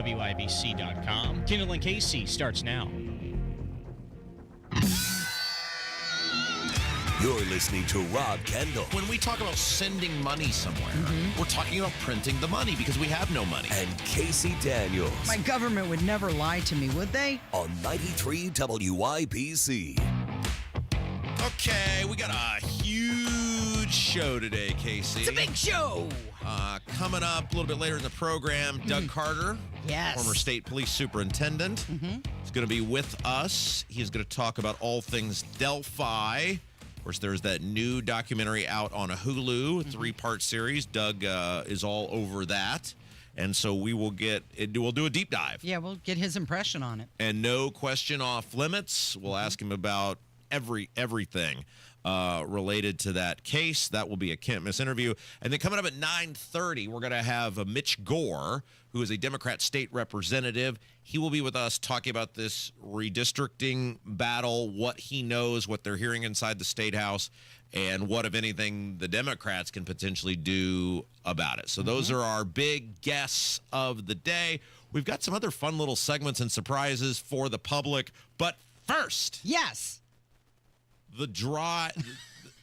WIBC.com. Kendall Casey starts now. You're listening to Rob Kendall. When we talk about sending money somewhere, we're talking about printing the money because we have no money. And Casey Daniels. My government would never lie to me, would they? On 93 WIBC. Okay, we got a huge show today, Casey. It's a big show. Coming up a little bit later in the program, Doug Carter, Yes. former state police superintendent, is going to be with us. He's going to talk about all things Delphi. Of course, there's that new documentary out on a Hulu, three-part series. Doug is all over that. And so we'll do a deep dive. Yeah, we'll get his impression on it. And no question off limits. We'll ask him about everything related to that case. That will be a can't-miss interview. And then coming up at 9:30, we're going to have Mitch Gore, who is a Democrat state representative. He will be with us talking about this redistricting battle, what he knows, what they're hearing inside the State House, and what, if anything, the Democrats can potentially do about it. So those are our big guests of the day. We've got some other fun little segments and surprises for the public. But first, Yes. the drive.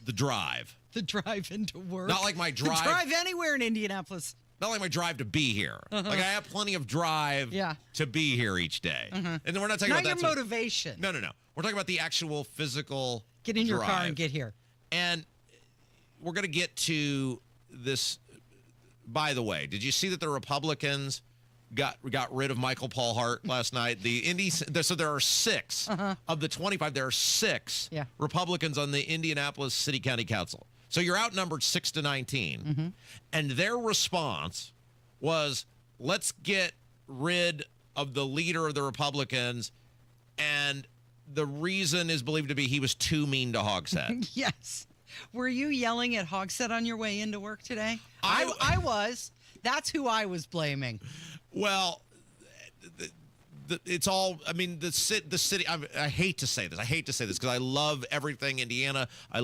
The drive into work. Not like my drive. The drive anywhere in Indianapolis. Not like my drive to be here. Like I have plenty of drive to be here each day. And then we're not talking Not about your that. motivation. No. We're talking about the actual physical Get in your car drive. and get here. And we're going to get to this. By the way, did you see that the Republicans got rid of Michael Paul Hart last night? So there are 6 of the 25. There are 6 Republicans on the Indianapolis City County Council. So you're outnumbered 6-19. And their response was, let's get rid of the leader of the Republicans. And the reason is believed to be he was too mean to Hogshead. Yes. Were you yelling at Hogshead on your way into work today? I was. That's who I was blaming. Well, it's all, I mean, the city, I hate to say this. I hate to say this because I love everything Indiana. I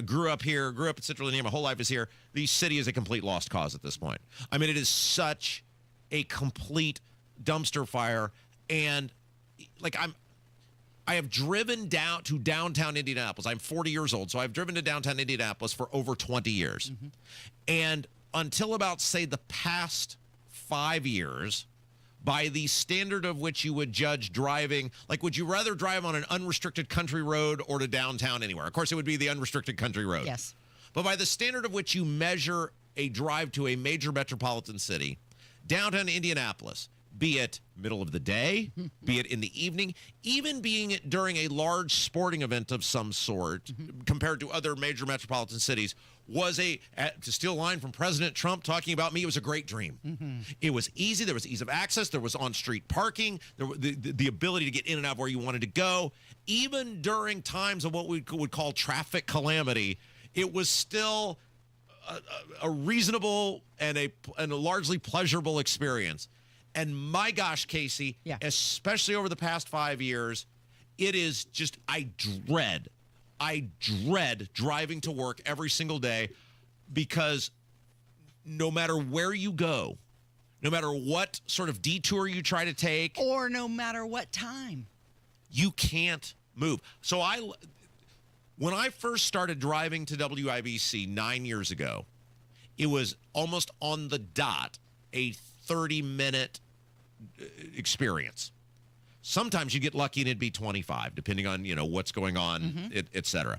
grew up here, grew up in Central Indiana. My whole life is here. The city is a complete lost cause at this point. I mean, it is such a complete dumpster fire. And like I have driven down to downtown Indianapolis. I'm 40 years old, so I've driven to downtown Indianapolis for over 20 years. And until about, say, the past 5 years, by the standard of which you would judge driving, like, would you rather drive on an unrestricted country road or to downtown anywhere? Of course, it would be the unrestricted country road. Yes. But by the standard of which you measure a drive to a major metropolitan city, downtown Indianapolis, be it middle of the day, be it in the evening, even being it during a large sporting event of some sort, compared to other major metropolitan cities, was to steal a line from President Trump talking about me, it was a great dream. It was easy. There was ease of access. There was on-street parking. There was the ability to get in and out where you wanted to go. Even during times of what we would call traffic calamity, it was still a reasonable and a largely pleasurable experience. And my gosh, Casey, especially over the past 5 years, it is just, I dread driving to work every single day because no matter where you go, no matter what sort of detour you try to take, or no matter what time, you can't move. So when I first started driving to WIBC 9 years ago, it was almost on the dot a 30-minute experience. Sometimes you get lucky and it'd be 25, depending on, what's going on, et cetera.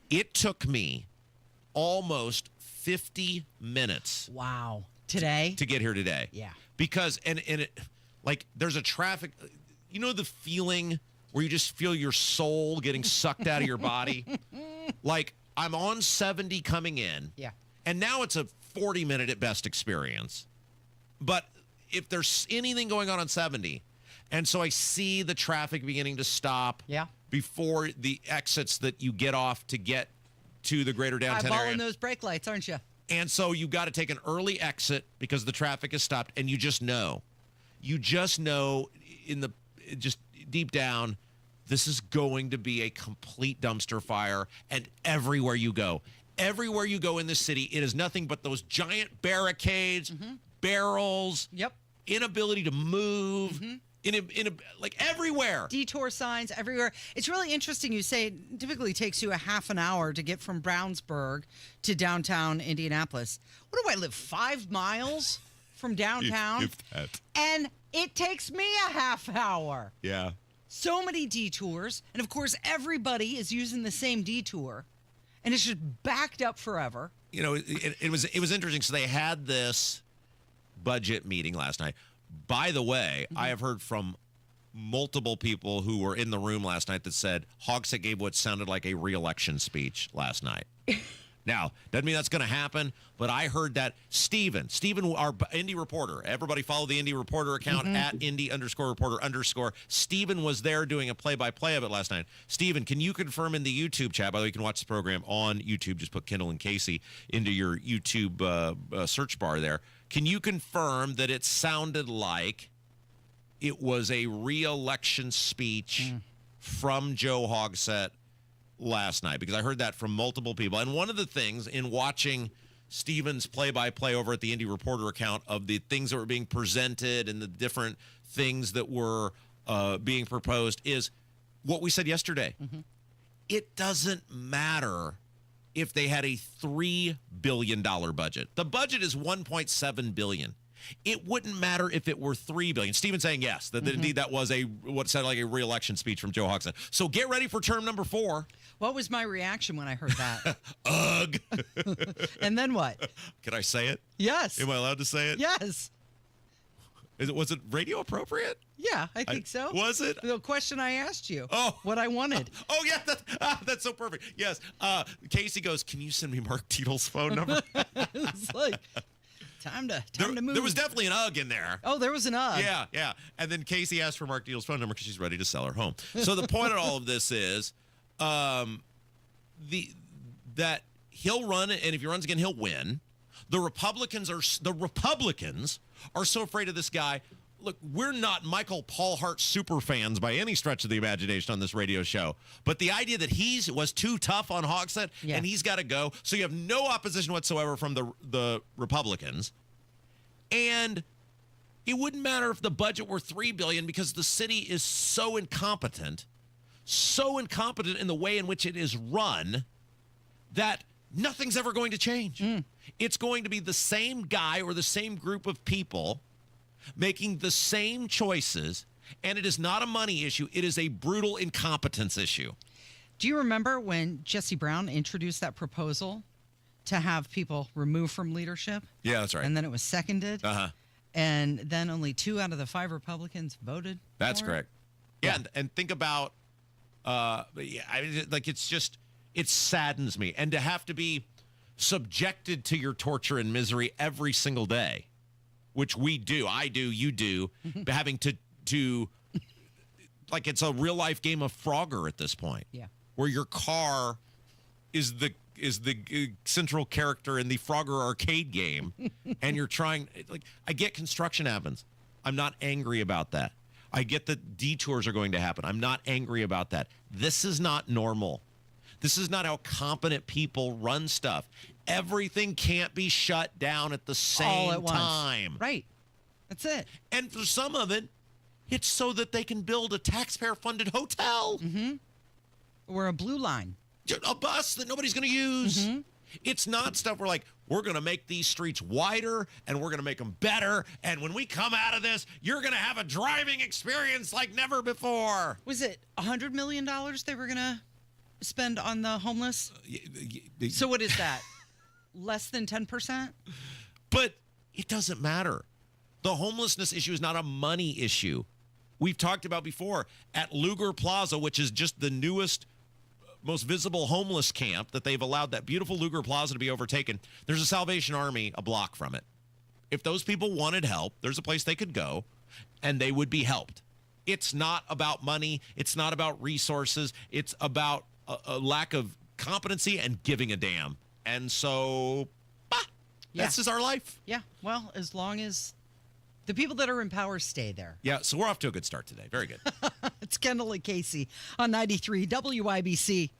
It took me almost 50 minutes. Wow. Today? To get here today. Yeah. Because, and it, like, there's a traffic, the feeling where you just feel your soul getting sucked out of your body? Like, I'm on 70 coming in. Yeah. And now it's a 40-minute at best experience. But if there's anything going on 70, and so I see the traffic beginning to stop before the exits that you get off to get to the greater downtown area. Eyeballing those brake lights, aren't you? And so you've got to take an early exit because the traffic is stopped, and you just know just deep down, this is going to be a complete dumpster fire. And everywhere you go in the city, it is nothing but those giant barricades, barrels, inability to move, like everywhere. Detour signs everywhere. It's really interesting. You say it typically takes you a half an hour to get from Brownsburg to downtown Indianapolis. What do I live, 5 miles from downtown? If that. And it takes me a half hour. Yeah. So many detours. And of course, everybody is using the same detour. And it's just backed up forever. You know, it was interesting. So they had this budget meeting last night. By the way, I have heard from multiple people who were in the room last night that said Hogsett gave what sounded like a re-election speech last night. Now, doesn't mean that's going to happen, but I heard that Steven, our Indy reporter, everybody follow the Indy reporter account at Indy_reporter_. Steven was there doing a play-by-play of it last night. Steven, can you confirm in the YouTube chat, by the way, you can watch the program on YouTube, just put Kendall and Casey into your YouTube search bar there. Can you confirm that it sounded like it was a re-election speech from Joe Hogsett last night? Because I heard that from multiple people. And one of the things in watching Steven's play-by-play over at the Indy Reporter account of the things that were being presented and the different things that were being proposed is what we said yesterday. It doesn't matter if they had a $3 billion budget. The budget is $1.7 billion. It wouldn't matter if it were $3 billion. Steven's saying yes, that indeed that was what sounded like a re-election speech from Joe Hogsett. So get ready for term number 4. What was my reaction when I heard that? Ugh. And then what? Can I say it? Yes. Am I allowed to say it? Yes. Was it radio appropriate? Yeah, I think so. Was it? The question I asked you. Oh. What I wanted. Oh, yeah, that's so perfect. Yes. Casey goes, can you send me Mark Titel's phone number? It's like, time to move. There was definitely an ugh in there. Oh, there was an ugh. Yeah. And then Casey asked for Mark Titel's phone number because she's ready to sell her home. So the point of all of this is that he'll run, and if he runs again, he'll win. The Republicans are so afraid of this guy. Look, we're not Michael Paul Hart super fans by any stretch of the imagination on this radio show. But the idea that he was too tough on Hogsett and he's got to go, so you have no opposition whatsoever from the Republicans. And it wouldn't matter if the budget were $3 billion because the city is so incompetent in the way in which it is run that nothing's ever going to change. It's going to be the same guy or the same group of people making the same choices, and it is not a money issue. It is a brutal incompetence issue. Do you remember when Jesse Brown introduced that proposal to have people removed from leadership? Yeah, that's right. And then it was seconded. And then only 2 out of the 5 Republicans voted. That's for correct. It? Yeah, and think about, it saddens me. And to have to be subjected to your torture and misery every single day, which we do, I do, you do, having to like it's a real life game of Frogger at this point. Yeah. Where your car is the central character in the Frogger arcade game, and you're trying. Like, I get construction happens. I'm not angry about that. I get that detours are going to happen. I'm not angry about that. This is not normal. This is not how competent people run stuff. Everything can't be shut down at the same time. Right. That's it. And for some of it, it's so that they can build a taxpayer-funded hotel. Or a blue line. A bus that nobody's going to use. It's not stuff where, like, we're going to make these streets wider and we're going to make them better. And when we come out of this, you're going to have a driving experience like never before. Was it $100 million they were going to spend on the homeless? So what is that? Less than 10%? But it doesn't matter. The homelessness issue is not a money issue. We've talked about before at Lugar Plaza, which is just the newest, most visible homeless camp that they've allowed that beautiful Lugar Plaza to be overtaken. There's a Salvation Army a block from it. If those people wanted help, there's a place they could go and they would be helped. It's not about money. It's not about resources. It's about a lack of competency and giving a damn. And so, this is our life. Yeah. Well, as long as the people that are in power stay there. Yeah, so we're off to a good start today. Very good. It's Kendall and Casey on 93 WIBC.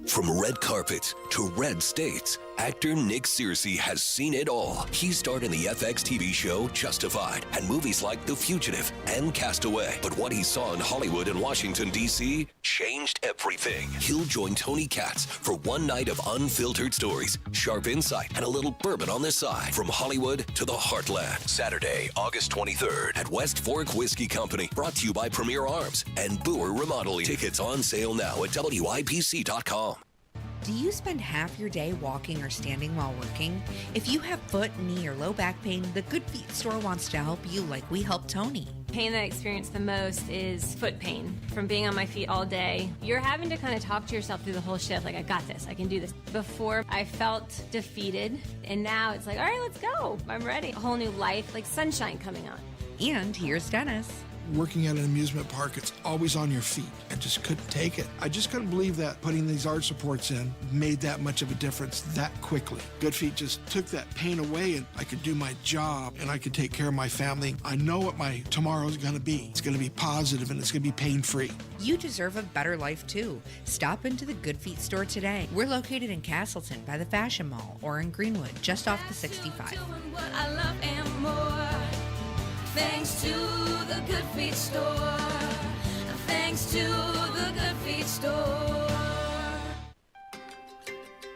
From red carpets to red states, Actor Nick Searcy has seen it all. He starred in the FX TV show Justified and movies like The Fugitive and Castaway. But what he saw in Hollywood and Washington, D.C. changed everything. He'll join Tony Katz for one night of unfiltered stories, sharp insight, and a little bourbon on the side. From Hollywood to the heartland. Saturday, August 23rd at West Fork Whiskey Company. Brought to you by Premier Arms and Boer Remodeling. Tickets on sale now at WIPC.com. Do you spend half your day walking or standing while working? If you have foot, knee, or low back pain, the Good Feet store wants to help you like we helped Tony. Pain that I experience the most is foot pain from being on my feet all day. You're having to kind of talk to yourself through the whole shift, like, I got this, I can do this. Before, I felt defeated, and now it's like, all right, let's go. I'm ready. A whole new life, like sunshine coming on. And here's Dennis. Working at an amusement park, it's always on your feet. I just couldn't take it. I just couldn't believe that putting these arch supports in made that much of a difference that quickly. Good Feet just took that pain away, and I could do my job, and I could take care of my family. I know what my tomorrow is going to be. It's going to be positive, and it's going to be pain-free. You deserve a better life, too. Stop into the Good Feet store today. We're located in Castleton by the Fashion Mall or in Greenwood, just off the 65. Thanks to the Good Feet store. Thanks to the Good Feet store.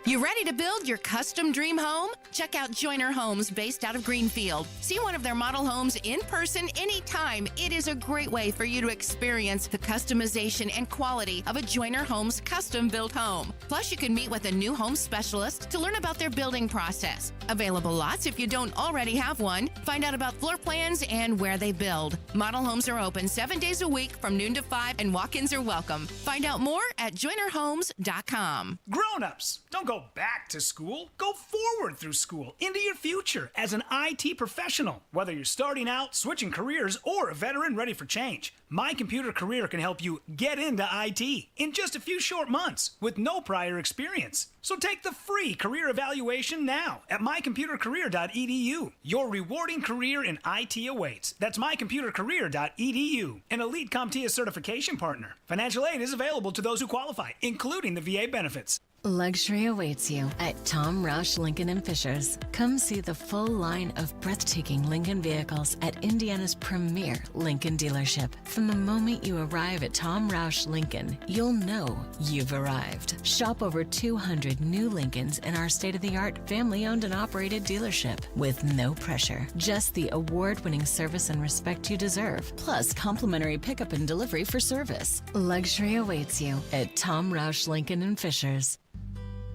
You ready to build your custom dream home? Check out Joyner Homes, based out of Greenfield. See one of their model homes in person anytime. It is a great way for you to experience the customization and quality of a Joyner Homes custom-built home. Plus, you can meet with a new home specialist to learn about their building process. Available lots if you don't already have one. Find out about floor plans and where they build. Model homes are open 7 days a week from noon to 5, and walk-ins are welcome. Find out more at joynerhomes.com. Grown-ups, don't go back to school. Go forward through school into your future as an IT professional. Whether you're starting out, switching careers, or a veteran ready for change, My Computer Career can help you get into IT in just a few short months with no prior experience. So take the free career evaluation now at mycomputercareer.edu. Your rewarding career in IT awaits. That's mycomputercareer.edu. An elite CompTIA certification partner. Financial aid is available to those who qualify, including the VA benefits. Luxury awaits you at Tom Roush Lincoln and Fishers. Come see the full line of breathtaking Lincoln vehicles at Indiana's premier Lincoln dealership. From the moment you arrive at Tom Roush Lincoln, you'll know you've arrived. Shop over 200 new Lincolns in our state-of-the-art family-owned and operated dealership with no pressure. Just the award-winning service and respect you deserve, plus complimentary pickup and delivery for service. Luxury awaits you at Tom Roush Lincoln and Fishers.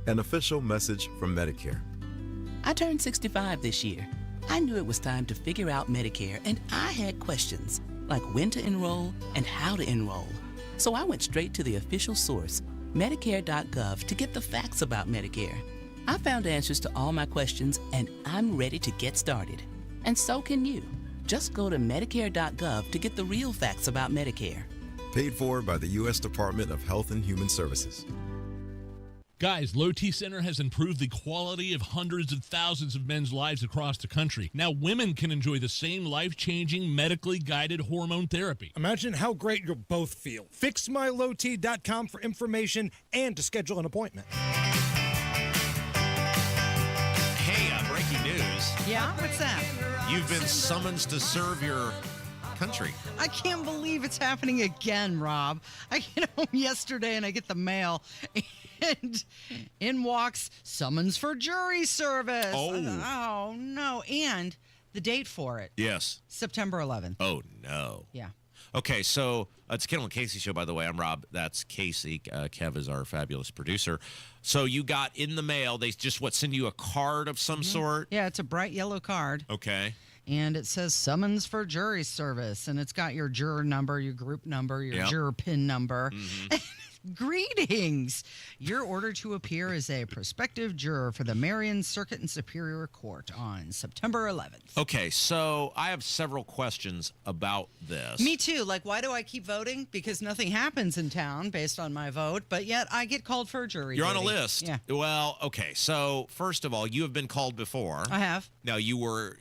An official message from Medicare. I turned 65 this year. I knew it was time to figure out Medicare, and I had questions, like when to enroll and how to enroll. So I went straight to the official source, Medicare.gov, to get the facts about Medicare. I found answers to all my questions, and I'm ready to get started. And so can you. Just go to Medicare.gov to get the real facts about Medicare. Paid for by the U.S. Department of Health and Human Services. Guys, Low T Center has improved the quality of hundreds of thousands of men's lives across the country. Now women can enjoy the same life-changing, medically guided hormone therapy. Imagine how great you'll both feel. FixMyLowT.com for information and to schedule an appointment. Hey, breaking news. Yeah, what's that? You've been summoned to serve your country. I can't believe it's happening again, Rob. I get home yesterday and I get the mail, and in walks summons for jury service. Oh no. And the date for it. Yes. September 11th. Oh, no. Yeah. Okay, so it's Kendall Casey show, by the way. I'm Rob. That's Casey. Kev is our fabulous producer. So you got in the mail, they just, send you a card of some sort? Yeah, it's a bright yellow card. Okay. And it says summons for jury service. And it's got your juror number, your group number, your juror PIN number. Greetings. You're ordered to appear as a prospective juror for the Marion Circuit and Superior Court on September 11th. Okay, so I have several questions about this. Me too. Like, why do I keep voting? Because nothing happens in town based on my vote, but yet I get called for a jury. You're on a list. Yeah. Well, okay. So first of all, you have been called before. I have. Now you were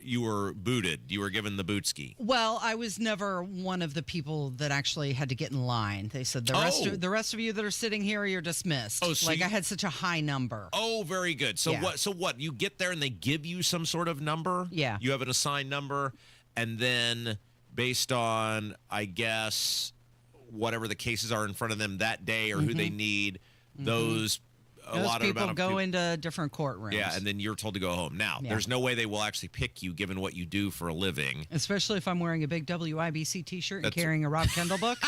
booted. You were given the bootski. Well, I was never one of the people that actually had to get in line. They said the rest of you that are sitting here, you're dismissed. Oh, so I had such a high number. Oh, very good. So Yeah. what? So what? You get there and they give you some sort of number. Yeah. You have an assigned number, and then based on, I guess, whatever the cases are in front of them that day or who they need, those Those people go into different courtrooms. Yeah, and then you're told to go home. Now, Yeah. there's no way they will actually pick you given what you do for a living. Especially if I'm wearing a big WIBC T-shirt and carrying a Rob Kendall book.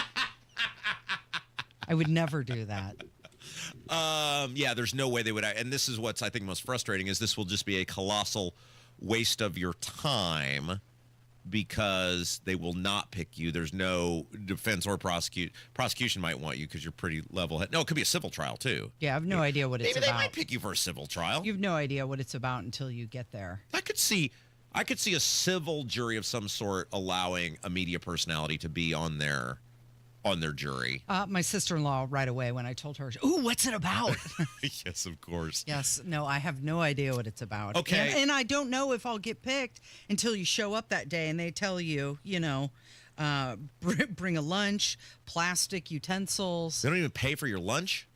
I would never do that. Yeah, there's no way they would. And this is what's, I think, most frustrating is this will just be a colossal waste of your time because they will not pick you. There's no defense or prosecution might want you because you're pretty level-headed. No, it could be a civil trial, too. Yeah, I have no idea what it's Maybe about. they might pick you for a civil trial. You have no idea what it's about until you get there. I could see a civil jury of some sort allowing a media personality to be on their jury. My sister-in-law right away when I told her, "Ooh, what's it about?" Yes, of course. Yes. No, I have no idea what it's about. Okay. And I don't know if I'll get picked until you show up that day and they tell you, bring a lunch, plastic utensils. They don't even pay for your lunch?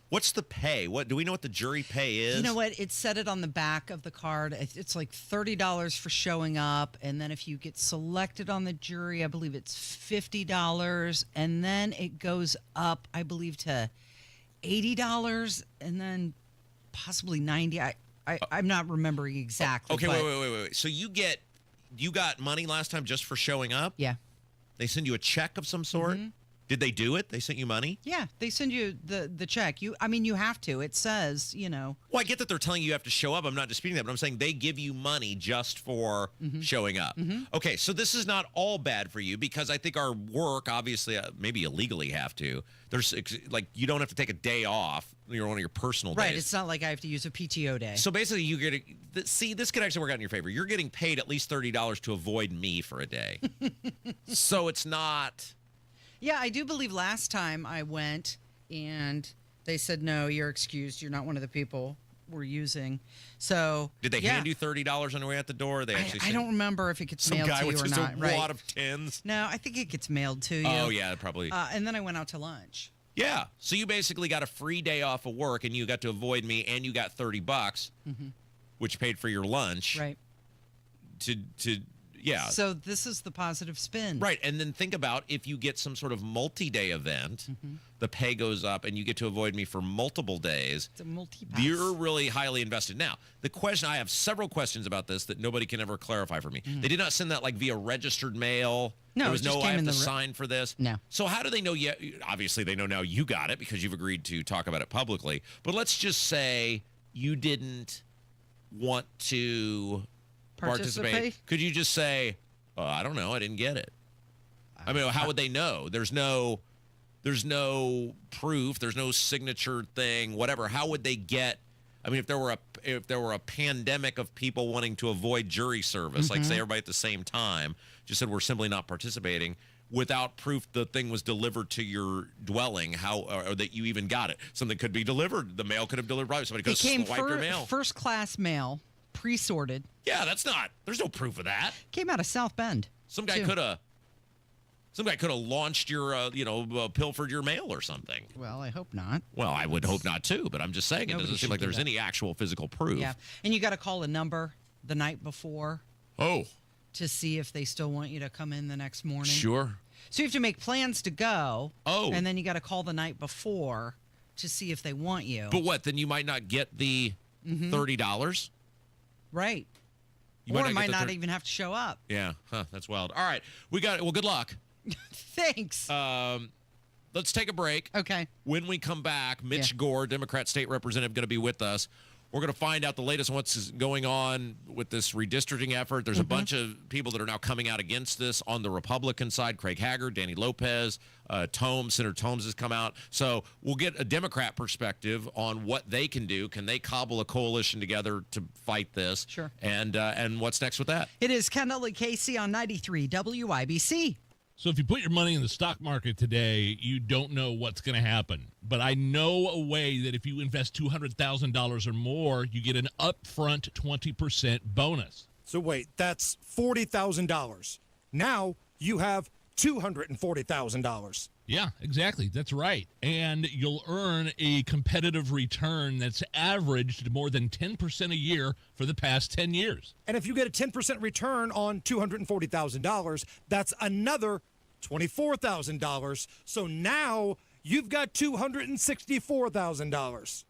What's the pay? What do we know what the jury pay is? You know what? It said it on the back of the card. It's like $30 for showing up. And then if you get selected on the jury, I believe it's $50. And then it goes up, I believe, to $80 and then possibly $90. I'm not remembering exactly. Okay, wait. So you got money last time just for showing up? Yeah. They send you a check of some sort? Mm-hmm. Did they do it? They sent you money? Yeah, they send you the check. You have to. It says, Well, I get that they're telling you have to show up. I'm not disputing that, but I'm saying they give you money just for showing up. Okay, so this is not all bad for you because I think our work, obviously, maybe illegally have to. There's you don't have to take a day off. You're one of your personal days. Right. It's not like I have to use a PTO day. So basically, you get see, this could actually work out in your favor. You're getting paid at least $30 to avoid me for a day. So it's not. Yeah, I do believe last time I went and they said, no, you're excused. You're not one of the people we're using. So did they hand you $30 on the way out the door? Or they actually I don't remember if it gets some mailed guy to with you or just not. a wad of tens. No, I think it gets mailed to you. Oh yeah, probably. And then I went out to lunch. Yeah, so you basically got a free day off of work, and you got to avoid me, and you got $30, which paid for your lunch. Right. Yeah. So this is the positive spin. Right, and then think about if you get some sort of multi-day event, the pay goes up, and you get to avoid me for multiple days. It's a multi-pass. You're really highly invested. Now, the question, I have several questions about this that nobody can ever clarify for me. They did not send that via registered mail. No, there it was just no, came I have in to the sign for this. No. So how do they know yet? Obviously, they know now you got it because you've agreed to talk about it publicly. But let's just say you didn't want to participate. Could you just say, I don't know, I didn't get it? I mean, how would they know? There's no proof. There's no signature thing. Whatever. How would they get? I mean, if there were a pandemic of people wanting to avoid jury service, like say everybody at the same time, just said we're simply not participating, without proof the thing was delivered to your dwelling, or that you even got it. Something could be delivered. The mail could have delivered. Probably somebody could have swiped your mail. First class mail, pre-sorted. Yeah, there's no proof of that. Came out of South Bend. Some guy could have launched your, pilfered your mail or something. Well, I hope not. Well, I would hope not too, but I'm just saying it doesn't seem like there's any actual physical proof. Yeah, and you got to call a number the night before. Oh. To see if they still want you to come in the next morning. Sure. So you have to make plans to go. Oh. And then you got to call the night before to see if they want you. But what? Then you might not get the $30? Right. You might not even have to show up. Yeah. Huh, that's wild. All right. We got it. Well, good luck. Thanks. Let's take a break. Okay. When we come back, Mitch Gore, Democrat state representative, going to be with us. We're going to find out the latest on what's going on with this redistricting effort. There's a bunch of people that are now coming out against this on the Republican side. Craig Haggard, Danny Lopez, Senator Tomes has come out. So we'll get a Democrat perspective on what they can do. Can they cobble a coalition together to fight this? Sure. And what's next with that? It is Kendall Casey on 93 WIBC. So if you put your money in the stock market today, you don't know what's going to happen. But I know a way that if you invest $200,000 or more, you get an upfront 20% bonus. So wait, that's $40,000. Now you have $240,000. Yeah, exactly. That's right. And you'll earn a competitive return that's averaged more than 10% a year for the past 10 years. And if you get a 10% return on $240,000, that's another $24,000. So now you've got $264,000.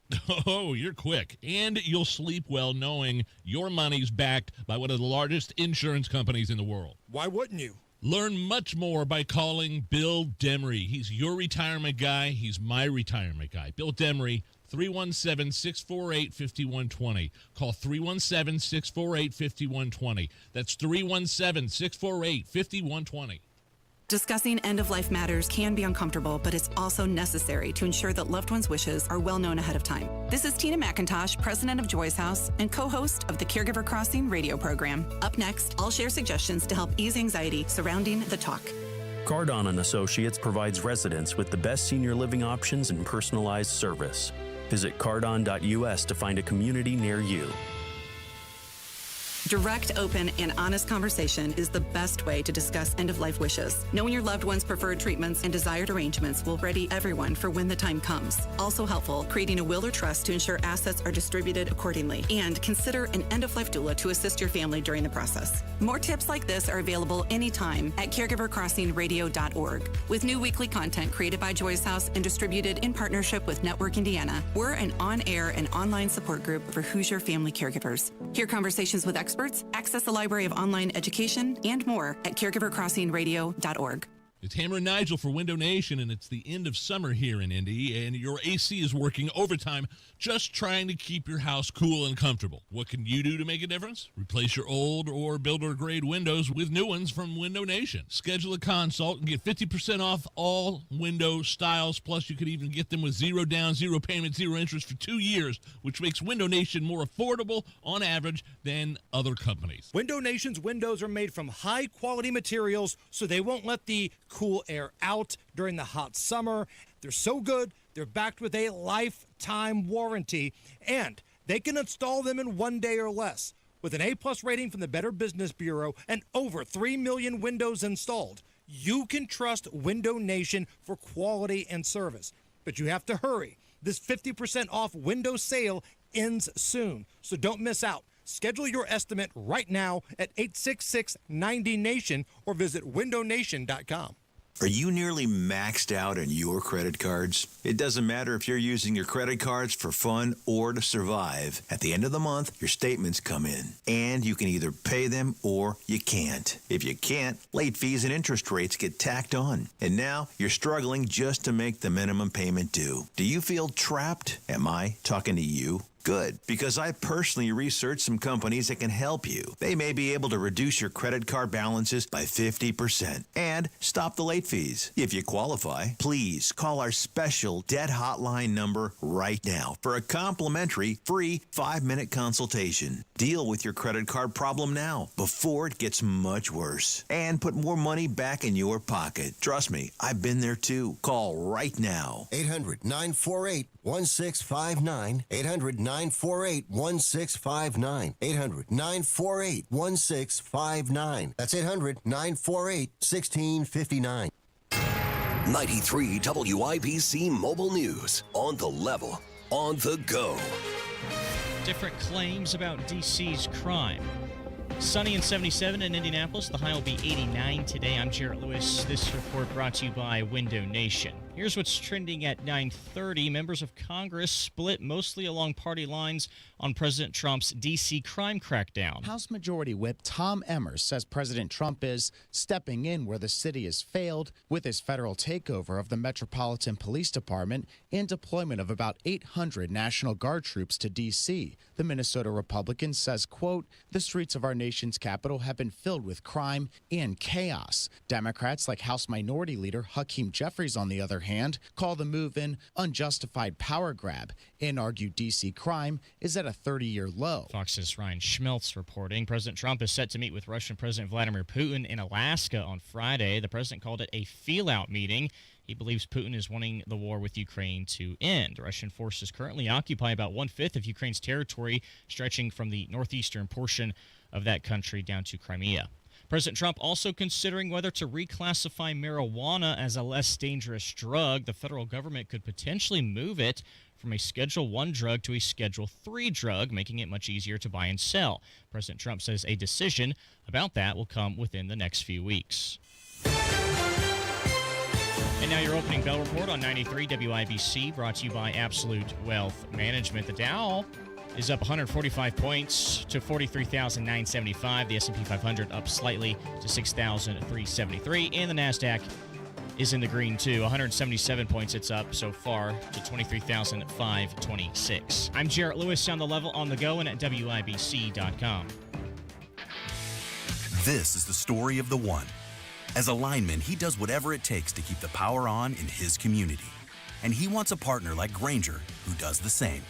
Oh, you're quick. And you'll sleep well knowing your money's backed by one of the largest insurance companies in the world. Why wouldn't you? Learn much more by calling Bill Demery. He's your retirement guy. He's my retirement guy. Bill Demery, 317-648-5120. Call 317-648-5120. That's 317-648-5120. Discussing end-of-life matters can be uncomfortable, but it's also necessary to ensure that loved ones' wishes are well known ahead of time. This is Tina McIntosh, president of Joy's House and co-host of the Caregiver Crossing radio program. Up next, I'll share suggestions to help ease anxiety surrounding the talk. Cardon & Associates provides residents with the best senior living options and personalized service. Visit cardon.us to find a community near you. Direct, open, and honest conversation is the best way to discuss end-of-life wishes. Knowing your loved one's preferred treatments and desired arrangements will ready everyone for when the time comes. Also helpful, creating a will or trust to ensure assets are distributed accordingly. And consider an end-of-life doula to assist your family during the process. More tips like this are available anytime at caregivercrossingradio.org. With new weekly content created by Joy's House and distributed in partnership with Network Indiana, we're an on-air and online support group for Hoosier family caregivers. Hear conversations with experts, access the library of online education, and more at caregivercrossingradio.org. It's Hammer and Nigel for Window Nation, and it's the end of summer here in Indy, and your AC is working overtime just trying to keep your house cool and comfortable. What can you do to make a difference? Replace your old or builder-grade windows with new ones from Window Nation. Schedule a consult and get 50% off all window styles, plus you could even get them with zero down, zero payment, zero interest for 2 years, which makes Window Nation more affordable on average than other companies. Window Nation's windows are made from high-quality materials, so they won't let the cool air out during the hot summer. They're so good, they're backed with a lifetime warranty, and they can install them in 1 day or less. With an A-plus rating from the Better Business Bureau and over 3 million windows installed, you can trust Window Nation for quality and service. But you have to hurry. This 50% off window sale ends soon, so don't miss out. Schedule your estimate right now at 866-90-NATION or visit windownation.com. Are you nearly maxed out on your credit cards? It doesn't matter if you're using your credit cards for fun or to survive. At the end of the month, your statements come in, and you can either pay them or you can't. If you can't, late fees and interest rates get tacked on. And now you're struggling just to make the minimum payment due. Do you feel trapped? Am I talking to you? Good, because I personally researched some companies that can help you. They may be able to reduce your credit card balances by 50% and stop the late fees. If you qualify, please call our special debt hotline number right now for a complimentary free 5-minute consultation. Deal with your credit card problem now before it gets much worse and put more money back in your pocket. Trust me, I've been there too. Call right now. 800-948-1659. 800-948-1659. 800-948-1659. That's 800-948-1659. 93 WIBC Mobile News. On the level. On the go. Different claims about D.C.'s crime. Sunny and 77 in Indianapolis. The high will be 89 today. I'm Jarrett Lewis. This report brought to you by Window Nation. Here's what's trending at 9:30. Members of Congress split mostly along party lines on President Trump's D.C. crime crackdown. House Majority Whip Tom Emmer says President Trump is stepping in where the city has failed with his federal takeover of the Metropolitan Police Department and deployment of about 800 National Guard troops to D.C. The Minnesota Republican says, quote, the streets of our nation's capital have been filled with crime and chaos. Democrats like House Minority Leader Hakeem Jeffries, on the other hand, call the move an unjustified power grab and argue D.C. crime is at a 30-year low. Fox's Ryan Schmeltz reporting. President Trump is set to meet with Russian President Vladimir Putin in Alaska on Friday. The president called it a feel-out meeting. He believes Putin is wanting the war with Ukraine to end. Russian forces currently occupy about 1/5 of Ukraine's territory, stretching from the northeastern portion of that country down to Crimea. President Trump also considering whether to reclassify marijuana as a less dangerous drug. The federal government could potentially move it from a Schedule I drug to a Schedule III drug, making it much easier to buy and sell. President Trump says a decision about that will come within the next few weeks. And now your opening bell report on 93 WIBC, brought to you by Absolute Wealth Management. The Dow is up 145 points to 43,975. The S&P 500 up slightly to 6,373. And the NASDAQ is in the green, too. 177 points it's up so far to 23,526. I'm Jarrett Lewis on the level on the go and at WIBC.com. This is the story of the one. As a lineman, he does whatever it takes to keep the power on in his community. And he wants a partner like Grainger who does the same.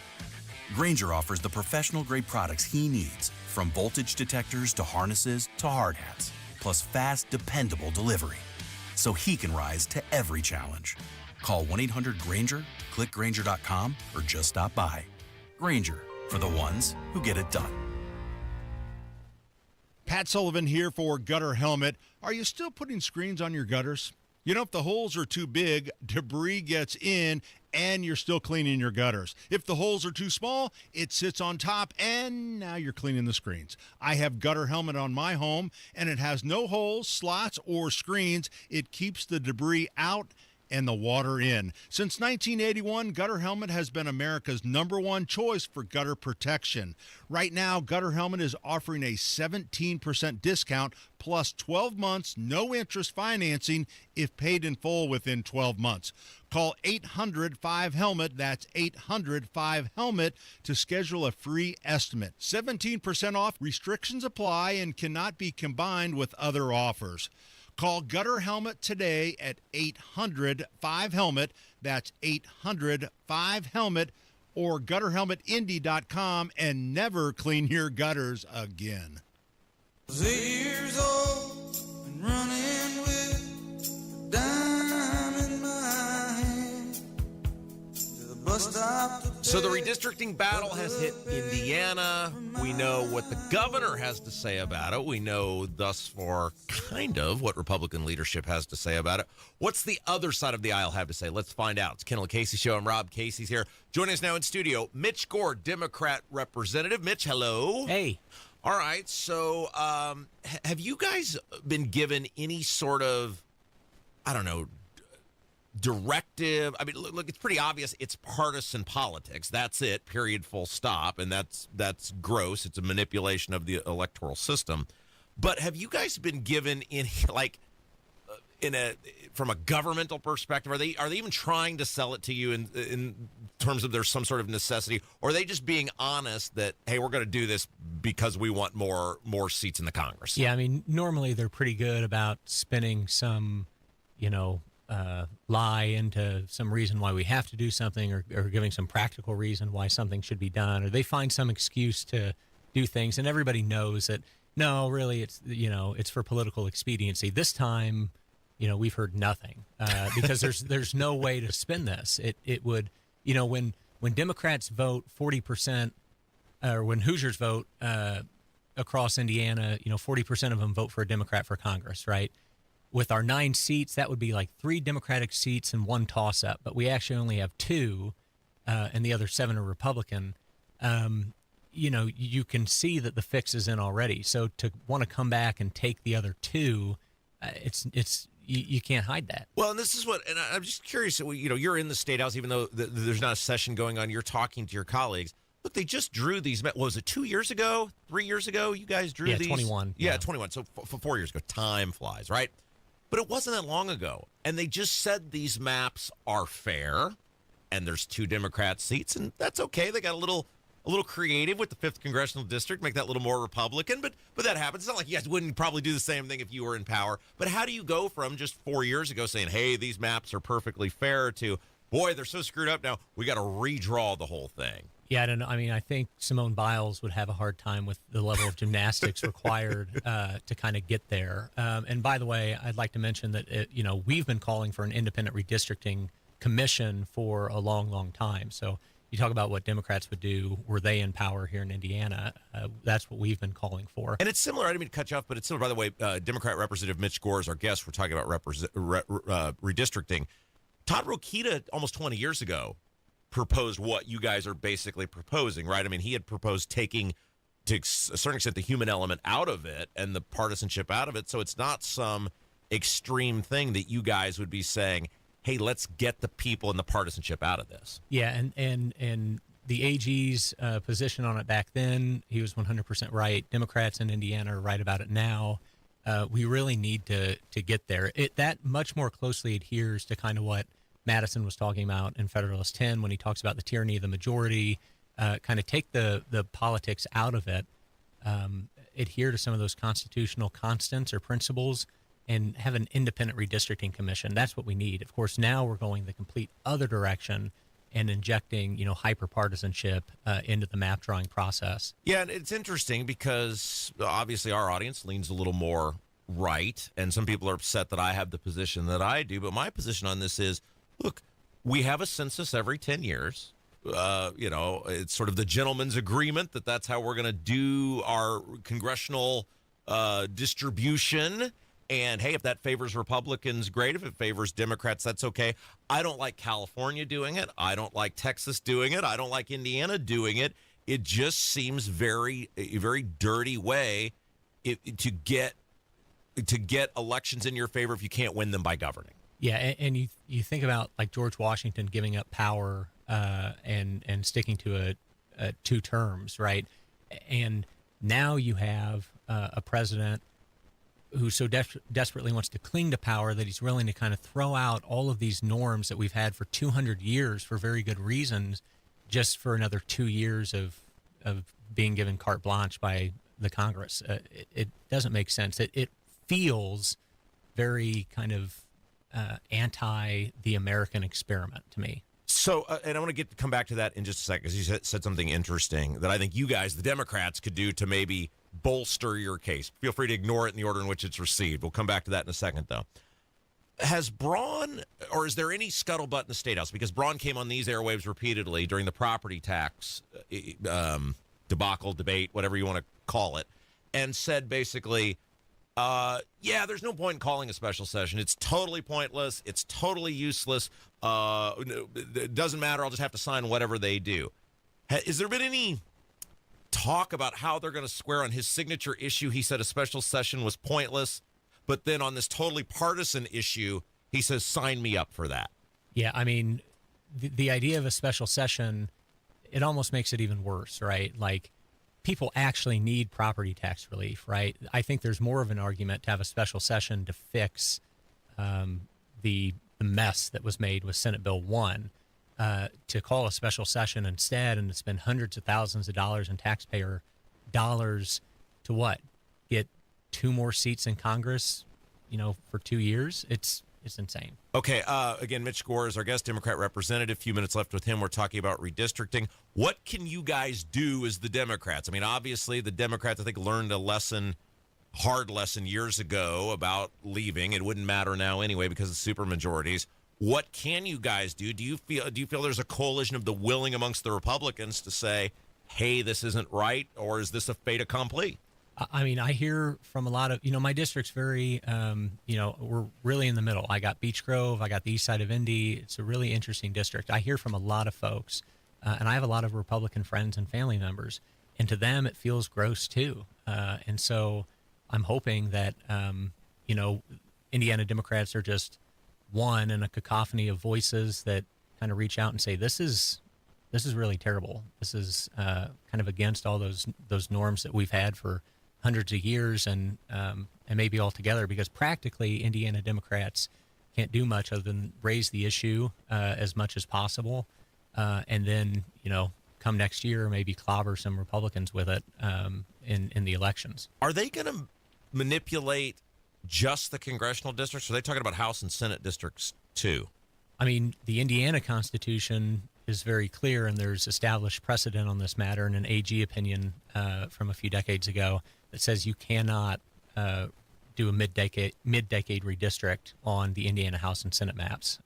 Grainger offers the professional-grade products he needs, from voltage detectors to harnesses to hard hats, plus fast, dependable delivery, so he can rise to every challenge. Call 1-800-GRAINGER, click Grainger.com, or just stop by. Grainger, for the ones who get it done. Pat Sullivan here for Gutter Helmet. Are you still putting screens on your gutters? You know, if the holes are too big, debris gets in and you're still cleaning your gutters. If the holes are too small, it sits on top and now you're cleaning the screens. I have Gutter Helmet on my home and it has no holes, slots, or screens. It keeps the debris out and the water in. Since 1981, Gutter Helmet has been America's #1 choice for gutter protection. Right now, Gutter Helmet is offering a 17% discount plus 12 months, no interest financing if paid in full within 12 months. Call 800-5HELMET, that's 800-5HELMET, to schedule a free estimate. 17% off, restrictions apply, and cannot be combined with other offers. Call Gutter Helmet today at 800-5HELMET. That's 800-5HELMET, or GutterHelmetIndy.com, and never clean your gutters again. 8 years old and running with a dime in my hand to the bus stop. So the redistricting battle has hit Indiana. We know what the governor has to say about it. We know thus far kind of what Republican leadership has to say about it. What's the other side of the aisle have to say? Let's find out. It's Kendall Casey Show. I'm Rob Casey's here. Joining us now in studio, Mitch Gore, Democrat representative. Mitch, hello. Hey. All right. So have you guys been given any sort of, I don't know, directive? I mean, look, it's pretty obvious it's partisan politics. That's it, period, full stop. And that's gross. It's a manipulation of the electoral system. But have you guys been given any, like, from a governmental perspective, are they even trying to sell it to you in terms of there's some sort of necessity, or are they just being honest that, hey, we're going to do this because we want more seats in the Congress? Yeah, I mean, normally they're pretty good about spinning some, lie into some reason why we have to do something, or giving some practical reason why something should be done, or they find some excuse to do things, and everybody knows that, no, really, it's for political expediency. This time, we've heard nothing because there's no way to spin this. It would, when Democrats vote 40%, or when Hoosiers vote across Indiana, 40% of them vote for a Democrat for Congress, right? With our 9 seats, that would be like 3 Democratic seats and 1 toss-up, but we actually only have 2, and the other 7 are Republican. You can see that the fix is in already. So to want to come back and take the other 2, you can't hide that. Well, and this is what, and I'm just curious, you're in the State House, even though there's not a session going on, you're talking to your colleagues. Look, they just drew these, what was it, 2 years ago, 3 years ago, you guys drew these? 21. Yeah, 21, so 4 years ago. Time flies, right? But it wasn't that long ago, and they just said these maps are fair, and there's 2 Democrat seats, and that's okay. They got a little creative with the 5th Congressional District, make that a little more Republican, but that happens. It's not like you guys wouldn't probably do the same thing if you were in power. But how do you go from just 4 years ago saying, hey, these maps are perfectly fair, to, boy, they're so screwed up now, we got to redraw the whole thing? Yeah, I don't know. I mean, I think Simone Biles would have a hard time with the level of gymnastics required to kind of get there. And by the way, I'd like to mention that, we've been calling for an independent redistricting commission for a long, long time. So you talk about what Democrats would do were they in power here in Indiana. That's what we've been calling for. And it's similar. I didn't mean to cut you off, but it's similar. By the way, Democrat Representative Mitch Gore is our guest. We're talking about redistricting. Todd Rokita, almost 20 years ago, proposed what you guys are basically proposing, right? I mean, he had proposed taking, to a certain extent, the human element out of it and the partisanship out of it. So it's not some extreme thing that you guys would be saying, hey, let's get the people and the partisanship out of this. Yeah, and the AG's position on it back then, he was 100% right. Democrats in Indiana are right about it now. We really need to get there. That much more closely adheres to kind of what Madison was talking about in Federalist 10 when he talks about the tyranny of the majority, kind of take the politics out of it, adhere to some of those constitutional constants or principles, and have an independent redistricting commission. That's what we need. Of course, now we're going the complete other direction and injecting, hyper-partisanship into the map drawing process. Yeah, and it's interesting because obviously our audience leans a little more right, and some people are upset that I have the position that I do, but my position on this is, look, we have a census every 10 years. It's sort of the gentleman's agreement that that's how we're going to do our congressional distribution. And, hey, if that favors Republicans, great. If it favors Democrats, that's okay. I don't like California doing it. I don't like Texas doing it. I don't like Indiana doing it. It just seems a very dirty way to get elections in your favor if you can't win them by governing. Yeah, and you think about, like, George Washington giving up power and sticking to a 2 terms, right? And now you have a president who so desperately wants to cling to power that he's willing to kind of throw out all of these norms that we've had for 200 years for very good reasons, just for another 2 years of being given carte blanche by the Congress. It doesn't make sense. It feels very kind of anti the American experiment to me. So, and I want to come back to that in just a second, because you said something interesting that I think you guys, the Democrats, could do to maybe bolster your case. Feel free to ignore it in the order in which it's received. We'll come back to that in a second, though. Has Braun, or is there any scuttlebutt in the State House? Because Braun came on these airwaves repeatedly during the property tax debacle, debate, whatever you want to call it, and said basically, there's no point in calling a special session. It's totally pointless. It's totally useless. It doesn't matter. I'll just have to sign whatever they do. Has there been any talk about how they're going to square on his signature issue? He said a special session was pointless, but then on this totally partisan issue, he says, sign me up for that. Yeah, I mean, the idea of a special session, it almost makes it even worse, right? Like, people actually need property tax relief, right? I think there's more of an argument to have a special session to fix the mess that was made with Senate Bill 1. To call a special session instead and to spend hundreds of thousands of dollars in taxpayer dollars to what? Get 2 more seats in Congress, for 2 years? It's insane. Okay, again, Mitch Gore is our guest, Democrat representative. A few minutes left with him. We're talking about redistricting. What can you guys do as the Democrats? I mean, obviously, the Democrats, I think, learned a hard lesson years ago about leaving. It wouldn't matter now anyway because of supermajorities. What can you guys do? Do you feel there's a coalition of the willing amongst the Republicans to say, hey, this isn't right, or is this a fait accompli? I mean, I hear from a lot of, my district's very, we're really in the middle. I got Beech Grove, I got the east side of Indy. It's a really interesting district. I hear from a lot of folks, and I have a lot of Republican friends and family members, and to them it feels gross too. And so I'm hoping that, Indiana Democrats are just one in a cacophony of voices that kind of reach out and say, this is really terrible. This is kind of against all those norms that we've had for hundreds of years and maybe altogether, because practically Indiana Democrats can't do much other than raise the issue as much as possible. And then, come next year, maybe clobber some Republicans with it in the elections. Are they going to manipulate just the congressional districts? Or are they talking about House and Senate districts too? I mean, the Indiana Constitution is very clear, and there's established precedent on this matter in an AG opinion from a few decades ago that says you cannot do a mid-decade redistrict on the Indiana House and Senate maps.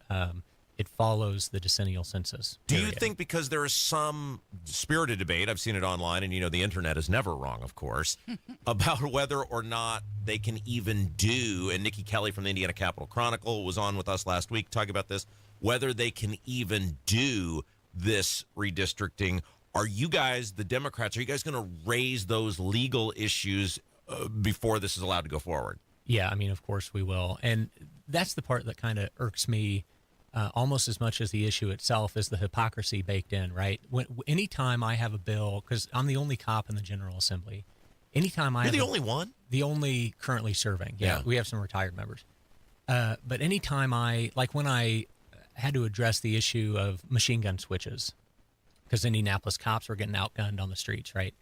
it follows the decennial census. Do you period. think because there is some spirited debate, I've seen it online, and the internet is never wrong, of course, about whether or not they can even do, and Nikki Kelly from the Indiana Capital Chronicle was on with us last week talking about this, whether they can even do this redistricting. Are you guys, the Democrats, are you guys going to raise those legal issues before this is allowed to go forward? Yeah, I mean, of course we will. And that's the part that kind of irks me almost as much as the issue itself is the hypocrisy baked in, right? Anytime I have a bill, because I'm the only cop in the General Assembly, anytime You're the only one? The only currently serving. Yeah, we have some retired members. But anytime when I had to address the issue of machine gun switches, because Indianapolis cops were getting outgunned on the streets, right?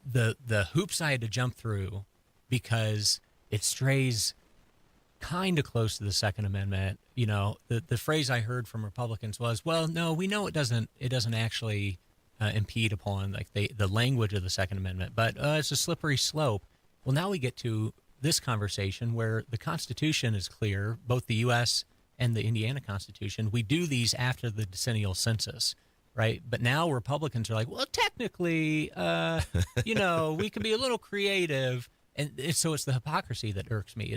The hoops I had to jump through because it strays kind of close to the Second Amendment. The phrase I heard from Republicans was, well, no, we know it doesn't actually impede upon the language of the Second Amendment, but it's a slippery slope. Well, now we get to this conversation where the Constitution is clear, both the U.S. and the Indiana Constitution. We do these after the decennial census, right? But now Republicans are like, well, technically, we can be a little creative. And so it's the hypocrisy that irks me.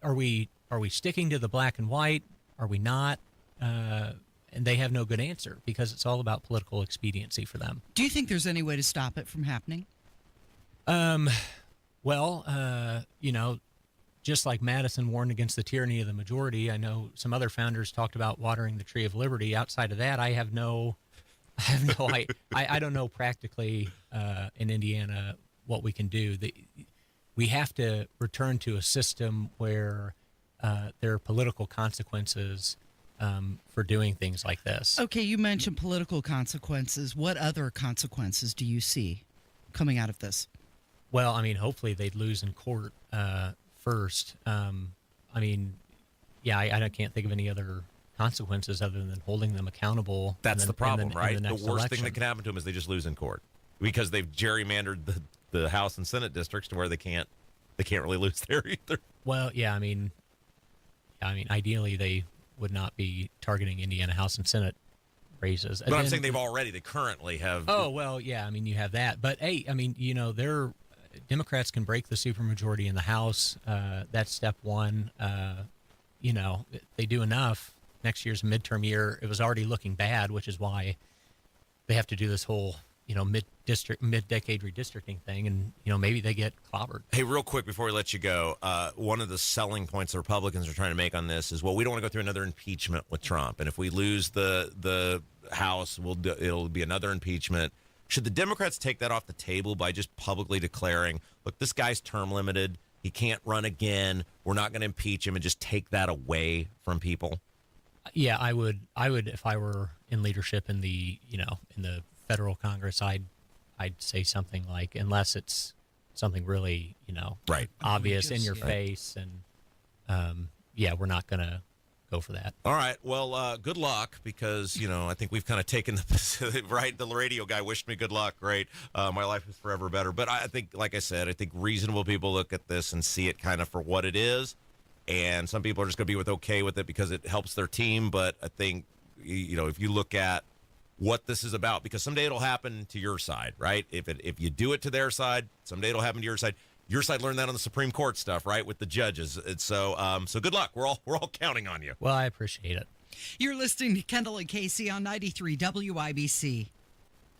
Are we sticking to the black and white? Are we not? And they have no good answer because it's all about political expediency for them. Do you think there's any way to stop it from happening? Just like Madison warned against the tyranny of the majority, I know some other founders talked about watering the tree of liberty. Outside of that, I don't know practically in Indiana what we can do. We have to return to a system where there are political consequences for doing things like this. Okay, you mentioned political consequences. What other consequences do you see coming out of this? Well, I mean, hopefully they'd lose in court first. I can't think of any other consequences other than holding them accountable. That's the problem, right? The worst election. thing that can happen to them is they just lose in court because they've gerrymandered the House and Senate districts to where they can't really lose there either. Well, yeah, I mean, ideally they would not be targeting Indiana House and Senate races. But I'm saying they currently have. Oh, well, yeah, I mean, you have that. But, hey, I mean, Democrats can break the supermajority in the House. That's step one. If they do enough, next year's midterm year, it was already looking bad, which is why they have to do this whole, mid-decade redistricting thing, and, maybe they get clobbered. Hey, real quick before we let you go, one of the selling points the Republicans are trying to make on this is, well, we don't want to go through another impeachment with Trump, and if we lose the House, it'll be another impeachment. Should the Democrats take that off the table by just publicly declaring, look, this guy's term limited, he can't run again, we're not going to impeach him, and just take that away from people? Yeah, I would if I were in leadership in the federal Congress, I'd say something like, unless it's something really, right, obvious in your face, and we're not going to go for that. All right. Well, good luck because, I think we've kind of taken the right. The radio guy wished me good luck. Great. My life is forever better. But I think, like I said, I think reasonable people look at this and see it kind of for what it is. And some people are just going to be okay with it because it helps their team. But I think, if you look at what this is about, because someday it'll happen to your side, right? If you do it to their side, someday it'll happen to your side. Your side learned that on the Supreme Court stuff, right, with the judges. And so good luck. We're all counting on you. Well, I appreciate it. You're listening to Kendall and Casey on 93 WIBC.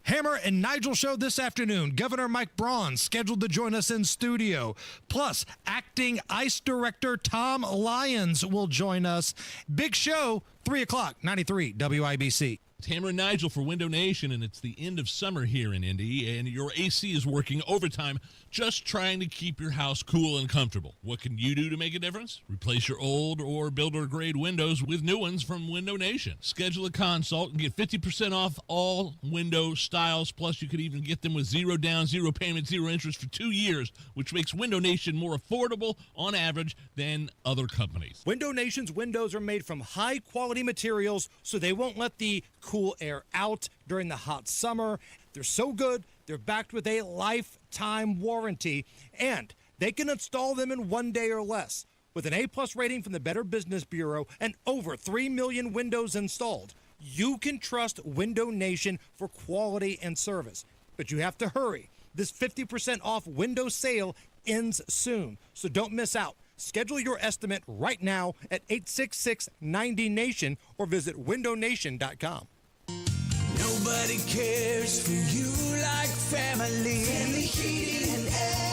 Hammer and Nigel show this afternoon. Governor Mike Braun scheduled to join us in studio. Plus, acting ICE Director Tom Lyons will join us. Big show, 3 o'clock, 93 WIBC. It's Hammer and Nigel for Window Nation, and it's the end of summer here in Indy, and your AC is working overtime just trying to keep your house cool and comfortable. What can you do to make a difference? Replace your old or builder-grade windows with new ones from Window Nation. Schedule a consult and get 50% off all window styles, plus you could even get them with 0 down, 0 payment, 0 interest for 2 years, which makes Window Nation more affordable on average than other companies. Window Nation's windows are made from high-quality materials, so they won't let the cool air out during the hot summer. They're so good, they're backed with a lifetime warranty, and they can install them in 1 day or less. With an A-plus rating from the Better Business Bureau and over 3 million windows installed, you can trust Window Nation for quality and service. But you have to hurry. This 50% off window sale ends soon, so don't miss out. Schedule your estimate right now at 866-90-NATION or visit windownation.com. Nobody cares for you like family. Family Heating and Air.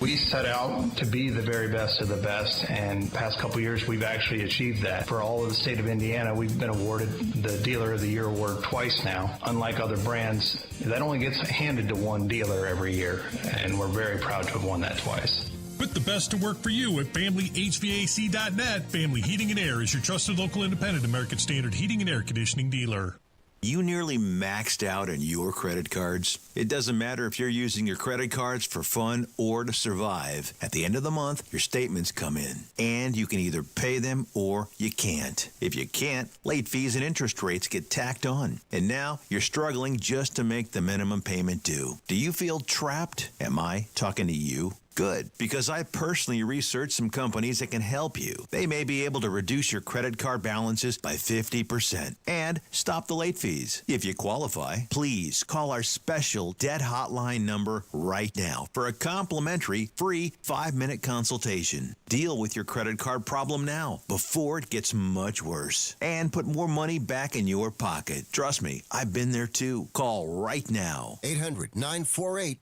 We set out to be the very best of the best, and past couple years we've actually achieved that. For all of the state of Indiana, we've been awarded the Dealer of the Year award twice now. Unlike other brands, that only gets handed to one dealer every year, and we're very proud to have won that twice. Put the best to work for you at FamilyHVAC.net. Family Heating and Air is your trusted local independent American Standard heating and air conditioning dealer. You nearly maxed out on your credit cards? It doesn't matter if you're using your credit cards for fun or to survive. At the end of the month, your statements come in, and you can either pay them or you can't. If you can't, late fees and interest rates get tacked on. And now you're struggling just to make the minimum payment due. Do you feel trapped? Am I talking to you? Good, because I personally researched some companies that can help you. They may be able to reduce your credit card balances by 50% and stop the late fees. If you qualify, please call our special debt hotline number right now for a complimentary free 5-minute consultation. Deal with your credit card problem now before it gets much worse and put more money back in your pocket. Trust me, I've been there too. Call right now. 800-948-1659.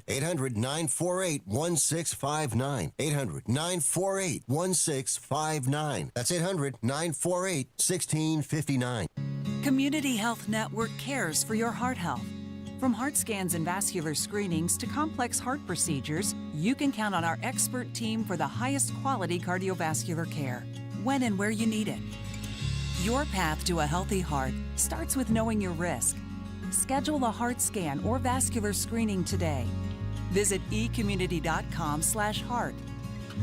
800-948-1659. 800-948-1659. That's 800-948-1659. Community Health Network cares for your heart health. From heart scans and vascular screenings to complex heart procedures, you can count on our expert team for the highest quality cardiovascular care, when and where you need it. Your path to a healthy heart starts with knowing your risk. Schedule a heart scan or vascular screening today. Visit ecommunity.com/heart.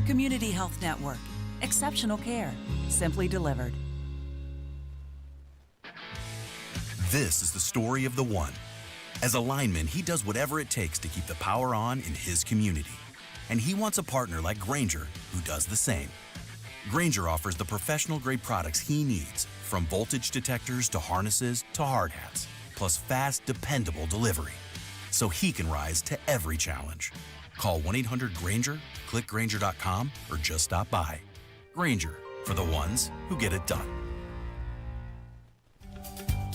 Community Health Network. Exceptional care. Simply delivered. This is the story of the one. As a lineman, he does whatever it takes to keep the power on in his community. And he wants a partner like Grainger who does the same. Grainger offers the professional-grade products he needs, from voltage detectors to harnesses to hard hats, plus fast, dependable delivery, so he can rise to every challenge. Call 1-800-GRAINGER, click Grainger.com, or just stop by. Grainger, for the ones who get it done.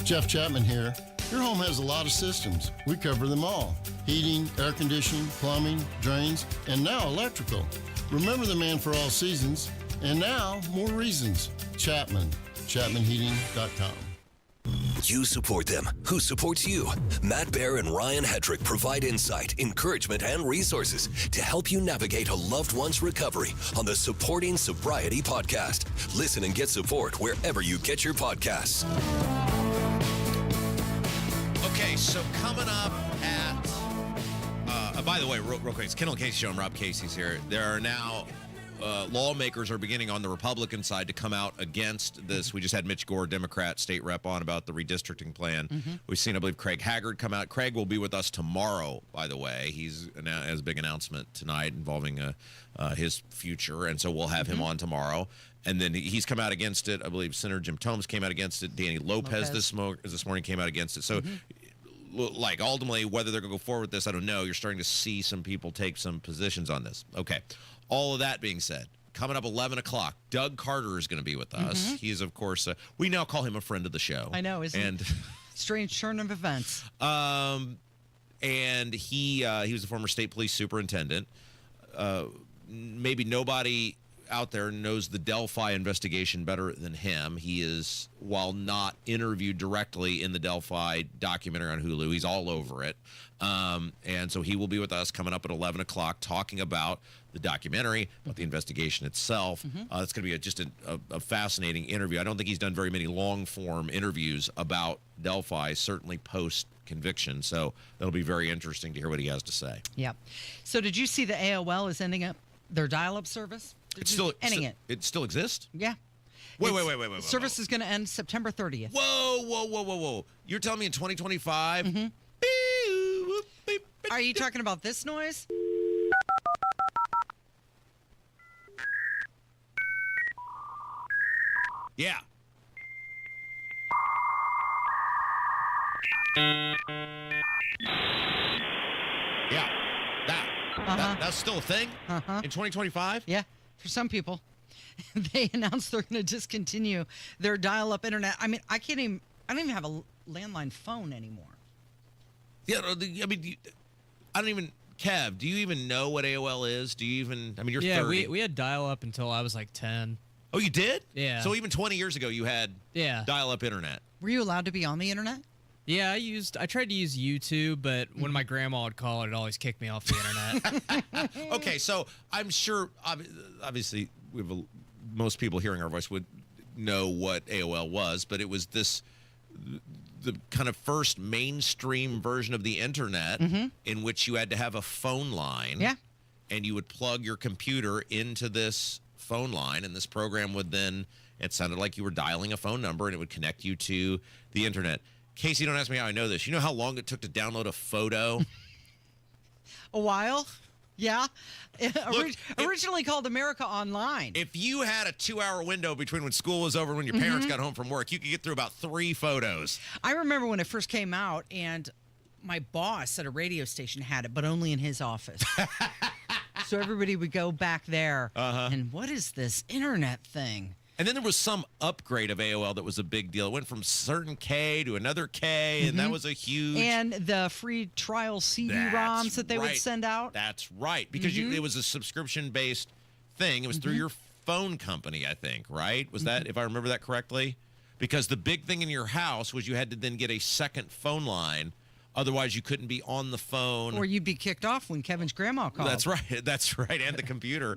Jeff Chapman here. Your home has a lot of systems. We cover them all. Heating, air conditioning, plumbing, drains, and now electrical. Remember the man for all seasons, and now more reasons. Chapman, ChapmanHeating.com. You support them. Who supports you? Matt Bear and Ryan Hedrick provide insight, encouragement, and resources to help you navigate a loved one's recovery on the Supporting Sobriety podcast. Listen and get support wherever you get your podcasts. Okay, so coming up at, by the way, real quick, it's Kendall Casey Show and Rob Casey's here. There are now lawmakers are beginning on the Republican side to come out against this. We just had Mitch Gore, Democrat state rep, on about the redistricting plan. We've seen, I believe, Craig Haggard come out. Craig will be with us tomorrow, by the way. He's has a big announcement tonight involving his future, and so we'll have him on tomorrow. And then he's come out against it. I believe Senator Jim Tomes came out against it. Danny Lopez. This morning came out against it. So like, ultimately, whether they're going to go forward with this, I don't know. You're starting to see some people take some positions on this. Okay. All of that being said, coming up 11 o'clock, Doug Carter is going to be with us. He is, of course, we now call him a friend of the show. I know, isn't it? Strange turn of events. And he was a former state police superintendent. Maybe nobody out there knows the Delphi investigation better than him. He is, while not interviewed directly in the Delphi documentary on Hulu, he's all over it. And so he will be with us coming up at 11 o'clock talking about the documentary, about the investigation itself. It's going to be just a fascinating interview. I don't think he's done very many long-form interviews about Delphi, certainly post-conviction. So that'll be very interesting to hear what he has to say. Yeah. So did you see the AOL is ending up their dial-up service? It's still ending it. It still exists? Yeah. Wait. Service is going to end September 30th. Whoa. You're telling me in 2025? Are you talking about this noise? Yeah. Yeah. That's still a thing in 2025? Yeah, for some people. They announced they're going to discontinue their dial-up internet. I mean, I don't even have a landline phone anymore. Yeah, I mean, I don't even, Kev, do you even know what AOL is? Do you even, I mean, you're 30. we had dial-up until I was like 10. Oh, you did? Yeah. So even 20 years ago, you had dial-up internet. Were you allowed to be on the internet? Yeah, I tried to use YouTube, but when my grandma would call it always kicked me off the internet. Okay, so I'm sure, obviously, most people hearing our voice would know what AOL was, but it was the kind of first mainstream version of the internet in which you had to have a phone line. Yeah. And you would plug your computer into this phone line, and this program would then, it sounded like you were dialing a phone number, and it would connect you to the internet. Casey, don't ask me how I know this. You know how long it took to download a photo? A while? Yeah. Originally called America Online. If you had a 2-hour window between when school was over and when your parents got home from work, you could get through about 3 photos. I remember when it first came out, and my boss at a radio station had it, but only in his office. So everybody would go back there. And what is this internet thing? And then there was some upgrade of AOL that was a big deal. It went from certain K to another K, and that was a huge... And the free trial CD-ROMs that they would send out. That's right, because it was a subscription-based thing. It was through your phone company, I think, right? Was that, if I remember that correctly? Because the big thing in your house was you had to then get a second phone line. Otherwise, you couldn't be on the phone. Or you'd be kicked off when Kevin's grandma called. That's right. That's right. And the computer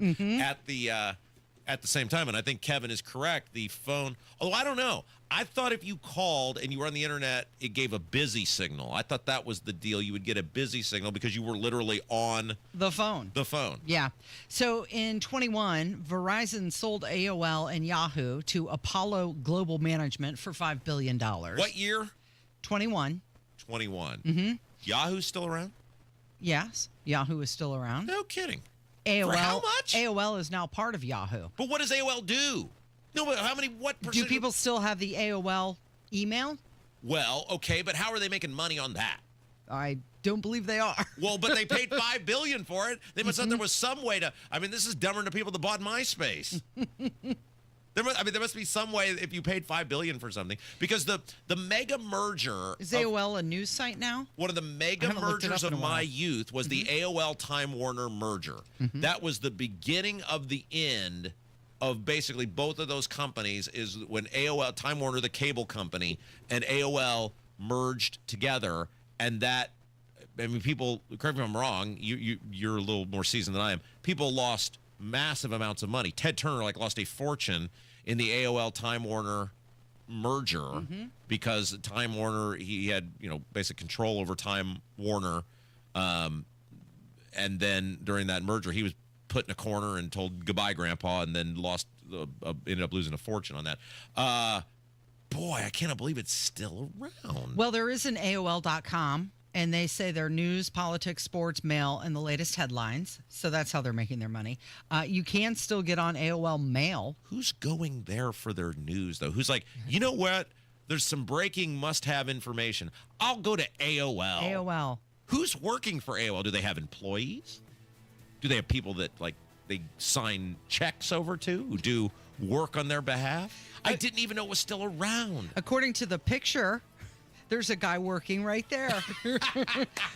at the same time. And I think Kevin is correct. The phone, although I don't know. I thought if you called and you were on the internet, it gave a busy signal. I thought that was the deal. You would get a busy signal because you were literally on the phone. Yeah. So in 21, Verizon sold AOL and Yahoo to Apollo Global Management for $5 billion. What year? 21. 21. Yahoo's still around? Yes. Yahoo is still around. No kidding. AOL, For how much? AOL is now part of Yahoo. But what does AOL do? No, but what percent? Do people still have the AOL email? Well, okay, but how are they making money on that? I don't believe they are. Well, but they paid $5 billion for it. They must have there was some way to. I mean, this is dumber than the people that bought MySpace. There must be some way if you paid $5 billion for something, because the mega merger is AOL a news site now? One of the mega mergers of my youth was the AOL Time Warner merger. That was the beginning of the end of basically both of those companies. Is when AOL Time Warner, the cable company, and AOL merged together, and that. I mean, people. Correct me if I'm wrong. You're a little more seasoned than I am. People lost massive amounts of money. Ted Turner lost a fortune in the AOL Time Warner merger because Time Warner, he had basic control over Time Warner, and then during that merger he was put in a corner and told goodbye grandpa, and then ended up losing a fortune on that. Boy, I can't believe it's still around. Well, there is an AOL.com. And they say they're news, politics, sports, mail, and the latest headlines. So that's how they're making their money. You can still get on AOL Mail. Who's going there for their news, though? Who's like, you know what? There's some breaking must-have information. I'll go to AOL. AOL. Who's working for AOL? Do they have employees? Do they have people that, they sign checks over to, who do work on their behalf? I didn't even know it was still around. According to the picture... There's a guy working right there.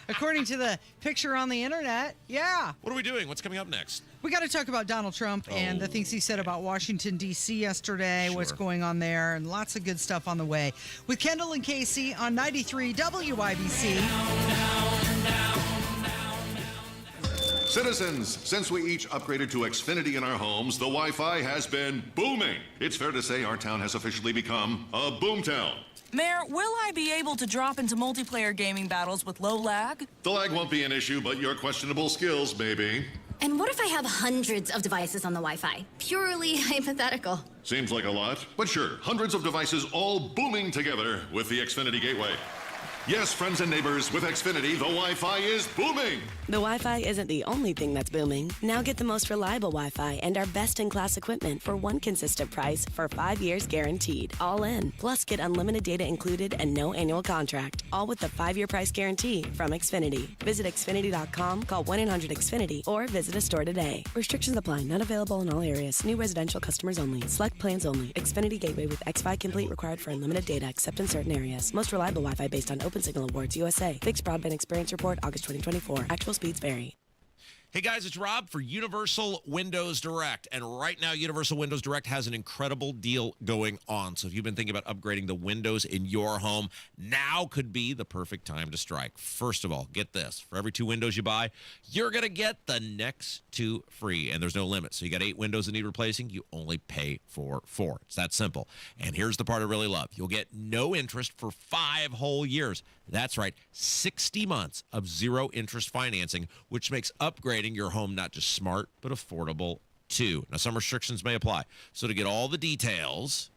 According to the picture on the internet, yeah. What are we doing? What's coming up next? We got to talk about Donald Trump and the things he said about Washington, D.C. yesterday, what's going on there, and lots of good stuff on the way. With Kendall and Casey on 93 WIBC. Citizens, since we each upgraded to Xfinity in our homes, the Wi-Fi has been booming. It's fair to say our town has officially become a boomtown. Mayor, will I be able to drop into multiplayer gaming battles with low lag? The lag won't be an issue, but your questionable skills may be. And what if I have hundreds of devices on the Wi-Fi? Purely hypothetical. Seems like a lot, but sure, hundreds of devices all booming together with the Xfinity Gateway. Yes, friends and neighbors, with Xfinity, the Wi-Fi is booming. The Wi-Fi isn't the only thing that's booming. Now get the most reliable Wi-Fi and our best-in-class equipment for one consistent price for 5 years guaranteed. All in. Plus, get unlimited data included and no annual contract. All with the 5-year price guarantee from Xfinity. Visit Xfinity.com, call 1-800-XFINITY, or visit a store today. Restrictions apply. Not available in all areas. New residential customers only. Select plans only. Xfinity Gateway with XFi Complete required for unlimited data except in certain areas. Most reliable Wi-Fi based on Open Signal Awards USA. Fixed Broadband Experience Report, August 2024. Actual speeds vary. Hey guys, it's Rob for Universal Windows Direct. And right now, Universal Windows Direct has an incredible deal going on. So if you've been thinking about upgrading the windows in your home, now could be the perfect time to strike. First of all, get this. For every 2 windows you buy, you're going to get the next 2 free. And there's no limit. So you got 8 windows that need replacing, you only pay for 4. It's that simple. And here's the part I really love. You'll get no interest for 5 whole years. That's right, 60 months of zero interest financing, which makes upgrading your home not just smart, but affordable too. Now, some restrictions may apply. So to get all the details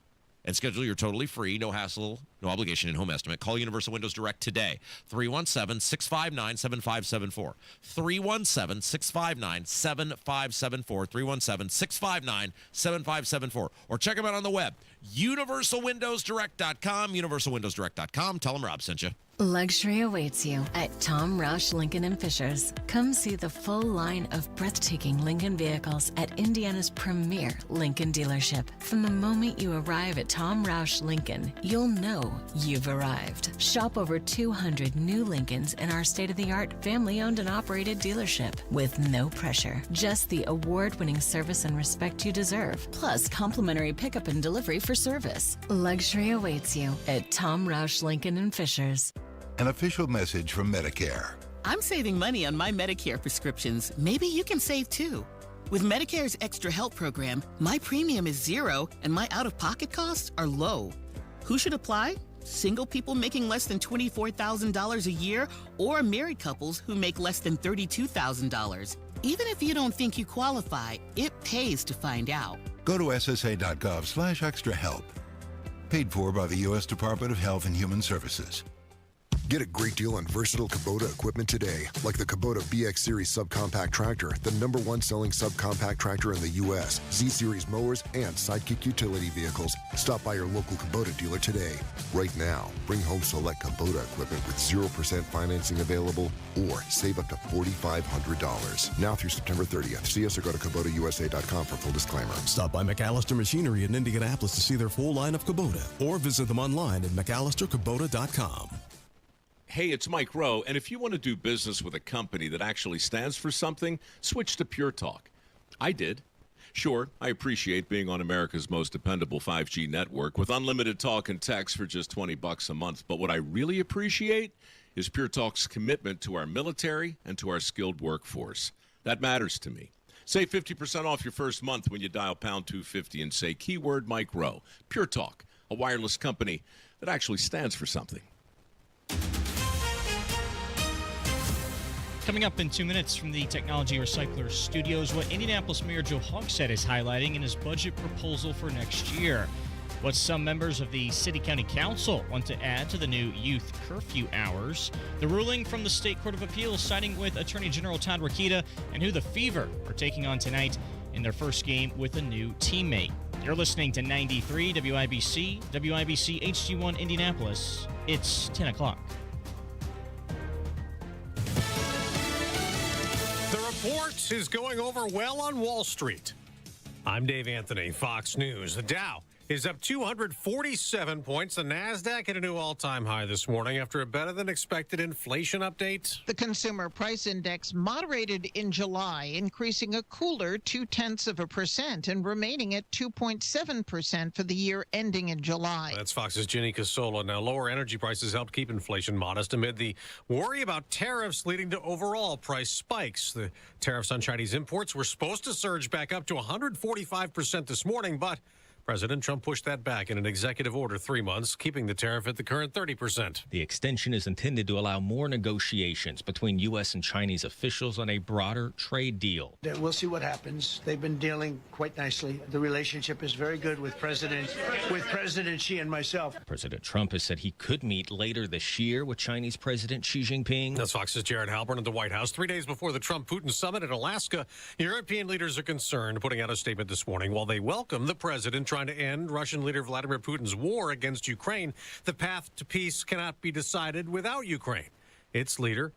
and schedule your totally free, no hassle, no obligation in-home estimate, call Universal Windows Direct today. 317-659-7574. 317-659-7574. 317-659-7574. Or check them out on the web, universalwindowsdirect.com, universalwindowsdirect.com. Tell them Rob sent you. Luxury awaits you at Tom Roush Lincoln and Fishers. Come see the full line of breathtaking Lincoln vehicles at Indiana's premier Lincoln dealership. From the moment you arrive at Tom Roush Lincoln, you'll know you've arrived. Shop over 200 new Lincolns in our state-of-the-art family-owned and operated dealership with no pressure. Just the award-winning service and respect you deserve, plus complimentary pickup and delivery for service. Luxury awaits you at Tom Roush Lincoln and Fishers. An official message from Medicare. I'm saving money on my Medicare prescriptions. Maybe you can save too. With Medicare's Extra Help program, my premium is 0 and my out-of-pocket costs are low. Who should apply? Single people making less than $24,000 a year or married couples who make less than $32,000. Even if you don't think you qualify, it pays to find out. Go to ssa.gov/extrahelp. Paid for by the U.S. Department of Health and Human Services. Get a great deal on versatile Kubota equipment today, like the Kubota BX Series subcompact tractor, the #1 selling subcompact tractor in the U.S., Z-Series mowers, and Sidekick utility vehicles. Stop by your local Kubota dealer today. Right now, bring home select Kubota equipment with 0% financing available or save up to $4,500. Now through September 30th. See us or go to KubotaUSA.com for full disclaimer. Stop by McAllister Machinery in Indianapolis to see their full line of Kubota or visit them online at McAllisterKubota.com. Hey, it's Mike Rowe, and if you want to do business with a company that actually stands for something, switch to Pure Talk. I did. Sure, I appreciate being on America's most dependable 5G network with unlimited talk and text for just $20 a month. But what I really appreciate is Pure Talk's commitment to our military and to our skilled workforce. That matters to me. Save 50% off your first month when you dial pound 250 and say keyword Mike Rowe. Pure Talk, a wireless company that actually stands for something. Coming up in 2 minutes from the Technology Recycler Studios, what Indianapolis Mayor Joe Hogsett is highlighting in his budget proposal for next year. What some members of the City County Council want to add to the new youth curfew hours. The ruling from the State Court of Appeals siding with Attorney General Todd Rokita, and who the Fever are taking on tonight in their first game with a new teammate. You're listening to 93 WIBC, WIBC HD1 Indianapolis. It's 10 o'clock. The report is going over well on Wall Street. I'm Dave Anthony, Fox News. The Dow is up 247 points. The NASDAQ hit a new all-time high this morning after a better-than-expected inflation update. The Consumer Price Index moderated in July, increasing a cooler 0.2% and remaining at 2.7% for the year ending in July. That's Fox's Ginny Casola. Now, lower energy prices helped keep inflation modest amid the worry about tariffs leading to overall price spikes. The tariffs on Chinese imports were supposed to surge back up to 145% this morning, but President Trump pushed that back in an executive order 3 months, keeping the tariff at the current 30%. The extension is intended to allow more negotiations between U.S. and Chinese officials on a broader trade deal. We'll see what happens. They've been dealing quite nicely. The relationship is very good with President Xi and myself. President Trump has said he could meet later this year with Chinese President Xi Jinping. That's Fox's Jared Halpern at the White House. 3 days before the Trump-Putin summit in Alaska, European leaders are concerned, putting out a statement this morning. While they welcome the president trying to end Russian leader Vladimir Putin's war against Ukraine, the path to peace cannot be decided without Ukraine. Its leader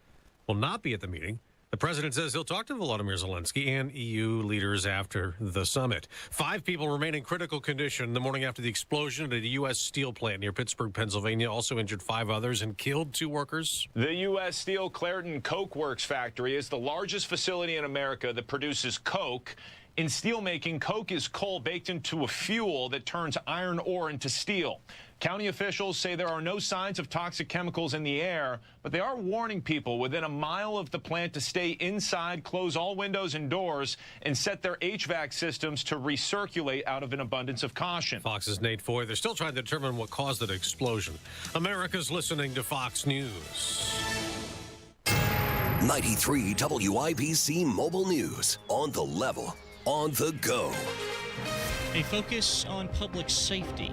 will not be at the meeting. The president says he'll talk to Volodymyr Zelensky and EU leaders after the summit. 5 people remain in critical condition the morning after the explosion at a U.S. steel plant near Pittsburgh, Pennsylvania. Also injured 5 others and killed 2 workers. The U.S. Steel Clairton Coke Works factory is the largest facility in America that produces coke. In steelmaking, coke is coal baked into a fuel that turns iron ore into steel. County officials say there are no signs of toxic chemicals in the air, but they are warning people within a mile of the plant to stay inside, close all windows and doors, and set their HVAC systems to recirculate out of an abundance of caution. Fox's Nate Foy. They're still trying to determine what caused that explosion. America's listening to Fox News. 93 WIBC Mobile News. On the level, on the go. A focus on public safety.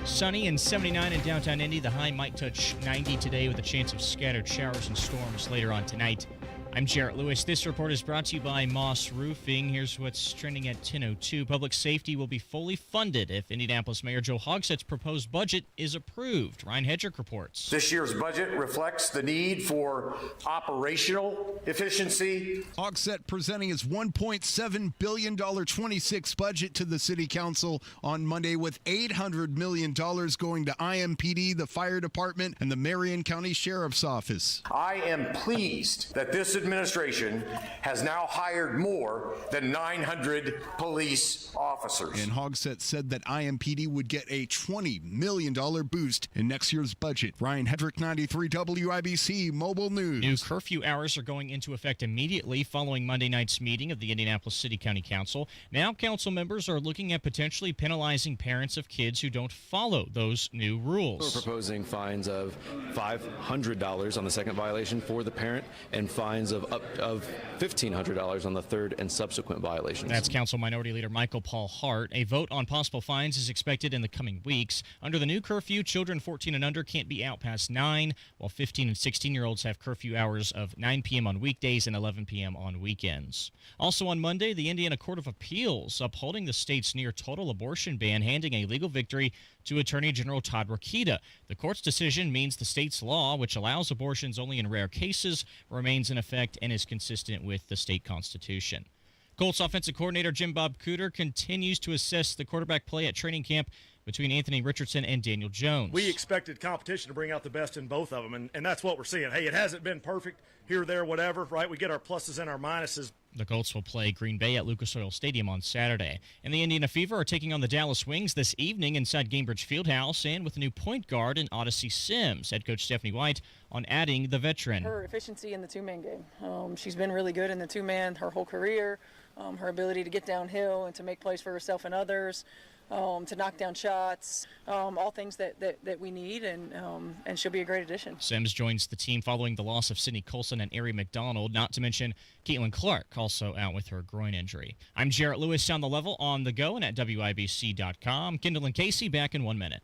Sunny and 79 in downtown Indy. The high might touch 90 today with a chance of scattered showers and storms later on tonight. I'm Jarrett Lewis. This report is brought to you by Moss Roofing. Here's what's trending at 10:02. Public safety will be fully funded if Indianapolis Mayor Joe Hogsett's proposed budget is approved. Ryan Hedrick reports. This year's budget reflects the need for operational efficiency. Hogsett presenting his $1.7 billion 26 budget to the City Council on Monday, with $800 million going to IMPD, the Fire Department, and the Marion County Sheriff's Office. I am pleased that this administration has now hired more than 900 police officers. And Hogsett said that IMPD would get a $20 million boost in next year's budget. Ryan Hedrick, 93 WIBC Mobile News. New curfew hours are going into effect immediately following Monday night's meeting of the Indianapolis City County Council. Now council members are looking at potentially penalizing parents of kids who don't follow those new rules. We're proposing fines of $500 on the second violation for the parent and fines of up of $1,500 on the third and subsequent violations. That's Council Minority Leader Michael Paul Hart. A vote on possible fines is expected in the coming weeks. Under the new curfew, children 14 and under can't be out past 9, while 15 and 16-year-olds have curfew hours of 9 p.m. on weekdays and 11 p.m. on weekends. Also on Monday, the Indiana Court of Appeals upholding the state's near-total abortion ban, handing a legal victory to Attorney General Todd Rokita. The court's decision means the state's law, which allows abortions only in rare cases, remains in effect and is consistent with the state constitution. Colts offensive coordinator Jim Bob Cooter continues to assess the quarterback play at training camp between Anthony Richardson and Daniel Jones. We expected competition to bring out the best in both of them, and that's what we're seeing. Hey, it hasn't been perfect here, there, whatever, right? We get our pluses and our minuses. The Colts will play Green Bay at Lucas Oil Stadium on Saturday. And the Indiana Fever are taking on the Dallas Wings this evening inside Gainbridge Fieldhouse, and with a new point guard in Odyssey Sims. Head coach Stephanie White on adding the veteran. Her efficiency in the two-man game. She's been really good in the two-man her whole career. Her ability to get downhill and to make plays for herself and others. To knock down shots, all things that we need, and she'll be a great addition. Sims joins the team following the loss of Sydney Colson and Ari McDonald, not to mention Caitlin Clark, also out with her groin injury. I'm Jarrett Lewis on the level, on the go, and at WIBC.com. Kendall and Casey back in 1 minute.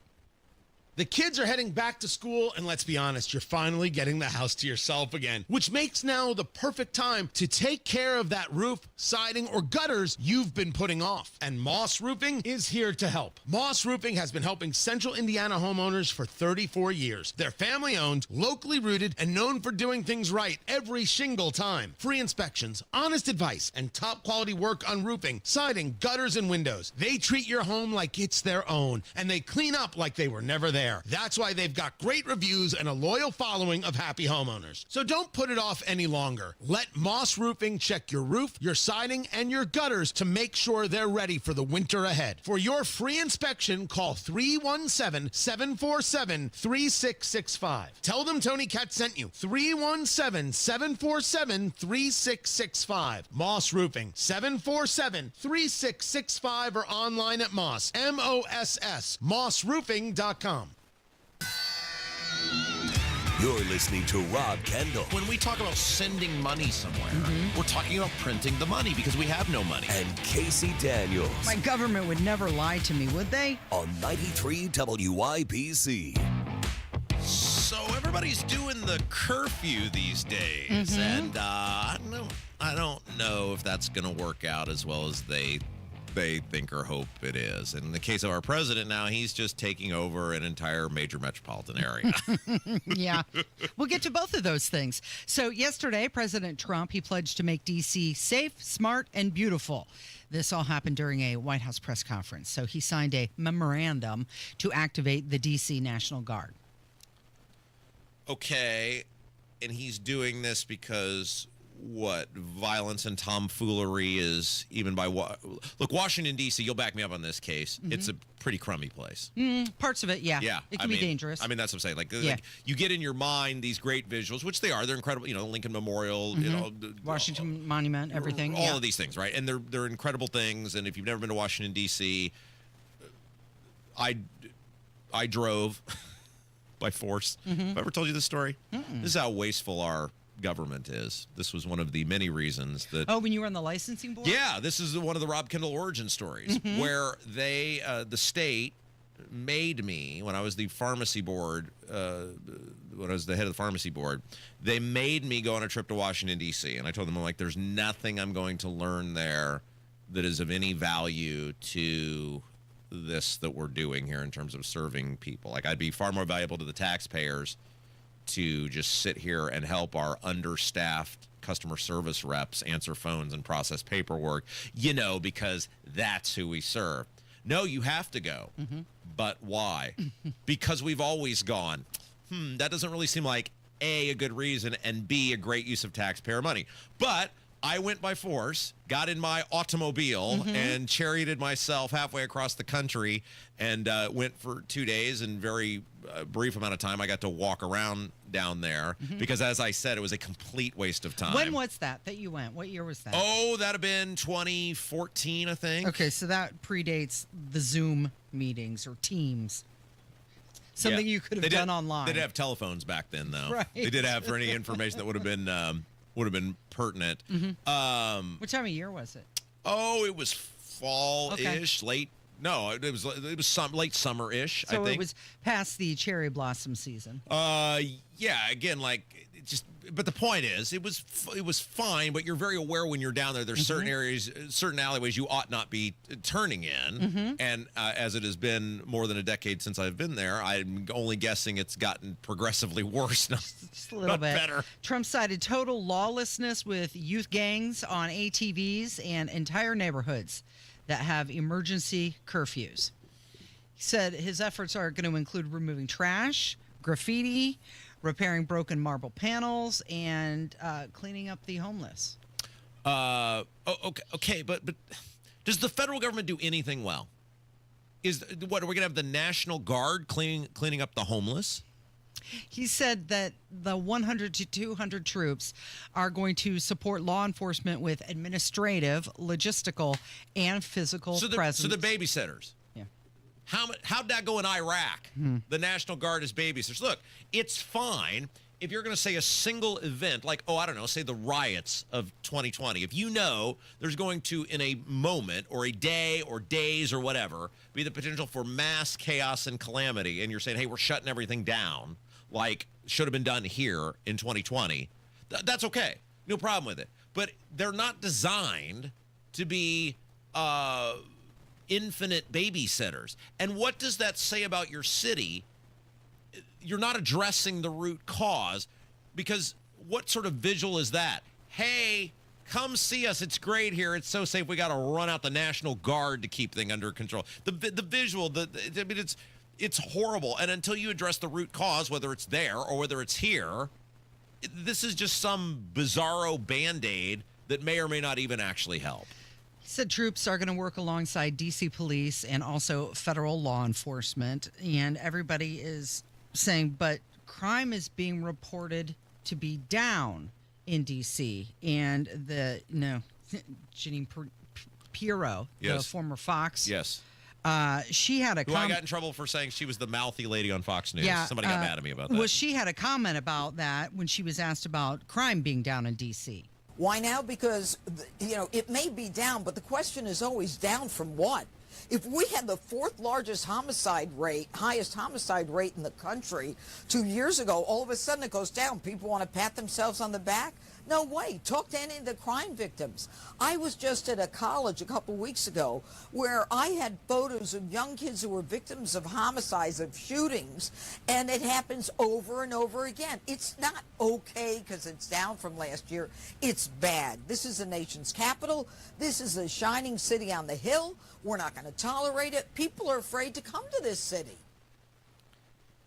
The kids are heading back to school, and let's be honest, you're finally getting the house to yourself again, which makes now the perfect time to take care of that roof, siding, or gutters you've been putting off. And Moss Roofing is here to help. Moss Roofing has been helping Central Indiana homeowners for 34 years. They're family-owned, locally rooted, and known for doing things right every single time. Free inspections, honest advice, and top-quality work on roofing, siding, gutters, and windows. They treat your home like it's their own, and they clean up like they were never there. repair. That's why they've got great reviews and a loyal following of happy homeowners. So don't put it off any longer. Let Moss Roofing check your roof, your siding, and your gutters to make sure they're ready for the winter ahead. For your free inspection, call 317-747-3665. Tell them Tony Katz sent you. 317-747-3665. Moss Roofing, 747-3665, or online at Moss, M-O-S-S, mossroofing.com. You're listening to Rob Kendall. When we talk about sending money somewhere, we're talking about printing the money because we have no money. And Casey Daniels. My government would never lie to me, would they? On 93 WYPC. So everybody's doing the curfew these days, and I don't know if that's going to work out as well as they think or hope it is. In the case of our president now, he's just taking over an entire major metropolitan area. Yeah. We'll get to both of those things. So yesterday, President Trump, he pledged to make D.C. safe, smart, and beautiful. This all happened during a White House press conference. So he signed a memorandum to activate the D.C. National Guard. Okay, and he's doing this because violence and tomfoolery is even by what? Look, Washington, D.C., you'll back me up on this case. It's a pretty crummy place. Parts of it, yeah. Yeah. It can be dangerous. I mean, that's what I'm saying. Like, you get in your mind these great visuals, which they are. They're incredible. Lincoln Memorial, Washington Monument, everything. All of these things, right? And they're incredible things. And if you've never been to Washington, D.C., I drove by force. Have I ever told you this story? This is how wasteful our government is. This was one of the many reasons that... Oh, when you were on the licensing board? Yeah, this is one of the Rob Kendall origin stories where they, the state made me, when I was the pharmacy board, when I was the head of the pharmacy board, they made me go on a trip to Washington, D.C. And I told them, I'm like, there's nothing I'm going to learn there that is of any value to this that we're doing here in terms of serving people. Like, I'd be far more valuable to the taxpayers to just sit here and help our understaffed customer service reps answer phones and process paperwork, because that's who we serve. No, you have to go. But why? Because we've always gone. That doesn't really seem like A, a good reason, and B, a great use of taxpayer money. But I went by force, got in my automobile, and charioted myself halfway across the country and went for 2 days. In very brief amount of time, I got to walk around down there because, as I said, it was a complete waste of time. When was that you went? What year was that? Oh, that'd have been 2014, I think. Okay, so that predates the Zoom meetings or Teams. Something you could have done online. They did have telephones back then, though. Right. They did have for any information that would have been pertinent. What time of year was it? Oh, it was fall-ish, late. No, it was late summer-ish, I think. So it was past the cherry blossom season. Yeah, again, but the point is, it was fine, but you're very aware when you're down there, there's certain areas, certain alleyways you ought not be turning in. And as it has been more than a decade since I've been there, I'm only guessing it's gotten progressively worse. Just a little bit better. Trump cited total lawlessness with youth gangs on ATVs and entire neighborhoods that have emergency curfews. He said his efforts are going to include removing trash, graffiti, repairing broken marble panels, and cleaning up the homeless. Okay, but does the federal government do anything well? Are we going to have the National Guard cleaning up the homeless? He said that the 100 to 200 troops are going to support law enforcement with administrative, logistical, and physical presence. So the babysitters. Yeah. How'd that go in Iraq? The National Guard is babysitters. Look, it's fine if you're going to say a single event, like, say the riots of 2020. If you know there's going to, in a moment or a day or days or whatever, be the potential for mass chaos and calamity, and you're saying, hey, we're shutting everything down, like should have been done here in 2020, that's okay. No problem with it. But they're not designed to be infinite babysitters. And what does that say about your city? You're not addressing the root cause, because what sort of visual is that? Hey, come see us. It's great here. It's so safe. We got to run out the National Guard to keep things under control. The visual, It's horrible. And until you address the root cause, whether it's there or whether it's here, this is just some bizarro Band-Aid that may or may not even actually help. He said troops are going to work alongside D.C. police and also federal law enforcement. And everybody is saying, but crime is being reported to be down in D.C. And Jeanine Pirro, the former Fox. Yes. She had a Who I got in trouble for saying she was the mouthy lady on Fox News. Yeah, Somebody got mad at me about that. Well, she had a comment about that when she was asked about crime being down in D.C. Why now? Because, it may be down, but the question is always down from what? If we had the fourth largest highest homicide rate in the country 2 years ago, all of a sudden it goes down. People want to pat themselves on the back? No way. Talk to any of the crime victims. I was just at a college a couple weeks ago where I had photos of young kids who were victims of homicides, of shootings, and it happens over and over again. It's not okay because it's down from last year. It's bad. This is the nation's capital. This is a shining city on the hill. We're not going to tolerate it. People are afraid to come to this city.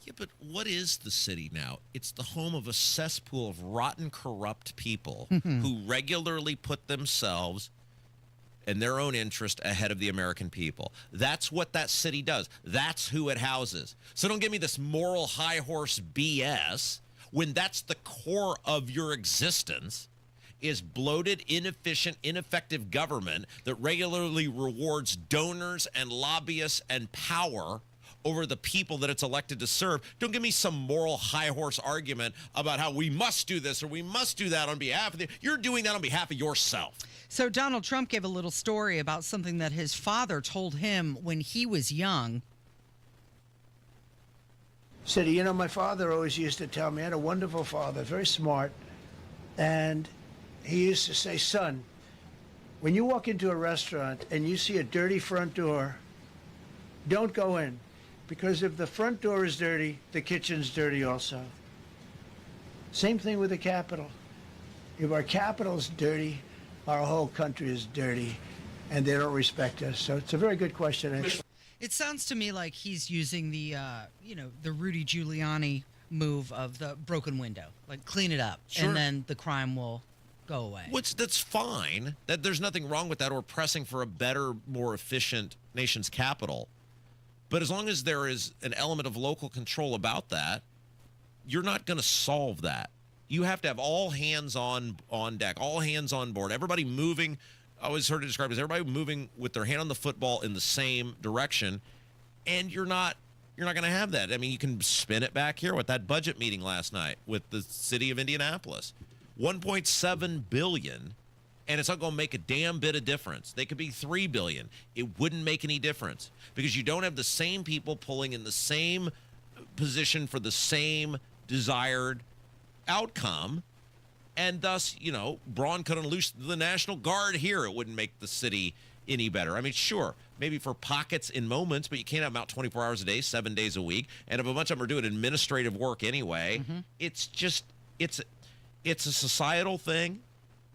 Yeah, but what is the city now? It's the home of a cesspool of rotten, corrupt people who regularly put themselves and their own interest ahead of the American people. That's what that city does. That's who it houses. So don't give me this moral high horse BS when that's the core of your existence, is bloated, inefficient, ineffective government that regularly rewards donors and lobbyists and power over the people that it's elected to serve. Don't give me some moral high horse argument about how we must do this or we must do that on behalf of the... You're doing that on behalf of yourself. So Donald Trump gave a little story about something that his father told him when he was young. Said, my father always used to tell me, I had a wonderful father, very smart, and he used to say, son, when you walk into a restaurant and you see a dirty front door, don't go in. Because if the front door is dirty, the kitchen's dirty also. Same thing with the Capitol. If our Capitol's dirty, our whole country is dirty, and they don't respect us. So it's a very good question, actually. It sounds to me like he's using the, the Rudy Giuliani move of the broken window. Like, clean it up, and then the crime will go away. That's fine. There's nothing wrong with that or pressing for a better, more efficient nation's capital. But as long as there is an element of local control about that, you're not going to solve that. You have to have all hands on deck, all hands on board, everybody moving. I always heard it described as everybody moving with their hand on the football in the same direction, and you're not going to have that. I mean, you can spin it back here with that budget meeting last night with the city of Indianapolis. $1.7 billion. And it's not going to make a damn bit of difference. They could be $3 billion. It wouldn't make any difference because you don't have the same people pulling in the same position for the same desired outcome. And thus, Braun could unleash the National Guard here. It wouldn't make the city any better. I mean, sure, maybe for pockets in moments, but you can't have them out 24 hours a day, 7 days a week. And if a bunch of them are doing administrative work anyway, it's a societal thing.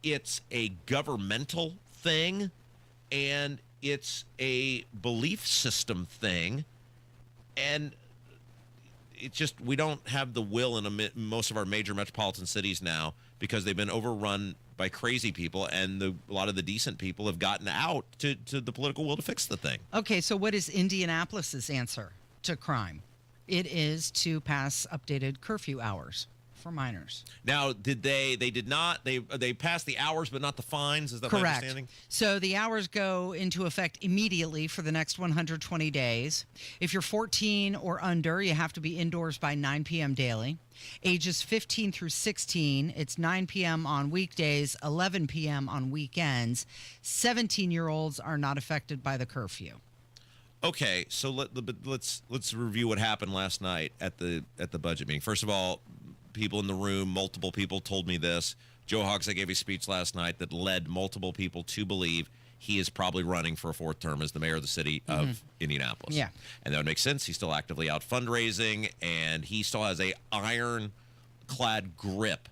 It's a governmental thing, and it's a belief system thing, and we don't have the will in most of our major metropolitan cities now because they've been overrun by crazy people, and a lot of the decent people have gotten out to the political will to fix the thing. Okay, so what is Indianapolis's answer to crime? It is to pass updated curfew hours for minors. Now, they passed the hours but not the fines? Is that my understanding? So the hours go into effect immediately for the next 120 days. If you're 14 or under, you have to be indoors by 9 p.m. daily. Ages 15 through 16, it's 9 p.m. on weekdays, 11 p.m. on weekends. 17-year-olds are not affected by the curfew. Okay, so let's review what happened last night at the budget meeting. First of all, people in the room, multiple people told me this. Joe Hogsett gave a speech last night that led multiple people to believe he is probably running for a fourth term as the mayor of the city of Indianapolis. Yeah. And that would make sense. He's still actively out fundraising, and he still has a ironclad grip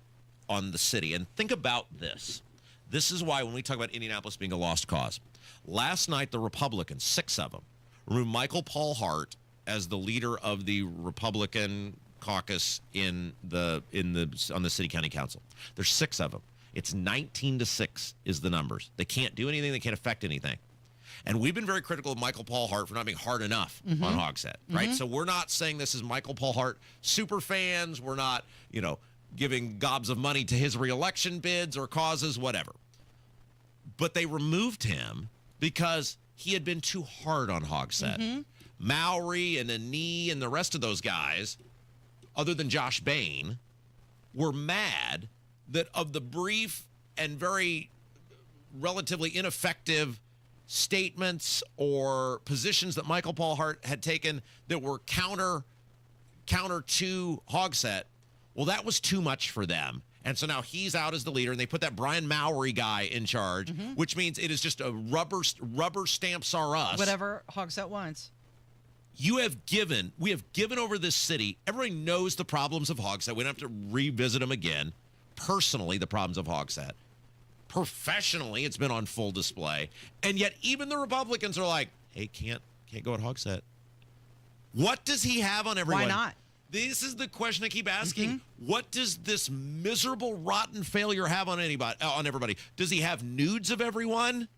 on the city. And think about this. This is why when we talk about Indianapolis being a lost cause, last night the Republicans, 6 of them, removed Michael Paul Hart as the leader of the Republican caucus on the city county council. There's 6 of them. It's 19-6 is the numbers. They can't do anything. They can't affect anything. And we've been very critical of Michael Paul Hart for not being hard enough on Hogshead, right? So we're not saying this is Michael Paul Hart super fans. We're not, giving gobs of money to his reelection bids or causes, whatever. But they removed him because he had been too hard on Hogshead. Mowry and Anee and the rest of those guys, other than Josh Bain, were mad that of the brief and very relatively ineffective statements or positions that Michael Paul Hart had taken that were counter to Hogshead, well, that was too much for them. And so now he's out as the leader, and they put that Brian Mowry guy in charge, which means it is just a rubber stamps are us. Whatever Hogshead wants. We have given over this city. Everybody knows the problems of Hogshead. We don't have to revisit them again. Personally, the problems of Hogshead. Professionally, it's been on full display. And yet even the Republicans are like, hey, can't go at Hogshead. What does he have on everyone? Why not? This is the question I keep asking. What does this miserable, rotten failure have on everybody? Does he have nudes of everyone?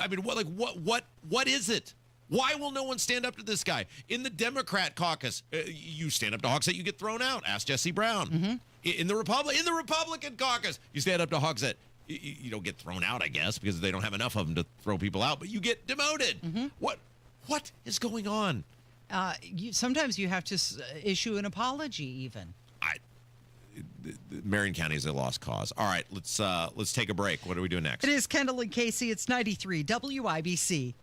I mean, what is it? Why will no one stand up to this guy? In the Democrat caucus, you stand up to Hogshead, you get thrown out. Ask Jesse Brown. In the Republican caucus, you stand up to Hogshead. You don't get thrown out, I guess, because they don't have enough of them to throw people out, but you get demoted. What is going on? Sometimes you have to issue an apology, even. Marion County is a lost cause. All right, let's take a break. What are we doing next? It is Kendall and Casey. It's 93 WIBC.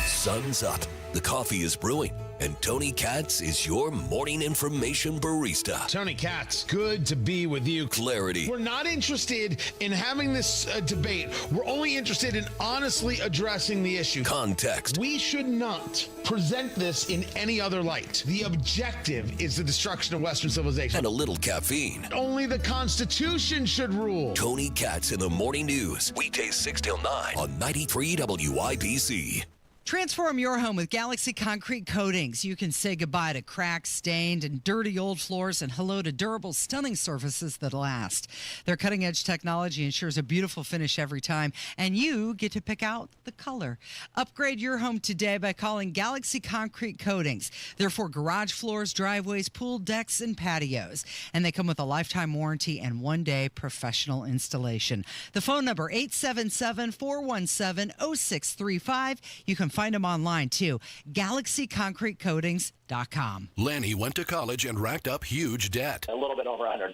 Sun's up, the coffee is brewing, and Tony Katz is your morning information barista. Tony Katz, good to be with you. Clarity. We're not interested in having this debate. We're only interested in honestly addressing the issue. Context. We should not present this in any other light. The objective is the destruction of Western civilization. And a little caffeine. Only the Constitution should rule. Tony Katz in the morning news. Weekdays 6 till 9 on 93 WIBC. Transform your home with Galaxy Concrete Coatings. You can say goodbye to cracked, stained, and dirty old floors and hello to durable, stunning surfaces that last. Their cutting-edge technology ensures a beautiful finish every time, and you get to pick out the color. Upgrade your home today by calling Galaxy Concrete Coatings. They're for garage floors, driveways, pool decks, and patios. And they come with a lifetime warranty and one-day professional installation. The phone number, 877-417-0635. You can find them online, too. GalaxyConcreteCoatings.com. Lanny went to college and racked up huge debt. A little bit over $100,000.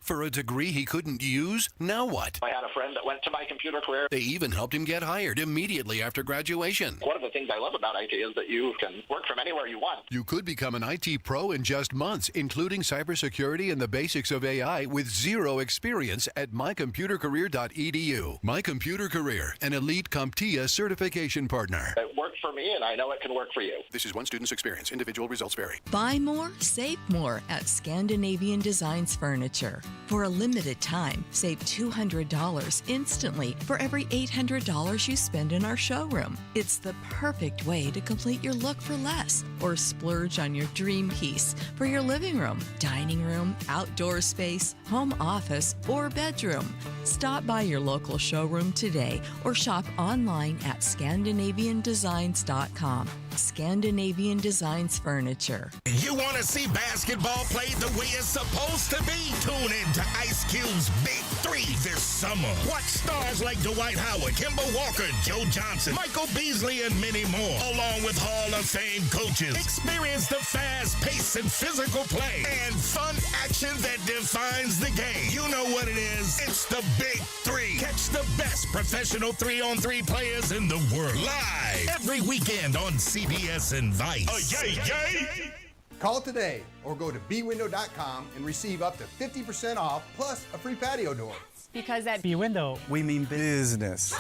For a degree he couldn't use? Now what? I had a friend that went to My Computer Career. They even helped him get hired immediately after graduation. One of the things I love about IT is that you can work from anywhere you want. You could become an IT pro in just months, including cybersecurity and the basics of AI with zero experience at mycomputercareer.edu. My Computer Career, an elite CompTIA certification partner. It worked for me, and I know it can work for you. This is one student's experience. Individual results vary. Buy more, save more at Scandinavian Designs Furniture. For a limited time, save $200 instantly for every $800 you spend in our showroom. It's the perfect way to complete your look for less or splurge on your dream piece for your living room, dining room, outdoor space, home office, or bedroom. Stop by your local showroom today or shop online at ScandinavianDesigns.com. Scandinavian Designs Furniture. You want to see basketball played the way it's supposed to be? Tune in to Ice Cube's Big Three this summer. Watch stars like Dwight Howard, Kemba Walker, Joe Johnson, Michael Beasley, and many more, along with Hall of Fame coaches. Experience the fast pace and physical play and fun action that defines the game. You know what it is. It's the Big Three. Catch the best professional 3-on-3 players in the world live every weekend on CBS and Vice. Yay, yay! Call today or go to bwindow.com and receive up to 50% off plus a free patio door. Because at B-Window, we mean business.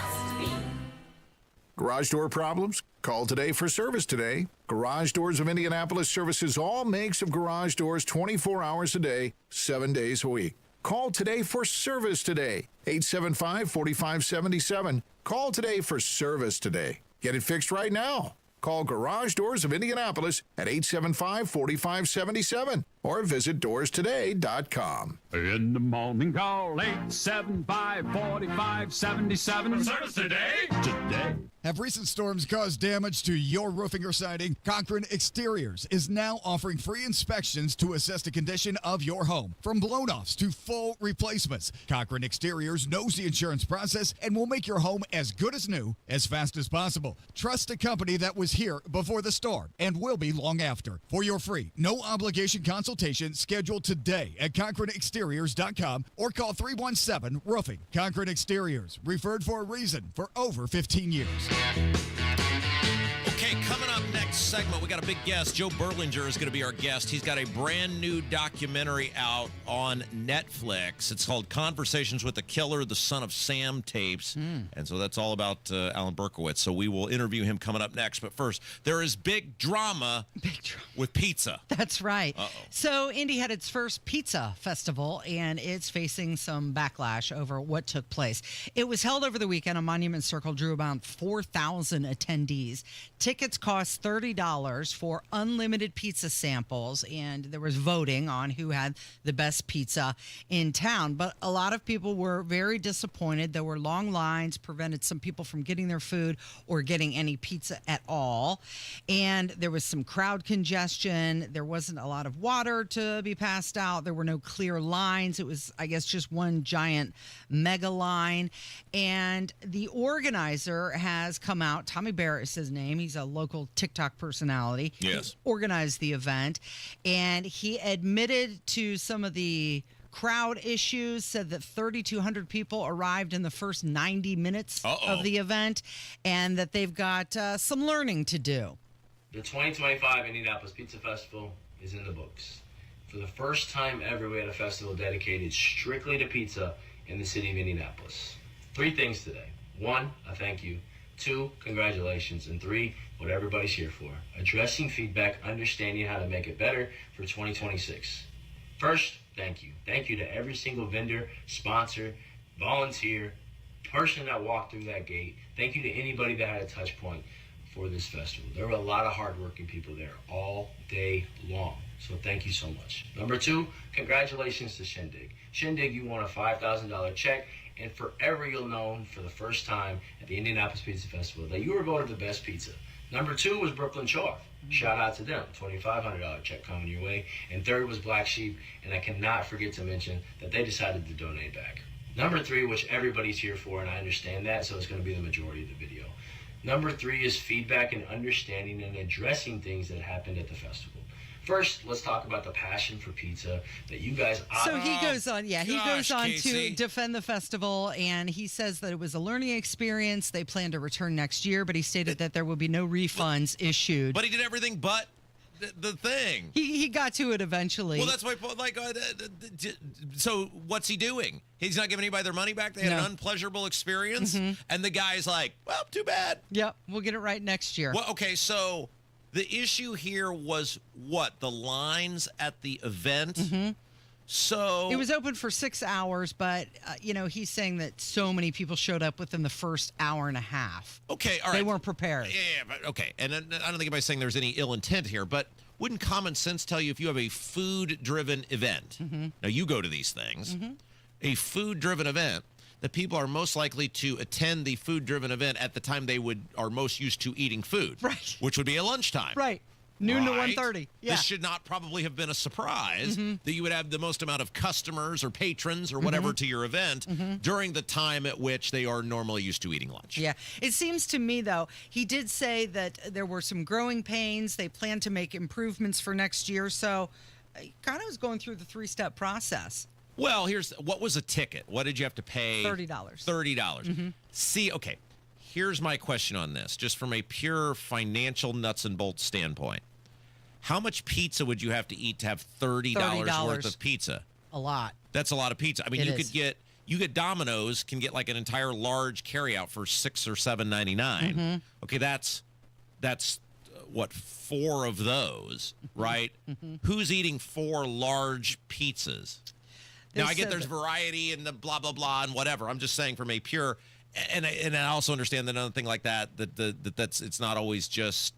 Garage door problems? Call today for service today. Garage Doors of Indianapolis services all makes of garage doors 24 hours a day, 7 days a week. Call today for service today. 875-4577. Call today for service today. Get it fixed right now. Call Garage Doors of Indianapolis at 875-4577 or visit doorstoday.com. In the morning, call 875-4577. Service today. Today. Have recent storms caused damage to your roofing or siding? Cochran Exteriors is now offering free inspections to assess the condition of your home. From blown-offs to full replacements, Cochran Exteriors knows the insurance process and will make your home as good as new as fast as possible. Trust a company that was here before the storm and will be long after. For your free, no-obligation consultation, schedule today at CochranExteriors.com or call 317-ROOFING. Cochran Exteriors, referred for a reason for over 15 years. Okay, coming up next segment, we got a big guest. Joe Berlinger is going to be our guest. He's got a brand new documentary out on Netflix. It's called Conversations with the Killer, the Son of Sam tapes. And so that's all about Alan Berkowitz. So we will interview him coming up next. But first, there is big drama with pizza. That's right. So Indy had its first pizza festival, and it's facing some backlash over what took place. It was held over the weekend on Monument Circle, drew about 4,000 attendees. Tickets cost $30 for unlimited pizza samples, and there was voting on who had the best pizza in town. But a lot of people were very disappointed. There were long lines, prevented some people from getting their food or getting any pizza at all. And there was some crowd congestion. There wasn't a lot of water to be passed out. There were no clear lines. It was, I guess, just one giant mega line. And the organizer has come out. Tommy Barrett is his name. He's a local TikTok personality. Yes. He organized the event, and he admitted to some of the crowd issues, said that 3,200 people arrived in the first 90 minutes of the event, and that they've got some learning to do. The 2025 Indianapolis Pizza Festival is in the books. For the first time ever, we had a festival dedicated strictly to pizza in the city of Indianapolis. 3 things today. 1, a thank you. 2, congratulations. And 3, what everybody's here for. Addressing feedback, understanding how to make it better for 2026. First, thank you. Thank you to every single vendor, sponsor, volunteer, person that walked through that gate. Thank you to anybody that had a touch point for this festival. There were a lot of hardworking people there all day long. So thank you so much. Number 2, congratulations to Shindig. Shindig, you won a $5,000 check, and forever you'll know for the first time at the Indianapolis Pizza Festival that you were voted the best pizza. Number 2 was Brooklyn Chalk. Shout out to them. $2,500 check coming your way. And 3rd was Black Sheep, and I cannot forget to mention that they decided to donate back. Number 3, which everybody's here for, and I understand that, so it's going to be the majority of the video. Number 3 is feedback and understanding and addressing things that happened at the festival. First, let's talk about the passion for pizza that you guys... So he goes on, he goes on Casey. to defend the festival, and he says that it was a learning experience. They plan to return next year, but he stated that there will be no refunds issued. But he did everything but the thing. He got to it eventually. Well, that's my point. Like, so what's he doing? He's not giving anybody their money back? They had an unpleasurable experience? And the guy's like, well, too bad. Yep, we'll get it right next year. Well, okay, so... the issue here was what? The lines at the event? So it was open for 6 hours, but, he's saying that so many people showed up within the first hour and a half. Okay, all right. They weren't prepared. Yeah, but okay. And I don't think anybody's saying there's any ill intent here, but wouldn't common sense tell you if you have a food-driven event, now you go to these things, a food-driven event, that people are most likely to attend the food-driven event at the time they are most used to eating food, right? Which would be a lunchtime, right? Noon to right? 1:30. Yeah. This should not probably have been a surprise that you would have the most amount of customers or patrons or whatever to your event during the time at which they are normally used to eating lunch. Yeah. It seems to me, though, he did say that there were some growing pains. They plan to make improvements for next year. So he kind of was going through the 3-step process. Well, what was a ticket? What did you have to pay? $30. $30. See, okay, here's my question on this, just from a pure financial nuts and bolts standpoint. How much pizza would you have to eat to have $30 worth of pizza? A lot. That's a lot of pizza. I mean, you get Domino's can get like an entire large carryout for $6 or $7.99. Okay, that's what, 4 of those, right? Who's eating 4 large pizzas? Now, I get there's variety and the blah, blah, blah and whatever. I'm just saying from a pure, and I also understand that another thing like that's it's not always just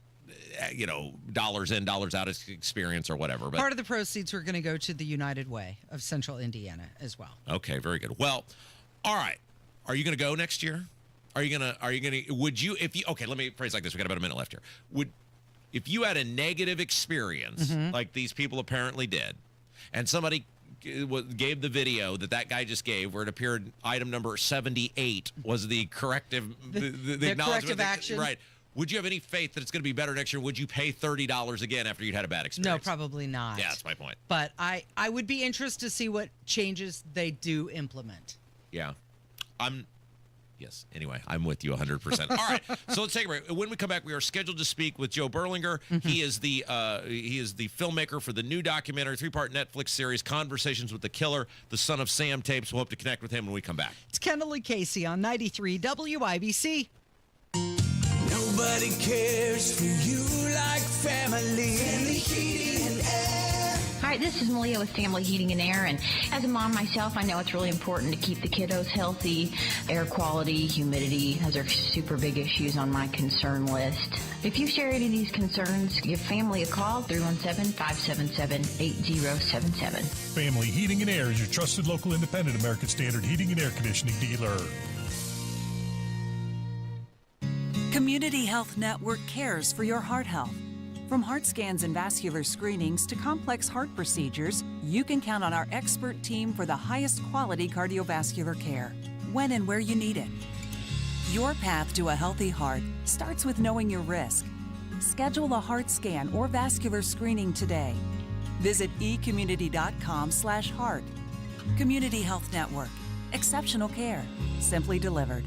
dollars in, dollars out experience or whatever. But part of the proceeds are going to go to the United Way of Central Indiana as well. Okay, very good. Well, all right. Are you going to go next year? Would you, okay, let me phrase it like this. We got about a minute left here. If you had a negative experience, like these people apparently did, and somebody gave the video that guy just gave, where it appeared item number 78 was the corrective, the corrective action, right? Would you have any faith that it's going to be better next year? Would you pay $30 again after you'd had a bad experience? No, probably not. Yeah, that's my point. But I would be interested to see what changes they do implement. Yeah, Yes. Anyway, I'm with you 100%. All right, so let's take a break. When we come back, we are scheduled to speak with Joe Berlinger. He is the filmmaker for the new documentary, 3-part Netflix series, Conversations with the Killer, the Son of Sam tapes. We'll hope to connect with him when we come back. It's Kendall Casey on 93 WIBC. Nobody cares for you like family. Family Heating and Air. Hi, this is Malia with Family Heating and Air, and as a mom myself, I know it's really important to keep the kiddos healthy. Air quality, humidity, those are super big issues on my concern list. If you share any of these concerns, give family a call, 317-577-8077. Family Heating and Air is your trusted local independent American Standard heating and air conditioning dealer. Community Health Network cares for your heart health. From heart scans and vascular screenings to complex heart procedures, you can count on our expert team for the highest quality cardiovascular care, when and where you need it. Your path to a healthy heart starts with knowing your risk. Schedule a heart scan or vascular screening today. Visit ecommunity.com/heart. Community Health Network. Exceptional care. Simply delivered.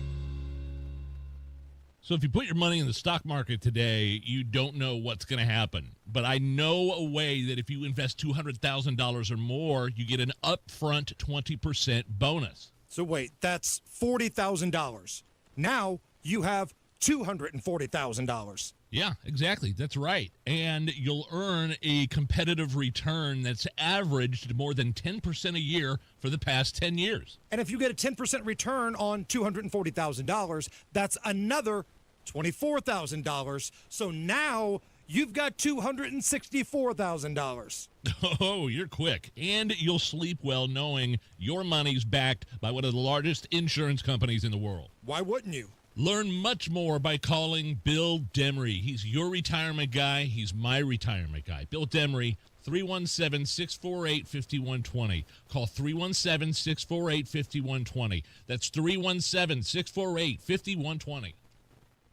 So if you put your money in the stock market today, you don't know what's going to happen. But I know a way that if you invest $200,000 or more, you get an upfront 20% bonus. So wait, that's $40,000. Now you have $240,000. Yeah, exactly. That's right. And you'll earn a competitive return that's averaged more than 10% a year for the past 10 years. And if you get a 10% return on $240,000, that's another $24,000. So now you've got $264,000. Oh, you're quick. And you'll sleep well knowing your money's backed by one of the largest insurance companies in the world. Why wouldn't you? Learn much more by calling Bill Demery. He's your retirement guy. He's my retirement guy. Bill Demery, 317-648-5120. Call 317-648-5120. That's 317-648-5120.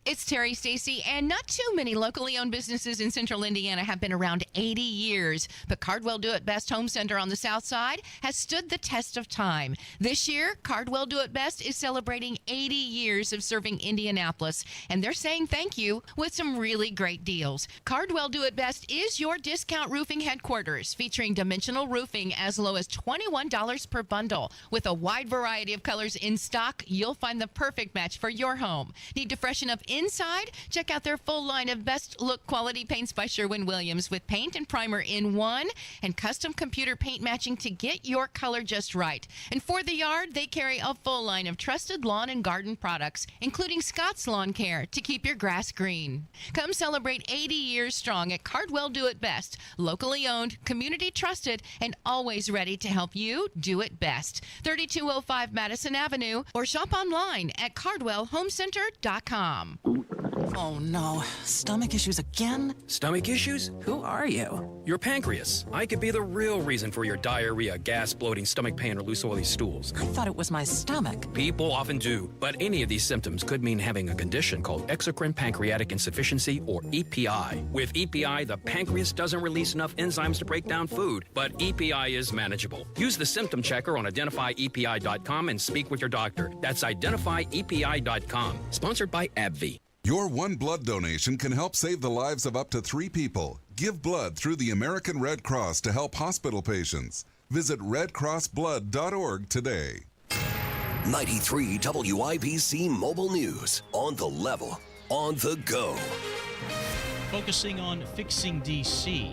It's Terry Stacy, and not too many locally owned businesses in central Indiana have been around 80 years, but Cardwell Do It Best Home Center on the south side has stood the test of time. This year, Cardwell Do It Best is celebrating 80 years of serving Indianapolis, and they're saying thank you with some really great deals. Cardwell Do It Best is your discount roofing headquarters, featuring dimensional roofing as low as $21 per bundle. With a wide variety of colors in stock, you'll find the perfect match for your home. Need to freshen up inside? Check out their full line of best look quality paints by Sherwin-Williams with paint and primer in one and custom computer paint matching to get your color just right. And for the yard, they carry a full line of trusted lawn and garden products, including Scott's Lawn Care to keep your grass green. Come celebrate 80 years strong at Cardwell Do It Best, locally owned, community trusted, and always ready to help you do it best. 3205 Madison Avenue, or shop online at cardwellhomecenter.com. Oh no, stomach issues again? Stomach issues? Who are you? Your pancreas. I could be the real reason for your diarrhea, gas, bloating, stomach pain, or loose oily stools. I thought it was my stomach. People often do, but any of these symptoms could mean having a condition called exocrine pancreatic insufficiency, or EPI. With EPI, the pancreas doesn't release enough enzymes to break down food, but EPI is manageable. Use the symptom checker on identifyepi.com and speak with your doctor. That's identifyepi.com. Sponsored by AbbVie. Your one blood donation can help save the lives of up to 3 people. Give blood through the American Red Cross to help hospital patients. Visit redcrossblood.org today. 93 WIBC Mobile News. On the level, on the go. Focusing on fixing D.C.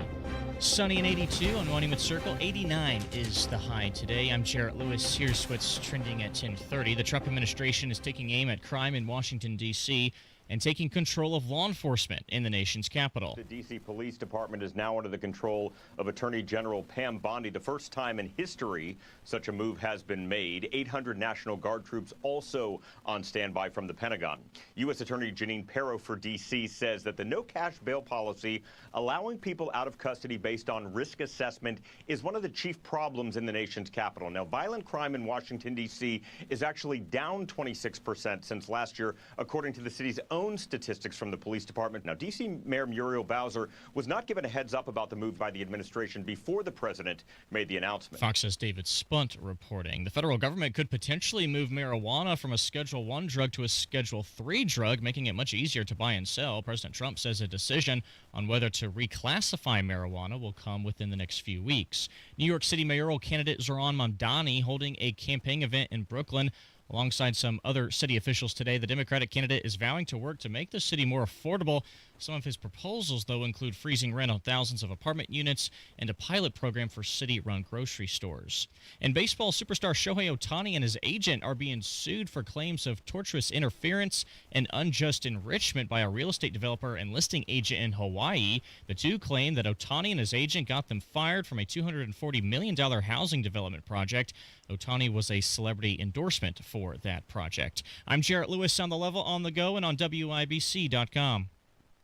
Sunny and 82 on Monument Circle. 89 is the high today. I'm Jarrett Lewis. Here's what's trending at 10:30. The Trump administration is taking aim at crime in Washington, D.C. and taking control of law enforcement in the nation's capital. The D.C. Police Department is now under the control of Attorney General Pam Bondi. The first time in history such a move has been made. 800 National Guard troops also on standby from the Pentagon. U.S. Attorney Janine Perro for D.C. says that the no-cash bail policy allowing people out of custody based on risk assessment is one of the chief problems in the nation's capital. Now, violent crime in Washington, D.C. is actually down 26% since last year, according to the city's own statistics from the police department. Now, D.C. Mayor Muriel Bowser was not given a heads up about the move by the administration before the president made the announcement. Fox's David Spunt reporting. The federal government could potentially move marijuana from a Schedule I drug to a Schedule III drug, making it much easier to buy and sell. President Trump says a decision on whether to reclassify marijuana will come within the next few weeks. New York City mayoral candidate Zohran Mamdani holding a campaign event in Brooklyn. Alongside some other city officials today, the Democratic candidate is vowing to work to make the city more affordable. Some of his proposals, though, include freezing rent on thousands of apartment units and a pilot program for city-run grocery stores. In baseball, superstar Shohei Ohtani and his agent are being sued for claims of tortious interference and unjust enrichment by a real estate developer and listing agent in Hawaii. The two claim that Ohtani and his agent got them fired from a $240 million housing development project. Ohtani was a celebrity endorsement for that project. I'm Jarrett Lewis on The Level, on the go, and on WIBC.com.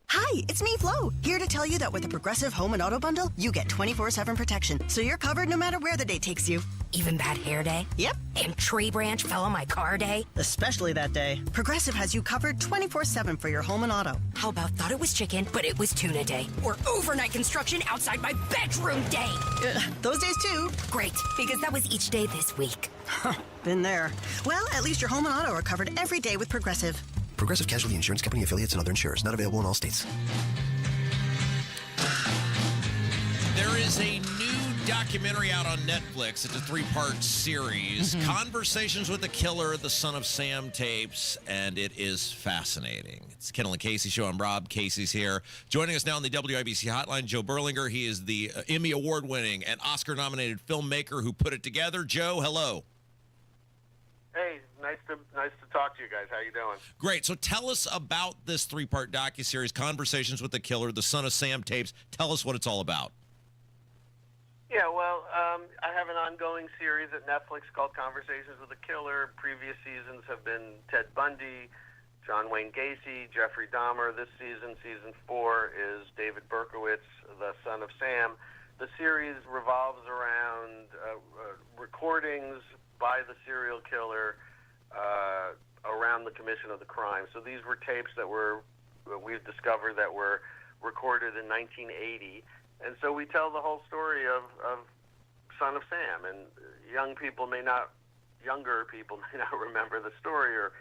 Hi, it's me, Flo, here to tell you that with the Progressive Home and Auto Bundle, you get 24/7 protection, so you're covered no matter where the day takes you. Even bad hair day? Yep. And tree branch fell on my car day? Especially that day. Progressive has you covered 24/7 for your home and auto. How about thought it was chicken, but it was tuna day? Or overnight construction outside my bedroom day? Those days too. Great, because that was each day this week. Been there. Well, at least your home and auto are covered every day with Progressive. Progressive Casualty Insurance Company, affiliates, and other insurers. Not available in all states. There is a new documentary out on Netflix. It's a 3-part series. Conversations with the Killer, the Son of Sam tapes, and it is fascinating. It's Kendall Casey show. I'm Rob. Casey's here. Joining us now on the WIBC hotline, Joe Berlinger. He is the Emmy Award-winning and Oscar-nominated filmmaker who put it together. Joe, hello. Hey, nice to talk to you guys. How you doing? Great. So tell us about this 3-part docuseries, Conversations with the Killer, the Son of Sam tapes. Tell us what it's all about. Yeah, well, I have an ongoing series at Netflix called Conversations with the Killer. Previous seasons have been Ted Bundy, John Wayne Gacy, Jeffrey Dahmer. This season, season 4, is David Berkowitz, the Son of Sam. The series revolves around recordings by the serial killer around the commission of the crime. So these were tapes that we've discovered that were recorded in 1980. And so we tell the whole story of Son of Sam. And younger people may not remember the story or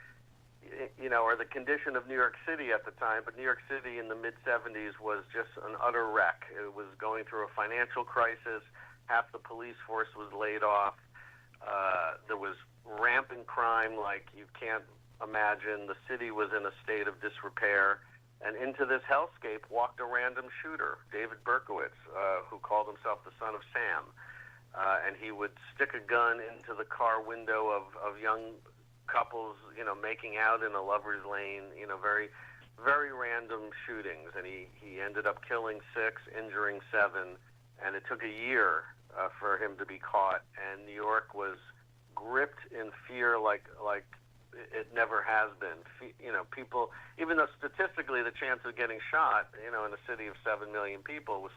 the condition of New York City at the time. But New York City in the mid-'70s was just an utter wreck. It was going through a financial crisis. Half the police force was laid off. There was rampant crime like you can't imagine. The city was in a state of disrepair. And into this hellscape walked a random shooter, David Berkowitz, who called himself the Son of Sam. And he would stick a gun into the car window of young couples, making out in a lover's lane, very, very random shootings. And he ended up killing 6, injuring 7. And it took a year for him to be caught. And New York was gripped in fear like it never has been. People, even though statistically the chance of getting shot, in a city of 7 million people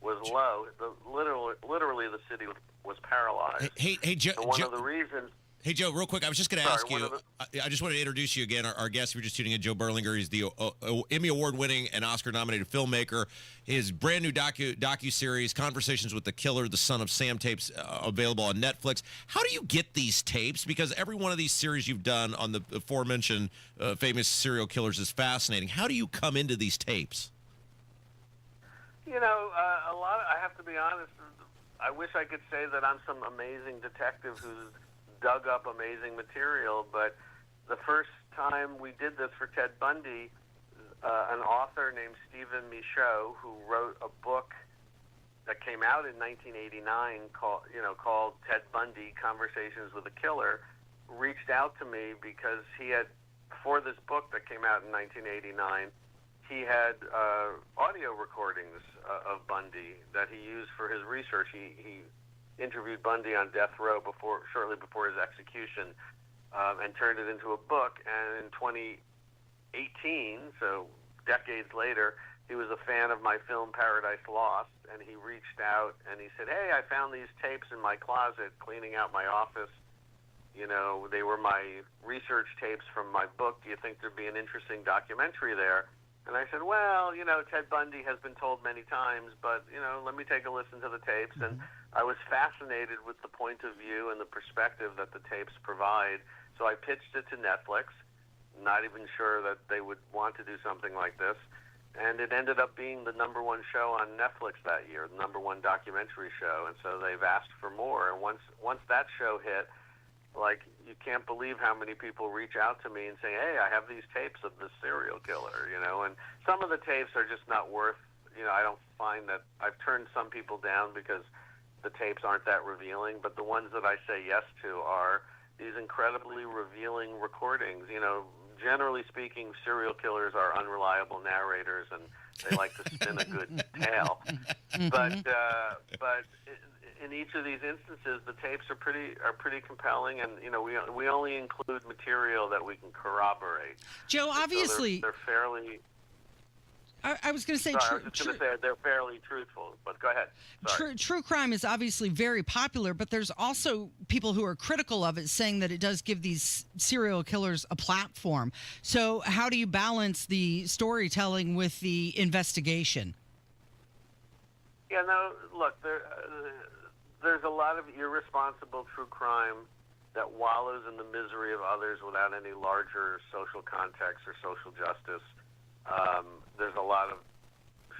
was low. Literally the city was paralyzed. Hey, Joe. And one of the reasons. Hey, Joe, real quick, I was just going to ask you, I just wanted to introduce you again. Our guest, if you're just tuning in, Joe Berlinger. He's the Emmy Award-winning and Oscar-nominated filmmaker. His brand-new docu-series, Conversations with the Killer, the Son of Sam tapes, available on Netflix. How do you get these tapes? Because every one of these series you've done on the aforementioned famous serial killers is fascinating. How do you come into these tapes? I have to be honest, I wish I could say that I'm some amazing detective who's dug up amazing material, but the first time we did this for Ted Bundy, an author named Stephen Michaud, who wrote a book that came out in 1989 called Ted Bundy, Conversations with a Killer, reached out to me because he had for this book that came out in 1989, he had audio recordings of Bundy that he used for his research. He interviewed Bundy on death row shortly before his execution, and turned it into a book. And in 2018, so decades later, he was a fan of my film Paradise Lost, and he reached out and he said, "Hey, I found these tapes in my closet cleaning out my office. You know, they were my research tapes from my book. Do you think there'd be an interesting documentary there?" And I said, "Well, you know, Ted Bundy has been told many times, but, you know, let me take a listen to the tapes." And I was fascinated with the point of view and the perspective that the tapes provide. So I pitched it to Netflix, not even sure that they would want to do something like this. And it ended up being the #1 show on Netflix that year, the #1 documentary show. And so they've asked for more. And once that show hit, like, you can't believe how many people reach out to me and say, "Hey, I have these tapes of this serial killer," you know. And some of the tapes are just not worth, you know, I don't find that, I've turned some people down because the tapes aren't that revealing, but the ones that I say yes to are these incredibly revealing recordings. You know, generally speaking, serial killers are unreliable narrators, and they like to spin a good tale. But in each of these instances, the tapes are pretty compelling, and you know, we only include material that we can corroborate. Joe, And obviously, so they're fairly. I was going to say, Sorry, I was just going to say they're fairly truthful, but go ahead. Sorry. True crime is obviously very popular, but there's also people who are critical of it, saying that it does give these serial killers a platform. So how do you balance the storytelling with the investigation? Yeah, no, look, there's a lot of irresponsible true crime that wallows in the misery of others without any larger social context or social justice. There's a lot of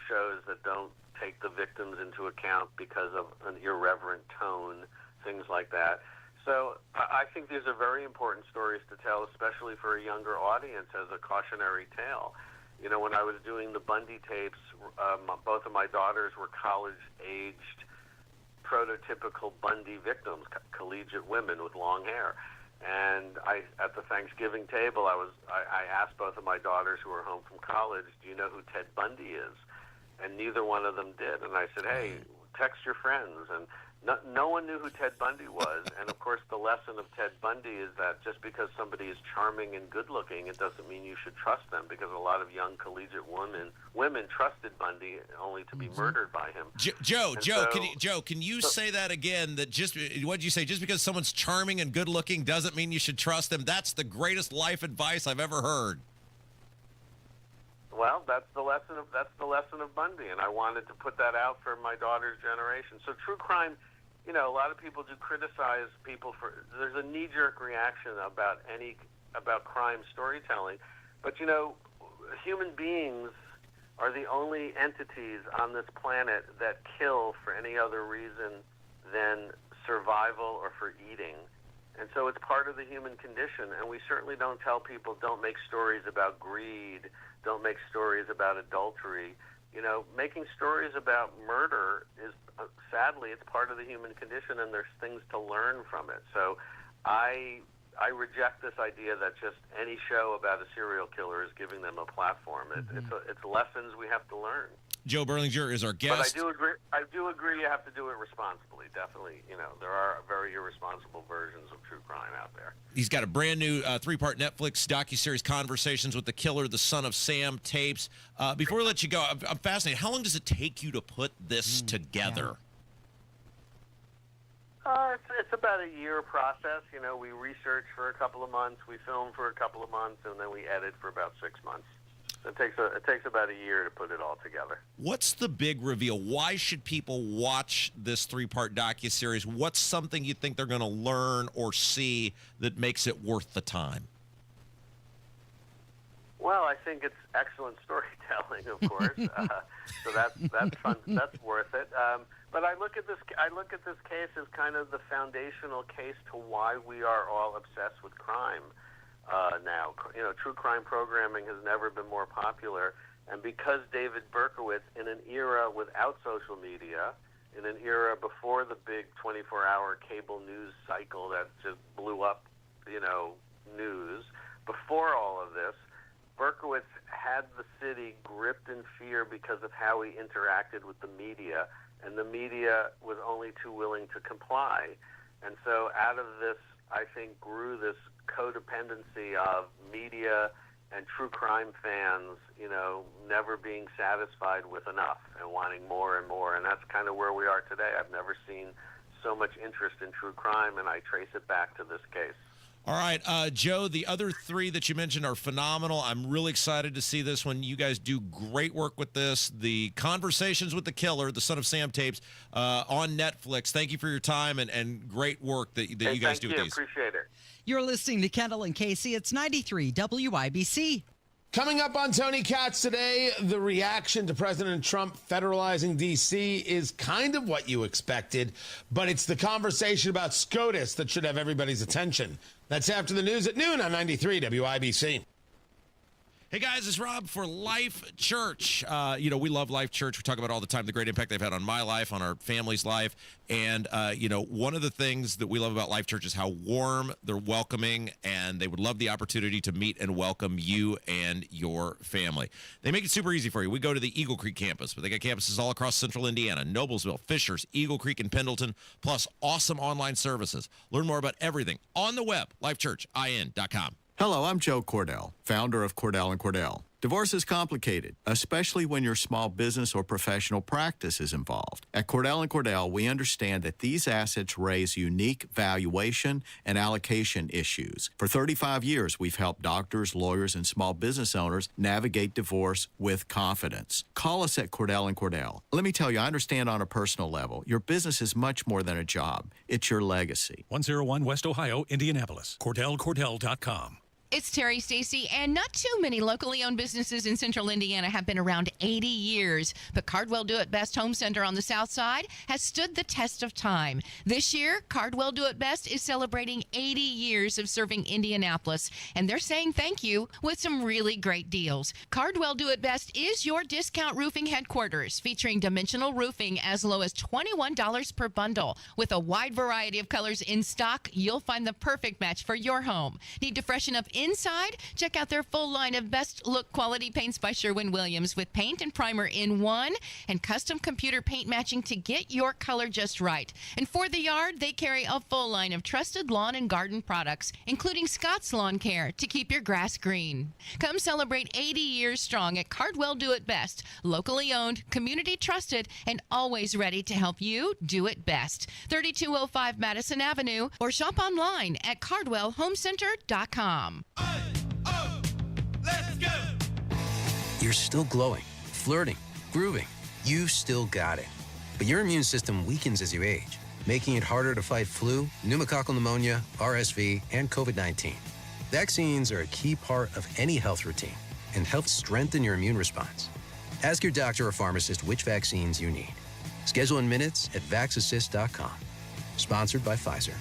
shows that don't take the victims into account because of an irreverent tone, things like that. So I think these are very important stories to tell, especially for a younger audience, as a cautionary tale. You know, when I was doing the Bundy tapes, both of my daughters were college-aged, prototypical Bundy victims, collegiate women with long hair. And at the Thanksgiving table, I asked both of my daughters who were home from college, "Do you know who Ted Bundy is?" And neither one of them did. And I said, "Hey, text your friends." And no one knew who Ted Bundy was. And of course, the lesson of Ted Bundy is that just because somebody is charming and good-looking, it doesn't mean you should trust them, because a lot of young collegiate women trusted Bundy only to be murdered by him. Joe, can you say that again? That what did you say? Just because someone's charming and good-looking doesn't mean you should trust them. That's the greatest life advice I've ever heard. Well, that's the lesson of Bundy, and I wanted to put that out for my daughter's generation. So true crime, you know, a lot of people do criticize people for. There's a knee-jerk reaction about crime storytelling, but you know, human beings are the only entities on this planet that kill for any other reason than survival or for eating. And so it's part of the human condition, and we certainly don't tell people, don't make stories about greed, don't make stories about adultery. You know, making stories about murder is, sadly, it's part of the human condition, and there's things to learn from it. So I reject this idea that just any show about a serial killer is giving them a platform. It's lessons we have to learn. Joe Berlinger is our guest. But I do agree you have to do it responsibly. Definitely, you know, there are very irresponsible versions of true crime out there. He's got a brand new 3-part Netflix docuseries, Conversations with the Killer, the Son of Sam tapes. Before we let you go, I'm fascinated. How long does it take you to put this together? It's about a year process. You know, we research for a couple of months, we film for a couple of months, and then we edit for about 6 months. It takes about a year to put it all together. What's the big reveal? Why should people watch this 3-part docuseries? What's something you think they're going to learn or see that makes it worth the time? Well, I think it's excellent storytelling, of course. So that's fun. That's worth it. But I look at this case as kind of the foundational case to why we are all obsessed with crime. Now, you know, true crime programming has never been more popular, and because David Berkowitz, in an era without social media, in an era before the big 24-hour cable news cycle that just blew up, you know, news, before all of this, Berkowitz had the city gripped in fear because of how he interacted with the media, and the media was only too willing to comply. And so out of this, I think, grew this codependency of media and true crime fans, never being satisfied with enough and wanting more and more. And that's kind of where we are today. I've never seen so much interest in true crime, and I trace it back to this case. All right, Joe, the other three that you mentioned are phenomenal. I'm really excited to see this one. You guys do great work with this. The Conversations with the Killer, the Son of Sam tapes, on Netflix. Thank you for your time and great work that you guys do with these. Appreciate it. You're listening to Kendall and Casey. It's 93 WIBC. Coming up on Tony Katz today, the reaction to President Trump federalizing D.C. is kind of what you expected, but it's the conversation about SCOTUS that should have everybody's attention. That's after the news at noon on 93 WIBC. Hey, guys, it's Rob for Life Church. We love Life Church. We talk about all the time the great impact they've had on my life, on our family's life. And, one of the things that we love about Life Church is how warm, they're welcoming, and they would love the opportunity to meet and welcome you and your family. They make it super easy for you. We go to the Eagle Creek campus, but they got campuses all across central Indiana, Noblesville, Fishers, Eagle Creek, and Pendleton, plus awesome online services. Learn more about everything on the web, lifechurchin.com. Hello, I'm Joe Cordell, founder of Cordell & Cordell. Divorce is complicated, especially when your small business or professional practice is involved. At Cordell & Cordell, we understand that these assets raise unique valuation and allocation issues. For 35 years, we've helped doctors, lawyers, and small business owners navigate divorce with confidence. Call us at Cordell & Cordell. Let me tell you, I understand on a personal level, your business is much more than a job. It's your legacy. 101 West Ohio, Indianapolis. CordellCordell.com. It's Terry Stacy, and not too many locally owned businesses in central Indiana have been around 80 years, but Cardwell Do It Best Home Center on the south side has stood the test of time. This year, Cardwell Do It Best is celebrating 80 years of serving Indianapolis, and they're saying thank you with some really great deals. Cardwell Do It Best is your discount roofing headquarters, featuring dimensional roofing as low as $21 per bundle. With a wide variety of colors in stock, you'll find the perfect match for your home. Need to freshen up inside? Check out their full line of best look quality paints by Sherwin-Williams with paint and primer in one and custom computer paint matching to get your color just right. And for the yard, they carry a full line of trusted lawn and garden products, including Scott's Lawn Care to keep your grass green. Come celebrate 80 years strong at Cardwell Do It Best, locally owned, community trusted, and always ready to help you do it best. 3205 Madison Avenue, or shop online at cardwellhomecenter.com. Let's go! You're still glowing, flirting, grooving. You still got it. But your immune system weakens as you age, making it harder to fight flu, pneumococcal pneumonia, RSV, and COVID-19. Vaccines are a key part of any health routine and help strengthen your immune response. Ask your doctor or pharmacist which vaccines you need. Schedule in minutes at vaxassist.com. Sponsored by Pfizer.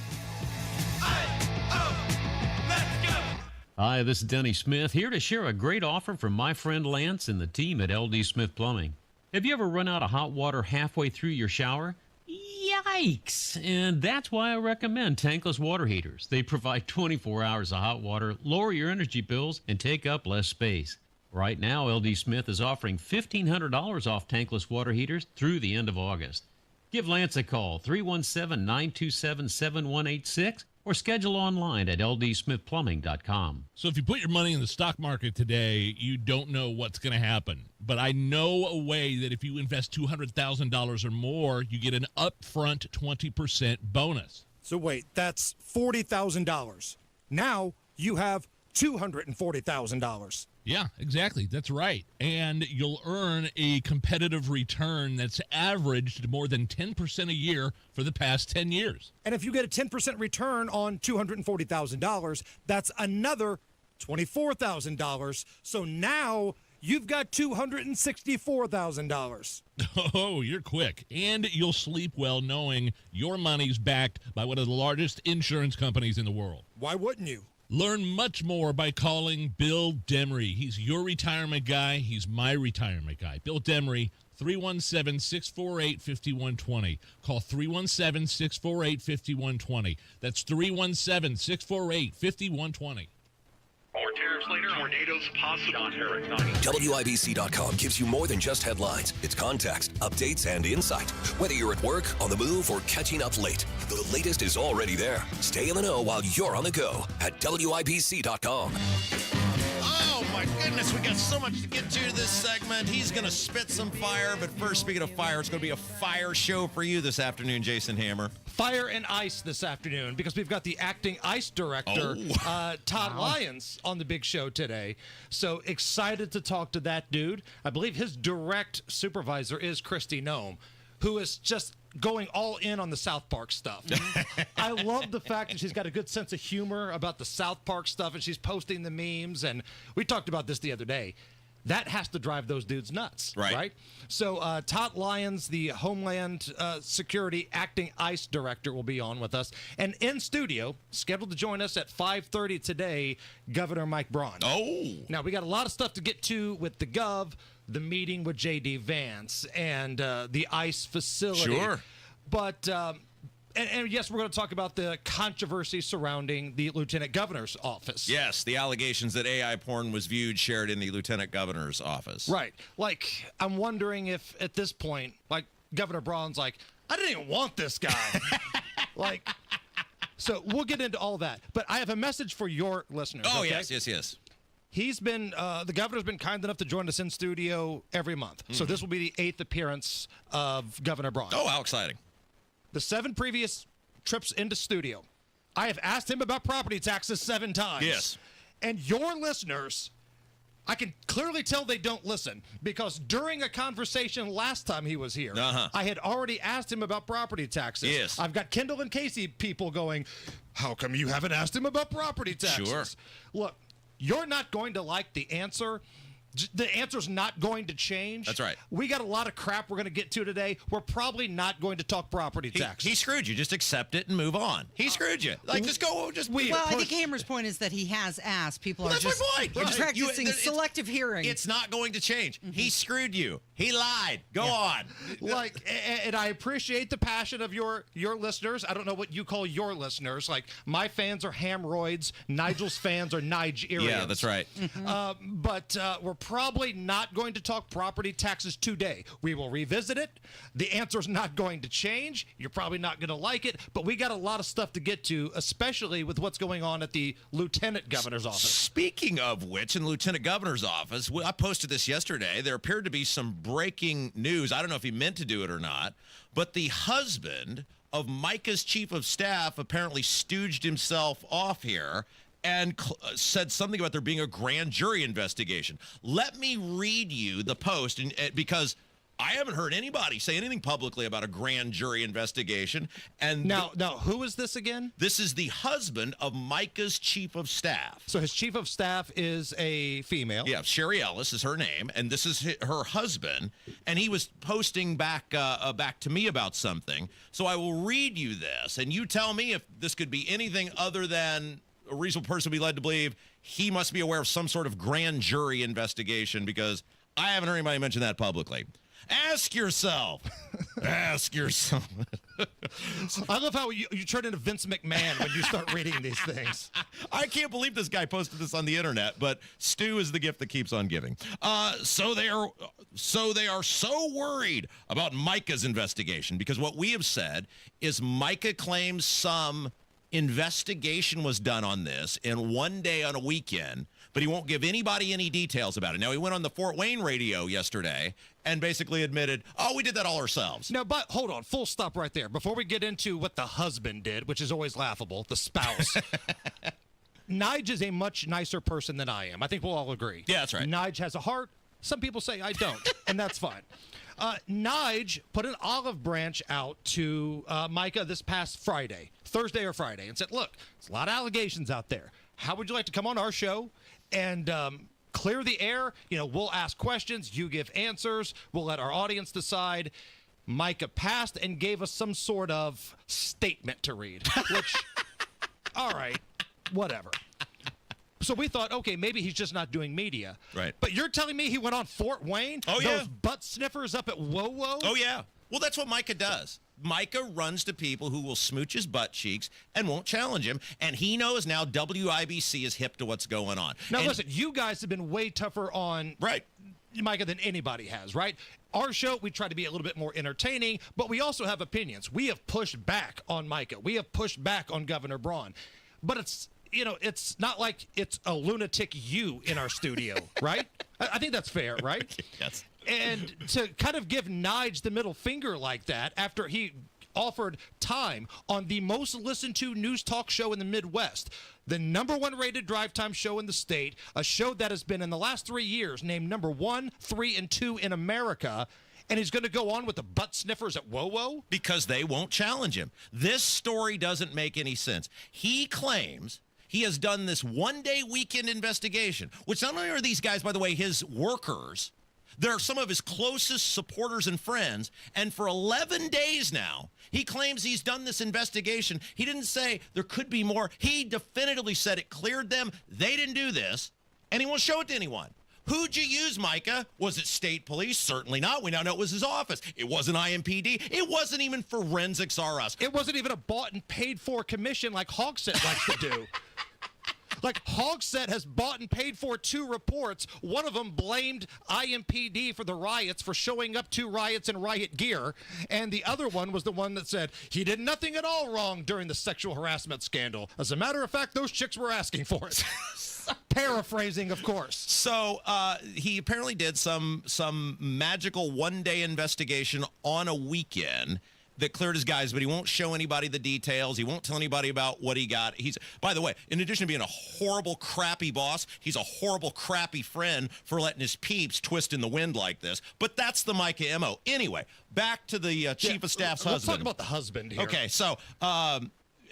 Hi, this is Denny Smith, here to share a great offer from my friend Lance and the team at LD Smith Plumbing. Have you ever run out of hot water halfway through your shower? Yikes! And that's why I recommend tankless water heaters. They provide 24 hours of hot water, lower your energy bills, and take up less space. Right now, LD Smith is offering $1,500 off tankless water heaters through the end of August. Give Lance a call, 317-927-7186, or schedule online at ldsmithplumbing.com. So if you put your money in the stock market today, you don't know what's going to happen. But I know a way that if you invest $200,000 or more, you get an upfront 20% bonus. So wait, that's $40,000. Now you have $240,000. Yeah, exactly. That's right. And you'll earn a competitive return that's averaged more than 10% a year for the past 10 years. And if you get a 10% return on $240,000, that's another $24,000. So now you've got $264,000. Oh, you're quick. And you'll sleep well knowing your money's backed by one of the largest insurance companies in the world. Why wouldn't you? Learn much more by calling Bill Demery. He's your retirement guy. He's my retirement guy. Bill Demery, 317-648-5120. Call 317-648-5120. That's 317-648-5120. More hours later, tornadoes possible. WIBC.com gives you more than just headlines. It's context, updates, and insight. Whether you're at work, on the move, or catching up late, the latest is already there. Stay in the know while you're on the go at WIBC.com. Oh, my goodness. We got so much to get to this segment. He's going to spit some fire. But first, speaking of fire, it's going to be a fire show for you this afternoon, Jason Hammer. Fire and ice this afternoon because we've got the acting ice director, Todd Lyons, on the big show today. So excited to talk to that dude. I believe his direct supervisor is Kristi Noem, who is just going all in on the South Park stuff. I love the fact that she's got a good sense of humor about the South Park stuff, and she's posting the memes. And we talked about this the other day. That has to drive those dudes nuts, right? So Todd Lyons, the Homeland Security Acting ICE Director, will be on with us. And in studio, scheduled to join us at 5:30 today, Governor Mike Braun. Now, we got a lot of stuff to get to with the Gov, the meeting with J.D. Vance, and the ICE facility. Sure. But... And yes, we're going to talk about the controversy surrounding the Lieutenant Governor's office. Yes, the allegations that AI porn was shared in the Lieutenant Governor's office. Right. Like, I'm wondering if at this point, like, Governor Braun's like, I didn't even want this guy. Like, so we'll get into all that. But I have a message for your listeners. Oh, okay? yes. He's been, the governor's been kind enough to join us in studio every month. So this will be the 8th appearance of Governor Braun. Oh, how exciting. The 7 previous trips into studio, I have asked him about property taxes 7 times. Yes. And your listeners, I can clearly tell they don't listen because during a conversation last time he was here, I had already asked him about property taxes. Yes. I've got Kendall and Casey people going, how come you haven't asked him about property taxes? Sure. Look, you're not going to like the answer. The answer's not going to change. That's right. We got a lot of crap we're going to get to today. We're probably not going to talk property taxes. He screwed you. Just accept it and move on. He screwed you. Like, just go. Well, I think Hammer's point is that he has asked. People are that's just my point. practicing selective hearing. It's not going to change. He screwed you. He lied. Go on. Like, and I appreciate the passion of your listeners. I don't know what you call your listeners. Like, my fans are Hamroids. Nigel's fans are Nigerians. Yeah, that's right. But we're probably not going to talk property taxes today. We will revisit it. The answer's not going to change. You're probably not going to like it. But we got a lot of stuff to get to, especially with what's going on at the Lieutenant Governor's office. Speaking of which, in the Lieutenant Governor's office, I posted this yesterday. There appeared to be some breaking news. I don't know if he meant to do it or not, but the husband of Micah's chief of staff apparently stooged himself off here and said something about there being a grand jury investigation. Let me read you the post, because I haven't heard anybody say anything publicly about a grand jury investigation. And now, who is this again? This is the husband of Micah's chief of staff. So his chief of staff is a female. Yeah, Sherry Ellis is her name, and this is her husband. And he was posting back to me about something. So I will read you this, and you tell me if this could be anything other than a reasonable person be led to believe he must be aware of some sort of grand jury investigation, because I haven't heard anybody mention that publicly. Ask yourself. Ask yourself. I love how you turn into Vince McMahon when you start reading these things. I can't believe this guy posted this on the internet, but Stu is the gift that keeps on giving. So they are so worried about Micah's investigation, because what we have said is Micah claims some investigation was done on this in one day on a weekend, but he won't give anybody any details about it. Now, he went on the Fort Wayne radio yesterday and basically admitted, we did that all ourselves. Now, but hold on, full stop right there. Before we get into what the husband did, which is always laughable, the spouse. Nige is a much nicer person than I am. I think we'll all agree. Yeah, that's right. Nige has a heart. Some people say I don't, and that's fine. Nige put an olive branch out to Micah this past Thursday or Friday, and said, look, there's a lot of allegations out there. How would you like to come on our show and clear the air? We'll ask questions. You give answers. We'll let our audience decide. Micah passed and gave us some sort of statement to read, which, all right, whatever. So we thought, okay, maybe he's just not doing media. Right. But you're telling me he went on Fort Wayne? Oh, yeah. Those butt sniffers up at Whoa Whoa? Oh, yeah. Well, that's what Micah does. Micah runs to people who will smooch his butt cheeks and won't challenge him, and he knows now WIBC is hip to what's going on. Now, and listen, you guys have been way tougher on Micah than anybody has, right? Our show, we try to be a little bit more entertaining, but we also have opinions. We have pushed back on Micah. We have pushed back on Governor Braun. But it's not like it's a lunatic you in our studio, right? I think that's fair, right? Yes. And to kind of give Nige the middle finger like that after he offered time on the most listened to news talk show in the Midwest, the number 1 rated drive time show in the state, a show that has been in the last 3 years named number 1, 3, and 2 in America. And he's going to go on with the butt sniffers at WoWo? Because they won't challenge him. This story doesn't make any sense. He claims he has done this one-day weekend investigation, which not only are these guys, by the way, his workers, they're some of his closest supporters and friends, and for 11 days now, he claims he's done this investigation. He didn't say there could be more. He definitively said it cleared them. They didn't do this, and he won't show it to anyone. Who'd you use, Micah? Was it state police? Certainly not. We now know it was his office. It wasn't IMPD. It wasn't even Forensics R Us. It wasn't even a bought and paid for commission like Hogsett likes to do. Like, Hogsett has bought and paid for 2 reports. One of them blamed IMPD for the riots for showing up to riots in riot gear. And the other one was the one that said he did nothing at all wrong during the sexual harassment scandal. As a matter of fact, those chicks were asking for it. Paraphrasing, of course. So he apparently did some magical one-day investigation on a weekend that cleared his guys, but he won't show anybody the details. He won't tell anybody about what he got. He's, by the way, in addition to being a horrible, crappy boss, he's a horrible, crappy friend for letting his peeps twist in the wind like this. But that's the Micah MO. Anyway, back to the chief of staff's husband. Let's talk about the husband here. Okay, so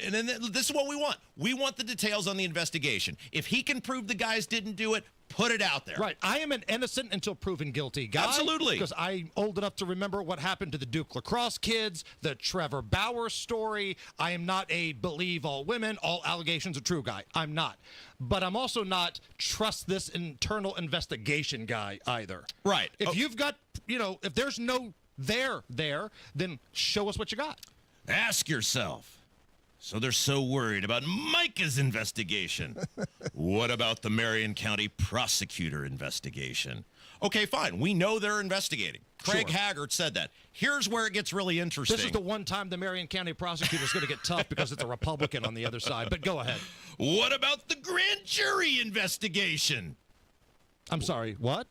and then this is what we want. We want the details on the investigation. If he can prove the guys didn't do it, put it out there. Right. I am an innocent until proven guilty guy. Absolutely. Because I'm old enough to remember what happened to the Duke lacrosse kids, the Trevor Bauer story. I am not a believe all women, all allegations are true guy. I'm not. But I'm also not trust this internal investigation guy either. Right. If you've got, if there's no there, then show us what you got. Ask yourself. So they're so worried about Micah's investigation. What about the Marion County prosecutor investigation? Okay, fine. We know they're investigating. Craig Haggard said that. Here's where it gets really interesting. This is the one time the Marion County prosecutor is going to get tough because it's a Republican on the other side. But go ahead. What about the grand jury investigation? I'm sorry, what?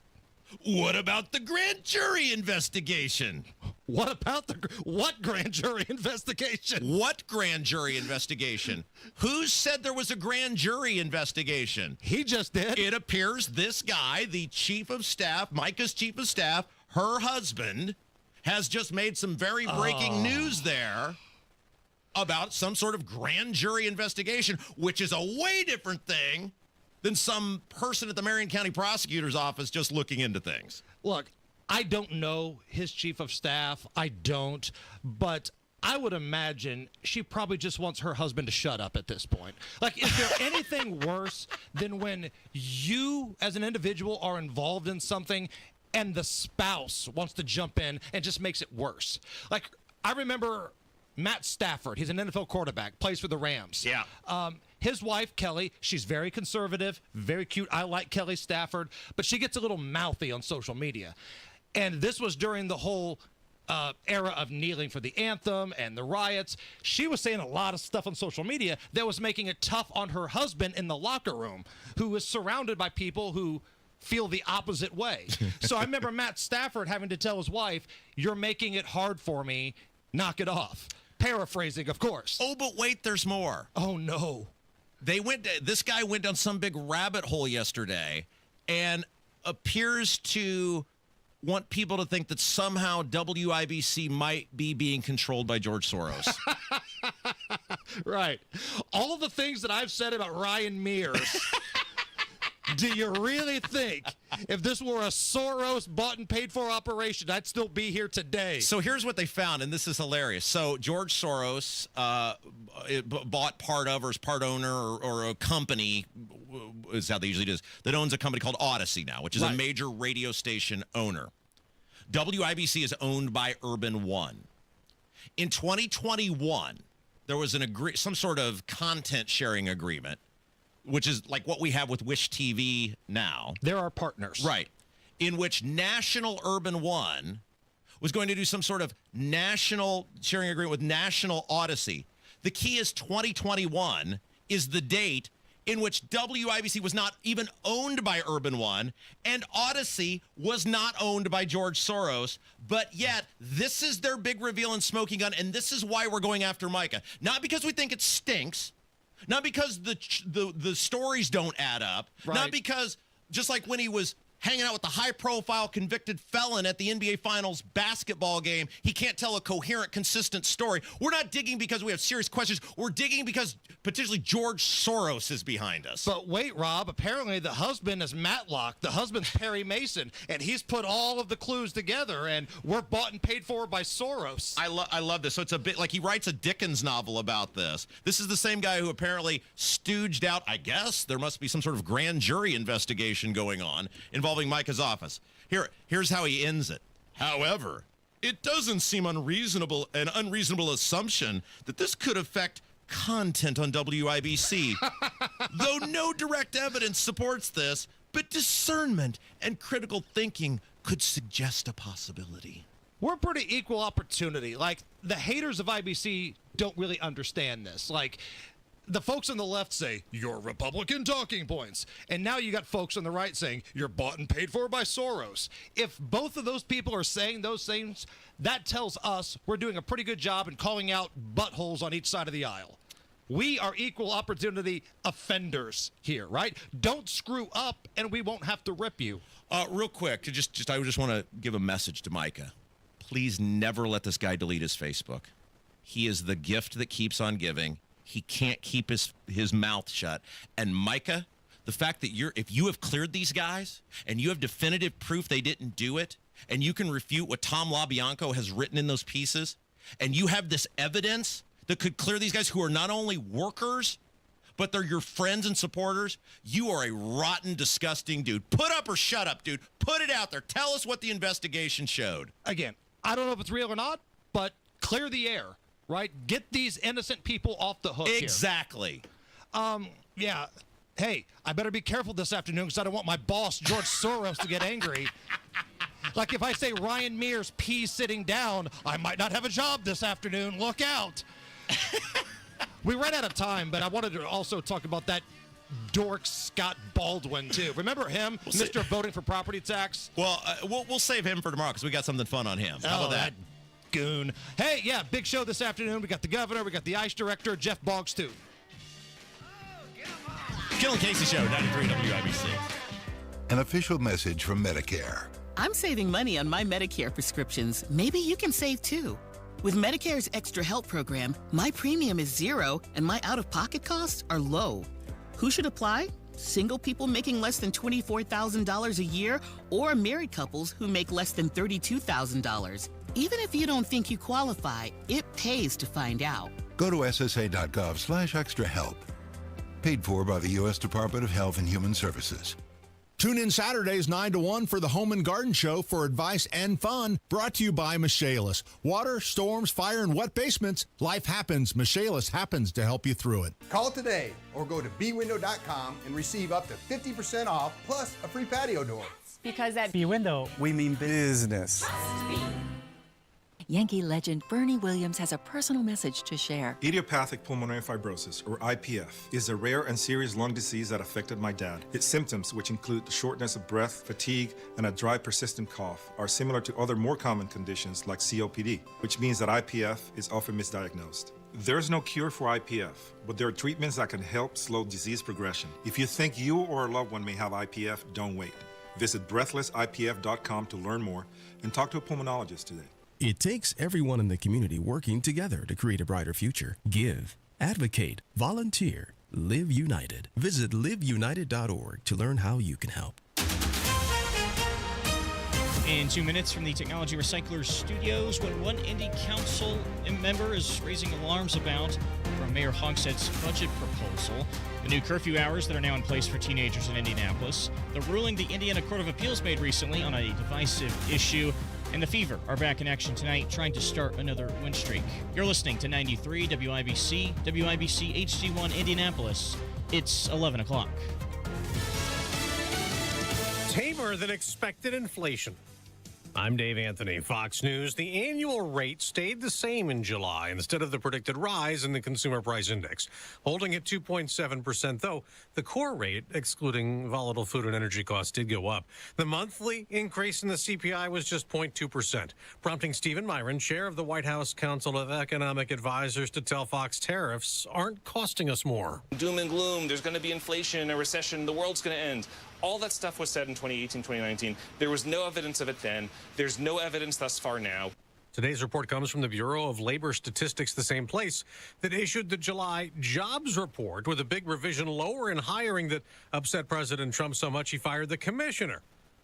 What about the grand jury investigation? What about what grand jury investigation? What grand jury investigation? Who said there was a grand jury investigation? He just did. It appears this guy, the chief of staff, Micah's chief of staff, her husband, has just made some very breaking news there about some sort of grand jury investigation, which is a way different thing than some person at the Marion County prosecutor's office just looking into things. Look, I don't know his chief of staff. I don't. But I would imagine she probably just wants her husband to shut up at this point. Like, is there anything worse than when you as an individual are involved in something and the spouse wants to jump in and just makes it worse? Like, I remember Matt Stafford. He's an NFL quarterback, plays for the Rams. Yeah. His wife, Kelly, she's very conservative, very cute. I like Kelly Stafford, but she gets a little mouthy on social media. And this was during the whole era of kneeling for the anthem and the riots. She was saying a lot of stuff on social media that was making it tough on her husband in the locker room, who was surrounded by people who feel the opposite way. So I remember Matt Stafford having to tell his wife, "You're making it hard for me. Knock it off." Paraphrasing, of course. Oh, but wait, there's more. Oh, no. This guy went down some big rabbit hole yesterday and appears to want people to think that somehow WIBC might be being controlled by George Soros. Right. All of the things that I've said about Ryan Mears. Do you really think if this were a Soros bought and paid for operation, I'd still be here today? So here's what they found, and this is hilarious. So George Soros bought part of, or is part owner, or a company, is how they usually do this, that owns a company called Odyssey now, which is a major radio station owner. WIBC is owned by Urban One. In 2021, there was some sort of content sharing agreement, which is like what we have with Wish TV now. There are partners. Right. In which National Urban One was going to do some sort of national sharing agreement with National Odyssey. The key is 2021 is the date in which WIBC was not even owned by Urban One, and Odyssey was not owned by George Soros. But yet, this is their big reveal and smoking gun, and this is why we're going after Micah. Not because we think it stinks, not because the stories don't add up, not because, just like when he was hanging out with the high-profile convicted felon at the NBA Finals basketball game, he can't tell a coherent, consistent story. We're not digging because we have serious questions. We're digging because potentially George Soros is behind us. But wait, Rob, apparently the husband is Matlock. The husband's Perry Mason, and he's put all of the clues together, and we're bought and paid for by Soros. I love this. So it's a bit like he writes a Dickens novel about this. This is the same guy who apparently stooged out, I guess, there must be some sort of grand jury investigation going on involving Micah's office. Here's how he ends it. However, it doesn't seem an unreasonable assumption that this could affect content on WIBC. Though no direct evidence supports this, but discernment and critical thinking could suggest a possibility. We're pretty equal opportunity. Like, the haters of IBC don't really understand this. Like, the folks on the left say, you're Republican talking points. And now you got folks on the right saying, you're bought and paid for by Soros. If both of those people are saying those things, that tells us we're doing a pretty good job in calling out buttholes on each side of the aisle. We are equal opportunity offenders here, right? Don't screw up and we won't have to rip you. Real quick, I just want to give a message to Micah. Please never let this guy delete his Facebook. He is the gift that keeps on giving. He can't keep his mouth shut. And Micah, the fact that if you have cleared these guys and you have definitive proof they didn't do it, and you can refute what Tom LaBianco has written in those pieces, and you have this evidence that could clear these guys who are not only workers, but they're your friends and supporters, you are a rotten, disgusting dude. Put up or shut up, dude. Put it out there. Tell us what the investigation showed. Again, I don't know if it's real or not, but clear the air. Right? Get these innocent people off the hook Exactly. Yeah. Hey, I better be careful this afternoon because I don't want my boss, George Soros, to get angry. Like if I say Ryan Mears pees sitting down, I might not have a job this afternoon. Look out. We ran out of time, but I wanted to also talk about that dork Scott Baldwin, too. Remember him, Mr. Voting for Property Tax? Well, we'll save him for tomorrow because we got something fun on him. How about that? Goon. Hey, yeah, big show this afternoon. We got the governor, we got the ICE director, Jeff Boggs, too. Kendall Casey Show, 93 WIBC. An official message from Medicare. I'm saving money on my Medicare prescriptions. Maybe you can save too. With Medicare's Extra Help program, my premium is zero and my out-of-pocket costs are low. Who should apply? Single people making less than $24,000 a year or married couples who make less than $32,000. Even if you don't think you qualify, it pays to find out. Go to ssa.gov/extrahelp. Paid for by the U.S. Department of Health and Human Services. Tune in Saturdays 9 to 1 for the Home and Garden Show for advice and fun. Brought to you by Michaelis. Water, storms, fire, and wet basements. Life happens. Michaelis happens to help you through it. Call today or go to bwindow.com and receive up to 50% off plus a free patio door. Because at B-Window, we mean business. Yankee legend Bernie Williams has a personal message to share. Idiopathic pulmonary fibrosis, or IPF, is a rare and serious lung disease that affected my dad. Its symptoms, which include shortness of breath, fatigue, and a dry, persistent cough, are similar to other more common conditions like COPD, which means that IPF is often misdiagnosed. There's no cure for IPF, but there are treatments that can help slow disease progression. If you think you or a loved one may have IPF, don't wait. Visit breathlessipf.com to learn more and talk to a pulmonologist today. It takes everyone in the community working together to create a brighter future. Give, advocate, volunteer, live united. Visit liveunited.org to learn how you can help. In 2 minutes from the Technology Recyclers Studios, what one Indy Council member is raising alarms about from Mayor Hogshead's budget proposal, the new curfew hours that are now in place for teenagers in Indianapolis, the ruling the Indiana Court of Appeals made recently on a divisive issue, And the Fever are back in action tonight, trying to start another win streak. You're listening to 93 WIBC, WIBC HD1 Indianapolis. It's 11 o'clock. Tamer than expected inflation. I'm Dave Anthony, Fox News. The annual rate stayed the same in July instead of the predicted rise in the Consumer Price Index, holding at 2.7%, though the core rate, excluding volatile food and energy costs, did go up. The monthly increase in the CPI was just 0.2%, prompting Stephen Myron, chair of the White House Council of Economic Advisors, to tell Fox tariffs aren't costing us more. Doom and gloom, there's going to be inflation, a recession, the world's going to end. All that stuff was said in 2018, 2019. There was no evidence of it then. There's no evidence thus far now. Today's report comes from the Bureau of Labor Statistics, the same place that issued the July jobs report with a big revision lower in hiring that upset President Trump so much he fired the commissioner.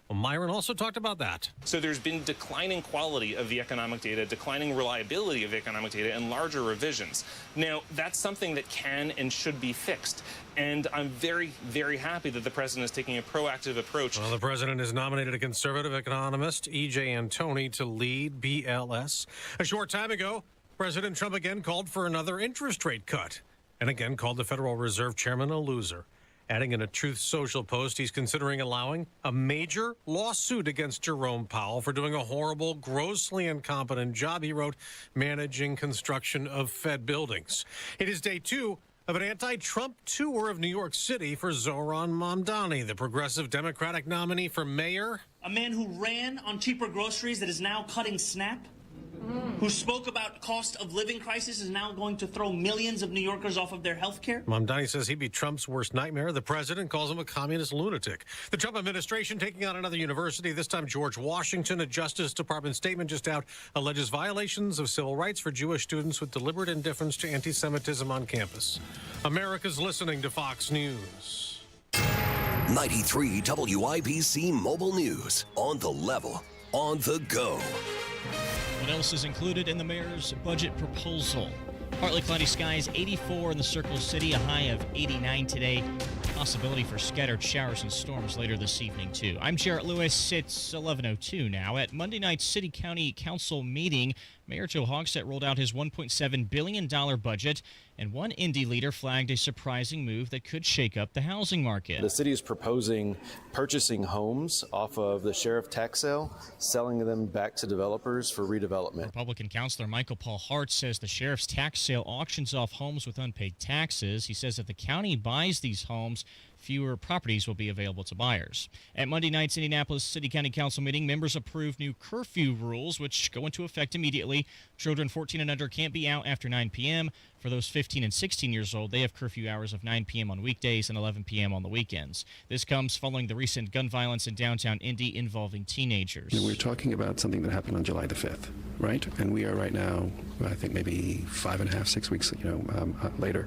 Well, Myron also talked about that. So there's been declining quality of the economic data, declining reliability of the economic data, and larger revisions. Now, that's something that can and should be fixed. And I'm very, very happy that the president is taking a proactive approach. Well, the president has nominated a conservative economist, E.J. Antoni, to lead BLS. A short time ago, President Trump again called for another interest rate cut and again called the Federal Reserve chairman a loser. Adding in a Truth Social post, he's considering allowing a major lawsuit against Jerome Powell for doing a horrible, grossly incompetent job, he wrote, managing construction of Fed buildings. It is day 2 of an anti-Trump tour of New York City for Zohran Mamdani, the progressive Democratic nominee for mayor. A man who ran on cheaper groceries that is now cutting SNAP, who spoke about cost of living crisis, is now going to throw millions of New Yorkers off of their health care. Mamdani says he'd be Trump's worst nightmare. The president calls him a communist lunatic. The Trump administration taking on another university, this time George Washington. A Justice Department statement just out alleges violations of civil rights for Jewish students with deliberate indifference to anti-Semitism on campus. America's listening to Fox News. 93 WIBC Mobile News. On the level, on the go. What else is included in the mayor's budget proposal? Partly cloudy skies, 84 in the Circle City, a high of 89 today. Possibility for scattered showers and storms later this evening, too. I'm Jarrett Lewis. It's 11:02 now. At Monday night's City-County Council meeting, Mayor Joe Hogsett rolled out his $1.7 billion budget, and one Indy leader flagged a surprising move that could shake up the housing market. The city is proposing purchasing homes off of the sheriff tax sale, selling them back to developers for redevelopment. Republican Councilor Michael Paul Hart says the sheriff's tax sale auctions off homes with unpaid taxes. He says if the county buys these homes, fewer properties will be available to buyers. At Monday night's Indianapolis City County Council meeting, members approved new curfew rules, which go into effect immediately. Children 14 and under can't be out after 9 p.m. For those 15 and 16 years old, they have curfew hours of 9 p.m. on weekdays and 11 p.m. on the weekends. This comes following the recent gun violence in downtown Indy involving teenagers. We're talking about something that happened on July the 5th, right? And we are right now, I think maybe 5.5, 6 weeks, later.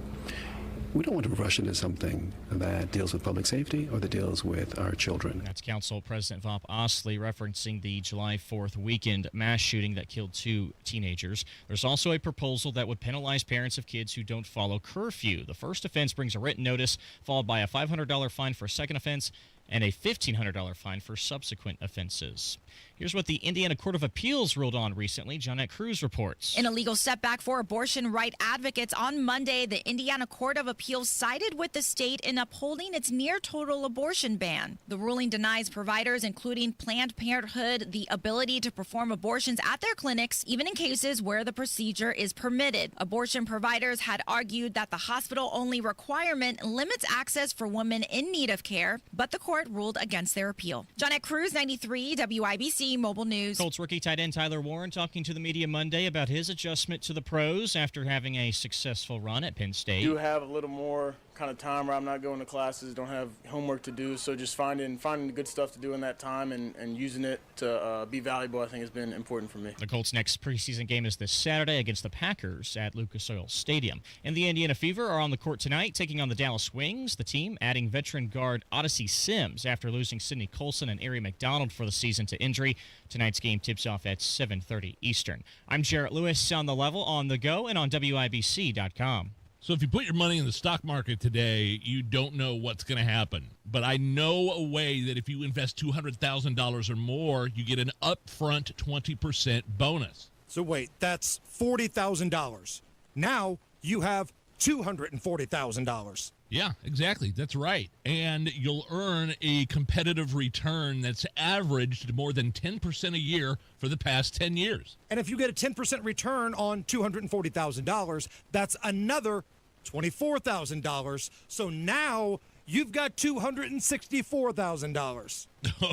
We don't want to rush into something that deals with public safety or that deals with our children. That's Council President Vop Osley referencing the July 4th weekend mass shooting that killed 2 teenagers. There's also a proposal that would penalize parents of kids who don't follow curfew. The first offense brings a written notice, followed by a $500 fine for a second offense and a $1,500 fine for subsequent offenses. Here's what the Indiana Court of Appeals ruled on recently. Johnette Cruz reports. In a legal setback for abortion right advocates on Monday, the Indiana Court of Appeals sided with the state in upholding its near-total abortion ban. The ruling denies providers, including Planned Parenthood, the ability to perform abortions at their clinics, even in cases where the procedure is permitted. Abortion providers had argued that the hospital-only requirement limits access for women in need of care, but the court ruled against their appeal. Johnette Cruz, 93 WIBC Mobile News. Colts rookie tight end Tyler Warren talking to the media Monday about his adjustment to the pros after having a successful run at Penn State. Do have a little more kind of time where I'm not going to classes, don't have homework to do, so just finding good stuff to do in that time and using it to be valuable, I think, has been important for me. The Colts' next preseason game is this Saturday against the Packers at Lucas Oil Stadium. And the Indiana Fever are on the court tonight, taking on the Dallas Wings. The team adding veteran guard Odyssey Sims after losing Sidney Colson and Ari McDonald for the season to injury. Tonight's game tips off at 7:30 Eastern. I'm Jarrett Lewis on the level, on the go, and on WIBC.com. So if you put your money in the stock market today, you don't know what's going to happen. But I know a way that if you invest $200,000 or more, you get an upfront 20% bonus. So wait, that's $40,000. Now you have $240,000. Yeah, exactly. That's right. And you'll earn a competitive return that's averaged more than 10% a year for the past 10 years. And if you get a 10% return on $240,000, that's another $24,000. So now you've got $264,000.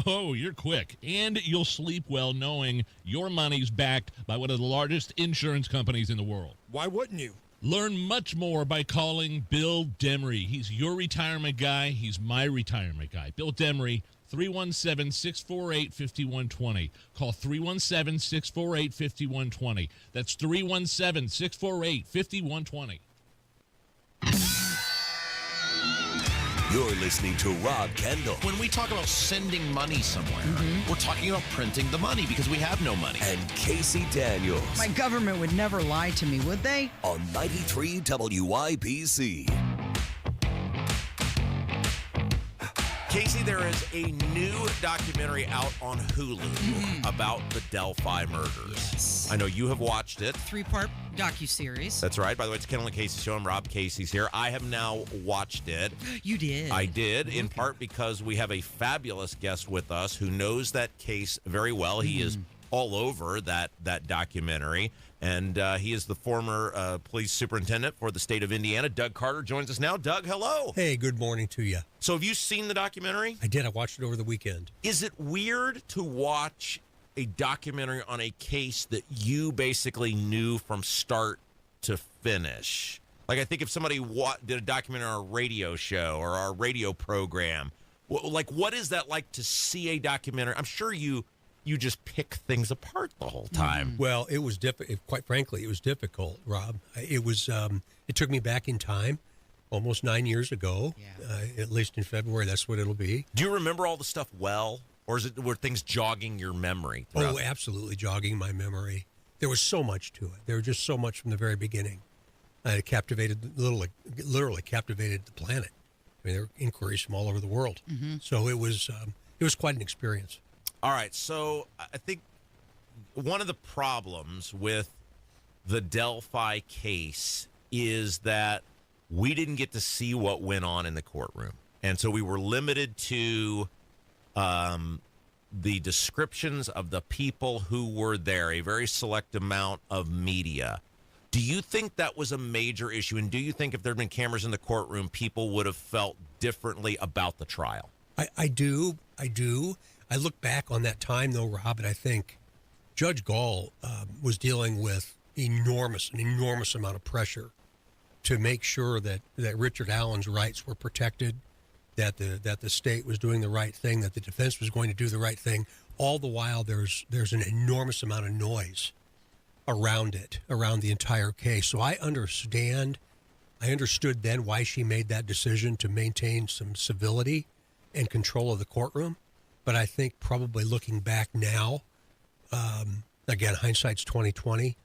Oh, you're quick. And you'll sleep well knowing your money's backed by one of the largest insurance companies in the world. Why wouldn't you? Learn much more by calling Bill Demery. He's your retirement guy. He's my retirement guy. Bill Demery, 317-648-5120. Call 317-648-5120. That's 317-648-5120. You're listening to Rob Kendall. When we talk about sending money somewhere, we're talking about printing the money because we have no money. And Casey Daniels. My government would never lie to me, would they? On 93 WYBC. Casey, there is a new documentary out on Hulu about the Delphi murders. Yes. I know you have watched it. 3-part docuseries. That's right. By the way, it's Kendall Casey Show. I'm Rob Casey's here. I have now watched it. You did? I did, in part because we have a fabulous guest with us who knows that case very well. He is all over that documentary. And he is the former police superintendent for the state of Indiana. Doug Carter joins us now. Doug, hello. Hey, good morning to you. So have you seen the documentary? I did. I watched it over the weekend. Is it weird to watch a documentary on a case that you basically knew from start to finish? Like, I think if somebody did a documentary on our radio show or our radio program, what is that like to see a documentary? I'm sure you just pick things apart the whole time. Well, it was difficult. Quite frankly, it was difficult, Rob. It was. It took me back in time, almost 9 years ago. Yeah. At least in February, that's what it'll be. Do you remember all the stuff well, or were things jogging your memory? Oh, absolutely jogging my memory. There was so much to it. There was just so much from the very beginning. It literally captivated the planet. I mean, there were inquiries from all over the world. So it was quite an experience. All right, so I think one of the problems with the Delphi case is that we didn't get to see what went on in the courtroom. And so we were limited to the descriptions of the people who were there, a very select amount of media. Do you think that was a major issue? And do you think if there had been cameras in the courtroom, people would have felt differently about the trial? I do. I look back on that time, though, Rob, and I think Judge Gall was dealing with an enormous amount of pressure to make sure that Richard Allen's rights were protected, that the state was doing the right thing, that the defense was going to do the right thing. All the while, there's an enormous amount of noise around it, around the entire case. So I understood then why she made that decision to maintain some civility and control of the courtroom. But I think probably looking back now, again, hindsight's 20/20,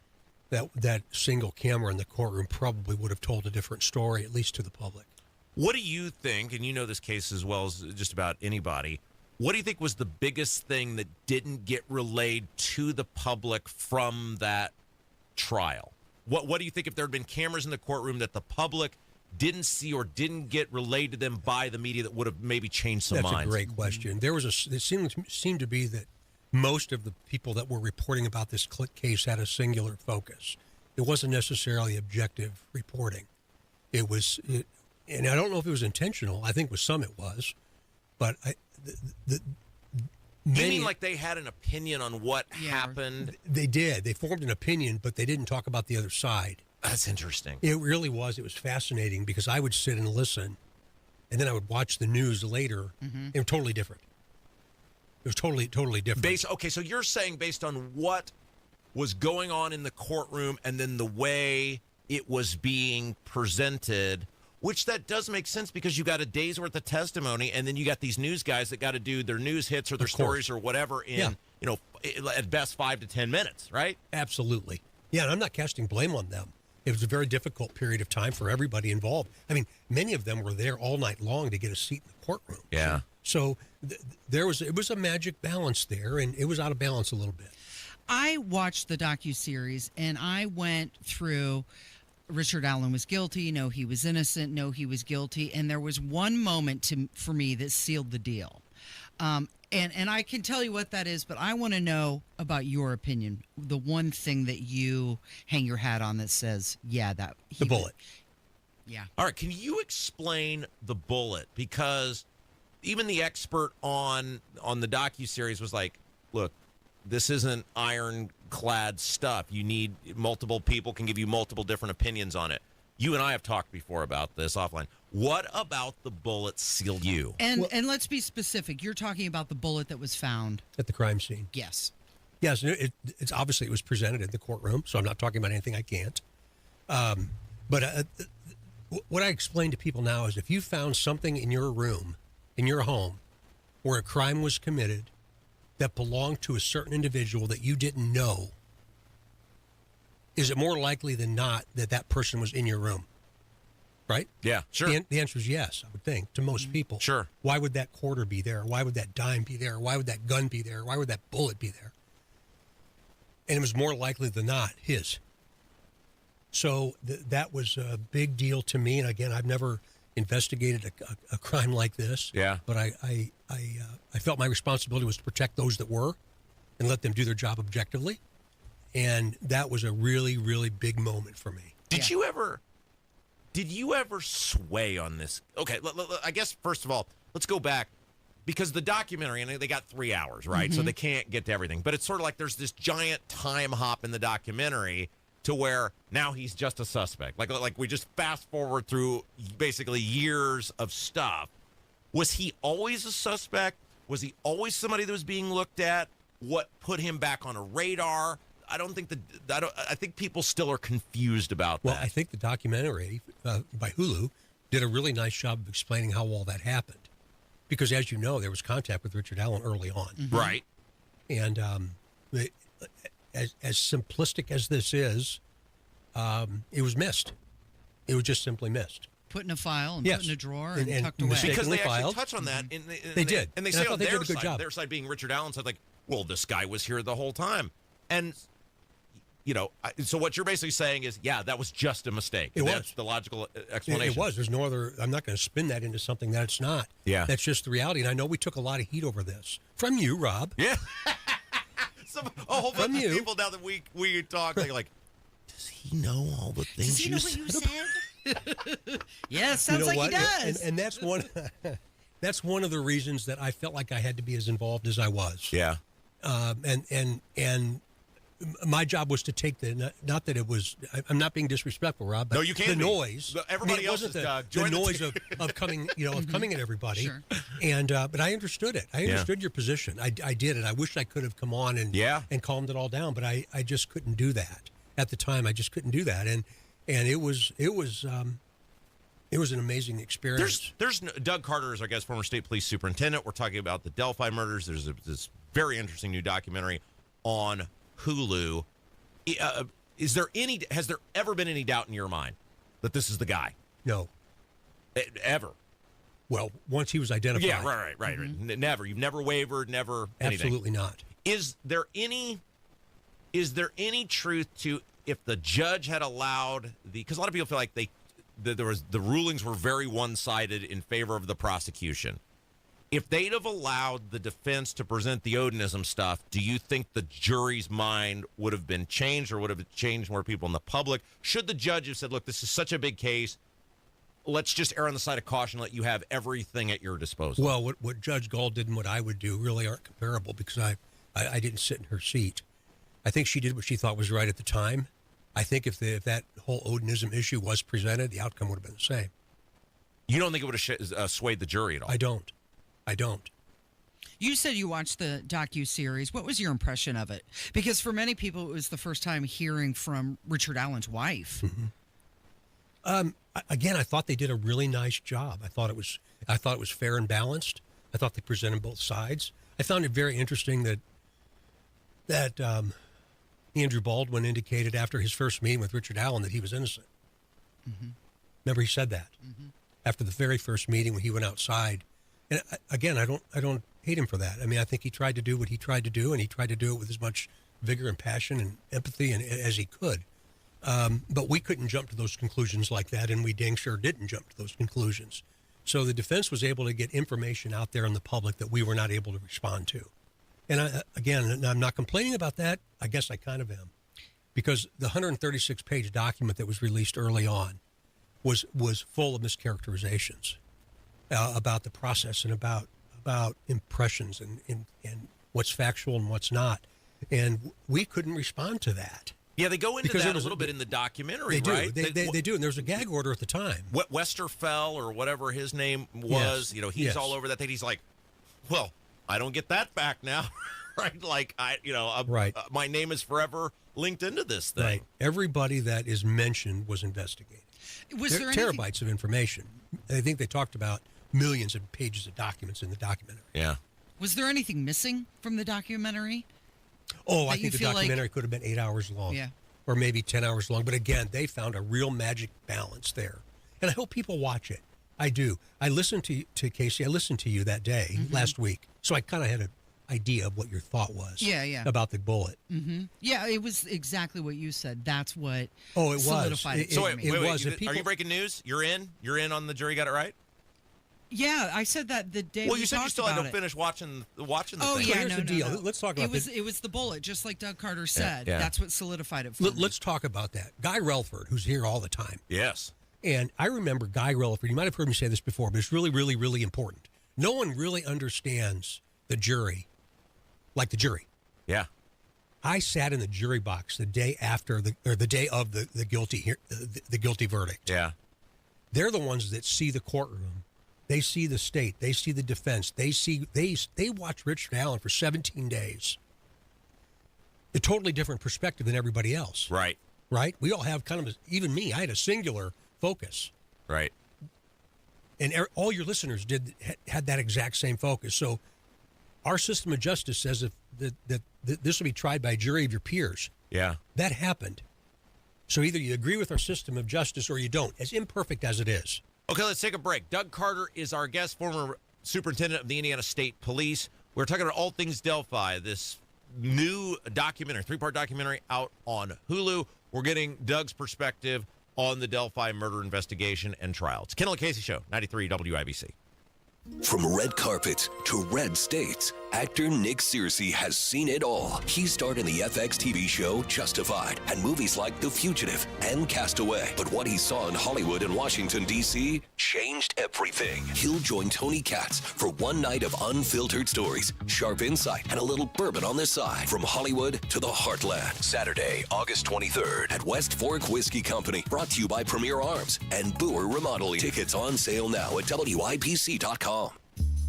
that single camera in the courtroom probably would have told a different story, at least to the public. What do you think, and you know this case as well as just about anybody, what do you think was the biggest thing that didn't get relayed to the public from that trial? What do you think, if there had been cameras in the courtroom that the public didn't see or didn't get relayed to them by the media, that would have maybe changed some minds? That's a great question. It seemed to be that most of the people that were reporting about this case had a singular focus. It wasn't necessarily objective reporting. And I don't know if it was intentional. I think with some it was, but You mean like they had an opinion on what happened? They did. They formed an opinion, but they didn't talk about the other side. That's interesting. It really was. It was fascinating because I would sit and listen, and then I would watch the news later. It was totally different. It was totally different. Okay, so you're saying based on what was going on in the courtroom and then the way it was being presented, which that does make sense because you got a day's worth of testimony, and then you got these news guys that got to do their news hits or their stories or whatever in, at best 5 to 10 minutes, right? Absolutely. Yeah, and I'm not casting blame on them. It was a very difficult period of time for everybody involved. I mean, many of them were there all night long to get a seat in the courtroom. Yeah. So it was a magic balance there, and it was out of balance a little bit. I watched the docuseries, and I went through Richard Allen was guilty, no, he was innocent, no, he was guilty, and there was one moment for me that sealed the deal. And I can tell you what that is, but I want to know about your opinion. The one thing that you hang your hat on that says, yeah, that the bullet. Yeah. All right. Can you explain the bullet? Because even the expert on the docuseries was like, look, this isn't ironclad stuff. You need multiple people can give you multiple different opinions on it. You and I have talked before about this offline. What about the bullet sealed you? And let's be specific. You're talking about the bullet that was found At the crime scene. Yes. Yes, it's obviously it was presented in the courtroom, so I'm not talking about anything I can't. But what I explain to people now is if you found something in your room, in your home, where a crime was committed that belonged to a certain individual that you didn't know, is it more likely than not that that person was in your room? Right? Yeah, sure. The answer is yes, I would think, to most people. Sure. Why would that quarter be there? Why would that dime be there? Why would that gun be there? Why would that bullet be there? And it was more likely than not his. So that was a big deal to me. And again, I've never investigated a crime like this. Yeah. But I felt my responsibility was to protect those that were and let them do their job objectively. And that was a really, really big moment for me. Did you ever sway on this? Okay, I guess, first of all, let's go back. Because the documentary, and they got 3 hours, right? So they can't get to everything. But it's sort of like there's this giant time hop in the documentary to where now he's just a suspect. Like we just fast forward through basically years of stuff. Was he always a suspect? Was he always somebody that was being looked at? What put him back on a radar? I think people still are confused about that. Well, I think the documentary by Hulu did a really nice job of explaining how all that happened. Because as you know, there was contact with Richard Allen early on. Mm-hmm. Right. And as simplistic as this is, it was missed. It was just simply missed. Put in a file and Yes. put in a drawer and, And tucked away. Because they actually filed. touch on that. They did. And they And say I thought on they did their a good side, job. their side being Richard Allen said, like, well, this guy was here the whole time. And, you know, so what you're basically saying is, yeah, that was just a mistake. It was. That's the logical explanation. It was. There's no other. I'm not going to spin that into something that it's not. Yeah. That's just the reality. And I know we took a lot of heat over this from you, Rob. Yeah. A whole bunch of you. people now that we talk, they're like, does he know all the things Does he know what you said? Yeah, sounds You know like what? he does. And that's one. That's one of the reasons that I felt like I had to be as involved as I was. Yeah. And my job was to take not that it was. I'm not being disrespectful, Rob. But No, you can't The be. noise. Everybody it else wasn't is, the join the noise team. of coming. Of coming at everybody. Sure. And but I understood it. I understood your position. I did it. I wish I could have come on and calmed it all down, but I just couldn't do that at the time. I just couldn't do that. And it was an amazing experience. There's Doug Carter is, I guess, former state police superintendent. We're talking about the Delphi murders. There's this very interesting new documentary on Hulu. Has there ever been any doubt in your mind that this is the guy? No. Ever? Well, once he was identified. Yeah, right. Never. You've never wavered, never anything. Absolutely not. Is there any truth to if the judge had allowed because a lot of people feel like the rulings were very one-sided in favor of the prosecution. If they'd have allowed the defense to present the Odinism stuff, do you think the jury's mind would have been changed or would have changed more people in the public? Should the judge have said, look, this is such a big case, let's just err on the side of caution, let you have everything at your disposal? Well, what Judge Gall did and what I would do really aren't comparable because I didn't sit in her seat. I think she did what she thought was right at the time. I think if that whole Odinism issue was presented, the outcome would have been the same. You don't think it would have swayed the jury at all? I don't. You said you watched the docuseries. What was your impression of it? Because for many people, it was the first time hearing from Richard Allen's wife. Mm-hmm. Again, I thought they did a really nice job. I thought it was fair and balanced. I thought they presented both sides. I found it very interesting that Andrew Baldwin indicated after his first meeting with Richard Allen that he was innocent. Remember, he said that after the very first meeting when he went outside. And again, I don't hate him for that. I mean, I think he tried to do what he tried to do, and he tried to do it with as much vigor and passion and empathy as he could. But we couldn't jump to those conclusions like that, and we dang sure didn't jump to those conclusions. So the defense was able to get information out there in the public that we were not able to respond to. And again, I'm not complaining about that. I guess I kind of am. Because the 136-page document that was released early on was full of mischaracterizations about the process and about impressions and what's factual and what's not. And we couldn't respond to that. Yeah, they go into that a little bit in the documentary, they do. right? They do, and there's a gag order at the time. Westerfeld, or whatever his name was, Yes. He's all over that thing. He's like, well, I don't get that back now, right? Like, my name is forever linked into this thing. Right. Everybody that is mentioned was investigated. Was there terabytes of information? I think they talked about millions of pages of documents in the documentary. Yeah. Was there anything missing from the documentary? Oh, I think the documentary could have been 8 hours long. Yeah. Or maybe 10 hours long. But again, they found a real magic balance there. And I hope people watch it. I do. I listened to Casey. I listened to you that day, last week. So I kind of had an idea of what your thought was about the bullet. Yeah, it was exactly what you said. That's what it was. solidified it. So for me. wait, are you breaking news? You're in? You're in on the jury got it right? Yeah, I said that the day Well, we you said you talked still about had to it. finish watching the thing. Oh, yeah, Here's the deal. Let's talk about it. It was the bullet, just like Doug Carter said. yeah. That's what solidified it for me. Let's talk about that. Guy Relford, who's here all the time. Yes. And I remember Guy Relford. You might have heard me say this before, but it's really, really, really important. No one really understands the jury like the jury. Yeah. I sat in the jury box the day after the day of the guilty verdict. Yeah. They're the ones that see the courtroom. They see the state. They see the defense. They watch Richard Allen for 17 days. A totally different perspective than everybody else. Right. Right? We all have kind of, even me, I had a singular focus. Right. And all your listeners had that exact same focus. So our system of justice says that this will be tried by a jury of your peers. Yeah. That happened. So either you agree with our system of justice or you don't, as imperfect as it is. Okay, let's take a break. Doug Carter is our guest, former superintendent of the Indiana State Police. We're talking about all things Delphi, this new documentary, 3-part documentary out on Hulu. We're getting Doug's perspective on the Delphi murder investigation and trial. It's Kendall Casey Show, 93 WIBC. From red carpets to red states, actor Nick Searcy has seen it all. He starred in the FX TV show Justified and movies like The Fugitive and Castaway. But what he saw in Hollywood and Washington, D.C. changed everything. He'll join Tony Katz for one night of unfiltered stories, sharp insight, and a little bourbon on the side. From Hollywood to the heartland. Saturday, August 23rd at West Fork Whiskey Company. Brought to you by Premier Arms and Boer Remodeling. Tickets on sale now at WIPC.com.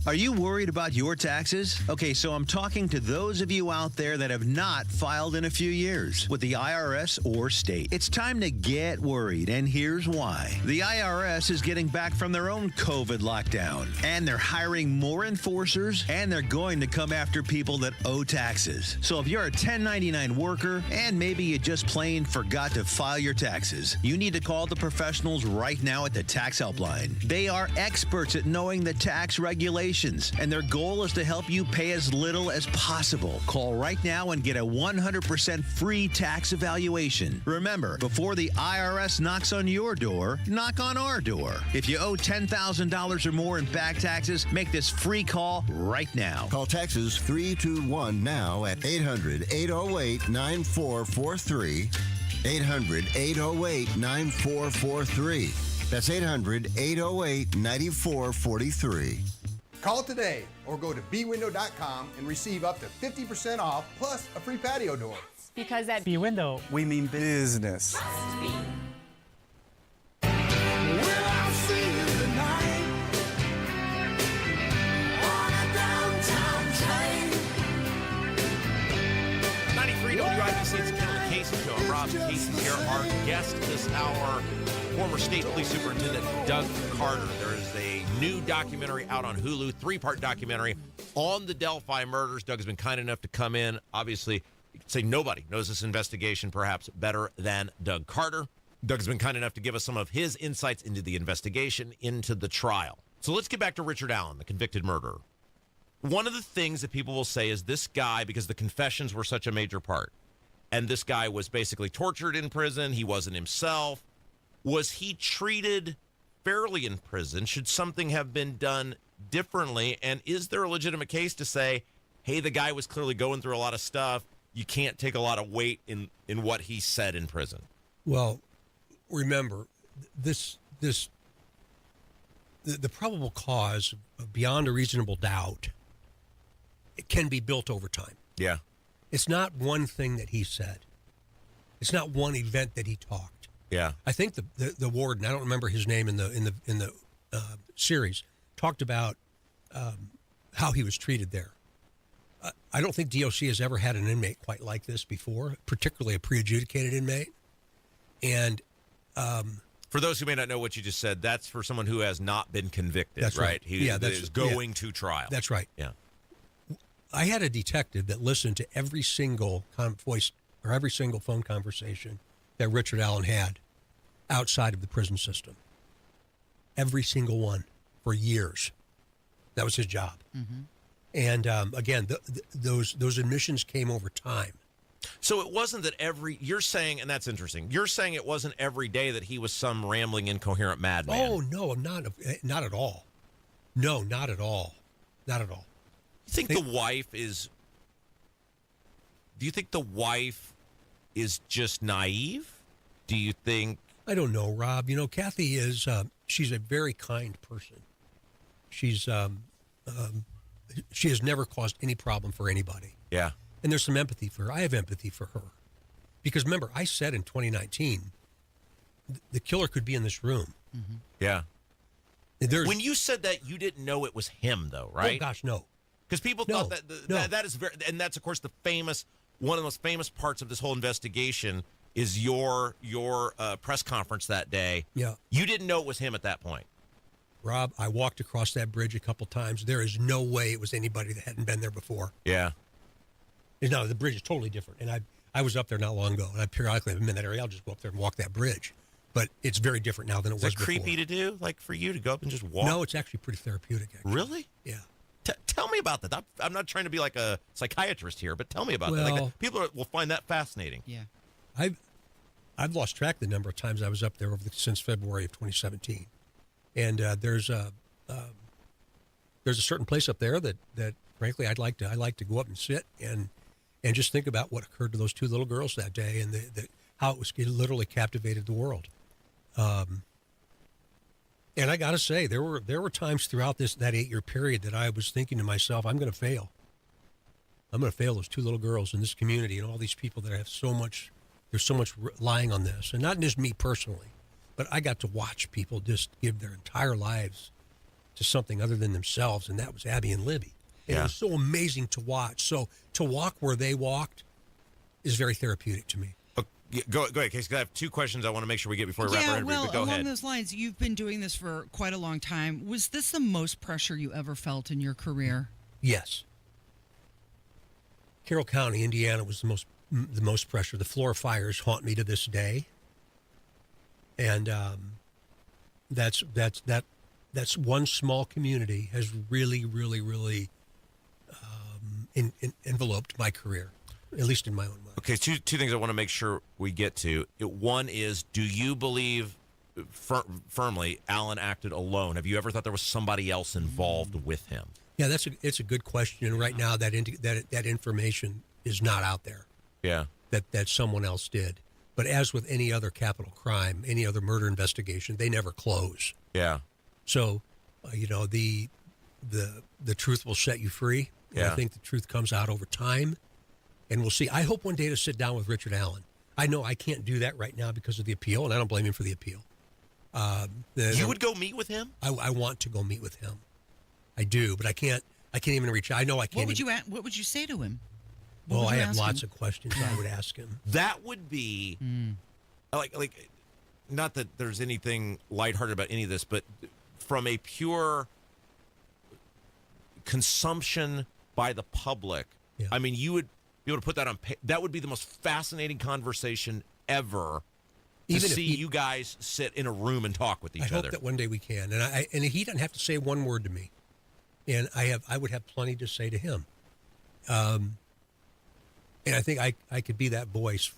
Are you worried about your taxes? Okay, so I'm talking to those of you out there that have not filed in a few years with the IRS or state. It's time to get worried, and here's why. The IRS is getting back from their own COVID lockdown, and they're hiring more enforcers, and they're going to come after people that owe taxes. So if you're a 1099 worker, and maybe you just plain forgot to file your taxes, you need to call the professionals right now at the Tax Helpline. They are experts at knowing the tax regulations, and their goal is to help you pay as little as possible. Call right now and get a 100% free tax evaluation. Remember, before the IRS knocks on your door, knock on our door. If you owe $10,000 or more in back taxes, make this free call right now. Call Texas 321 now at 800-808-9443. 800-808-9443. That's 800-808-9443. Call today or go to bwindow.com and receive up to 50% off plus a free patio door. Because at B-Window, we mean business. WIBC, it's Kendall Casey Show. I'm Rob Casey here. Our guest this hour, former state police superintendent Doug Carter. There is a new documentary out on Hulu, 3-part documentary on the Delphi murders. Doug has been kind enough to come in. Obviously, You could say nobody knows this investigation perhaps better than Doug Carter. Doug has been kind enough to give us some of his insights into the investigation, into the trial. So let's get back to Richard Allen, the convicted murderer. One of the things that people will say is this guy, because the confessions were such a major part, and this guy was basically tortured in prison, he wasn't himself. Was he treated fairly in prison? Should something have been done differently? And is there a legitimate case to say, hey, the guy was clearly going through a lot of stuff, you can't take a lot of weight in what he said in prison? Well, remember, the probable cause of beyond a reasonable doubt, it can be built over time. Yeah. It's not one thing that he said. It's not one event that he talked. Yeah. I think the warden, I don't remember his name in the series, talked about how he was treated there. I don't think DOC has ever had an inmate quite like this before, particularly a pre-adjudicated inmate. And for those who may not know what you just said, that's for someone who has not been convicted, that's right? He is going to trial. That's right. Yeah. I had a detective that listened to every single voice or every single phone conversation that Richard Allen had outside of the prison system. Every single one for years. That was his job. Mm-hmm. And again, those admissions came over time. So it wasn't that you're saying, and that's interesting, you're saying it wasn't every day that he was some rambling, incoherent madman. Oh, no, not at all. No, not at all. Not at all. You think the wife is... Do you think the wife is just naive? Do you think... I don't know, Rob. You know, Kathy is... she's a very kind person. She's... she has never caused any problem for anybody. Yeah. And there's some empathy for her. I have empathy for her. Because remember, I said in 2019, the killer could be in this room. Mm-hmm. Yeah. When you said that, you didn't know it was him, though, right? Oh, gosh, no. Because people thought that is very, and that's of course one of the most famous parts of this whole investigation is your press conference that day. Yeah, you didn't know it was him at that point. Rob, I walked across that bridge a couple times. There is no way it was anybody that hadn't been there before. Yeah. No, the bridge is totally different, and I was up there not long ago, and I periodically have been in that area. I'll just go up there and walk that bridge, but it's very different now than it was before. Is it creepy to do, like for you to go up and just walk? No, it's actually pretty therapeutic. Actually. Really? Yeah. Tell me about that. I'm not trying to be like a psychiatrist here, but tell me about that. Like, people will find that fascinating. Yeah. I've lost track of the number of times I was up there since February of 2017, and there's a certain place up there that frankly I like to go up and sit and just think about what occurred to those two little girls that day and how it literally captivated the world. And I got to say, there were times throughout that 8-year period that I was thinking to myself, I'm going to fail. I'm going to fail those two little girls in this community and all these people that have so much. There's so much lying on this, and not just me personally, but I got to watch people just give their entire lives to something other than themselves, and that was Abby and Libby. And it was so amazing to watch. So to walk where they walked is very therapeutic to me. Go ahead, Casey. I have two questions I want to make sure we get before we wrap our interview. But go along ahead. Those lines, you've been doing this for quite a long time. Was this the most pressure you ever felt in your career? Yes. Carroll County, Indiana, was the most pressure. The Florida fires haunt me to this day, and that's one small community has really, really, really enveloped my career, at least in my own mind. Okay, two things I want to make sure we get to. One is, do you believe firmly Allen acted alone? Have you ever thought there was somebody else involved with him? Yeah, it's a good question. And right now, that information is not out there. Yeah, that someone else did. But as with any other capital crime, any other murder investigation, they never close. Yeah. So, the truth will set you free. And I think the truth comes out over time. And we'll see. I hope one day to sit down with Richard Allen. I know I can't do that right now because of the appeal, and I don't blame him for the appeal. You would go meet with him? I want to go meet with him. I do, but I can't even reach. I know I can't. What would you say to him? Well, I have lots of questions I would ask him. That would be like, not that there's anything lighthearted about any of this, but from a pure consumption by the public, I mean, you would be able to put that on. That would be the most fascinating conversation ever. To Even see you guys sit in a room and talk with each I other. hope that one day we can, and he doesn't have to say one word to me, and I would have plenty to say to him, and I think I could be that voice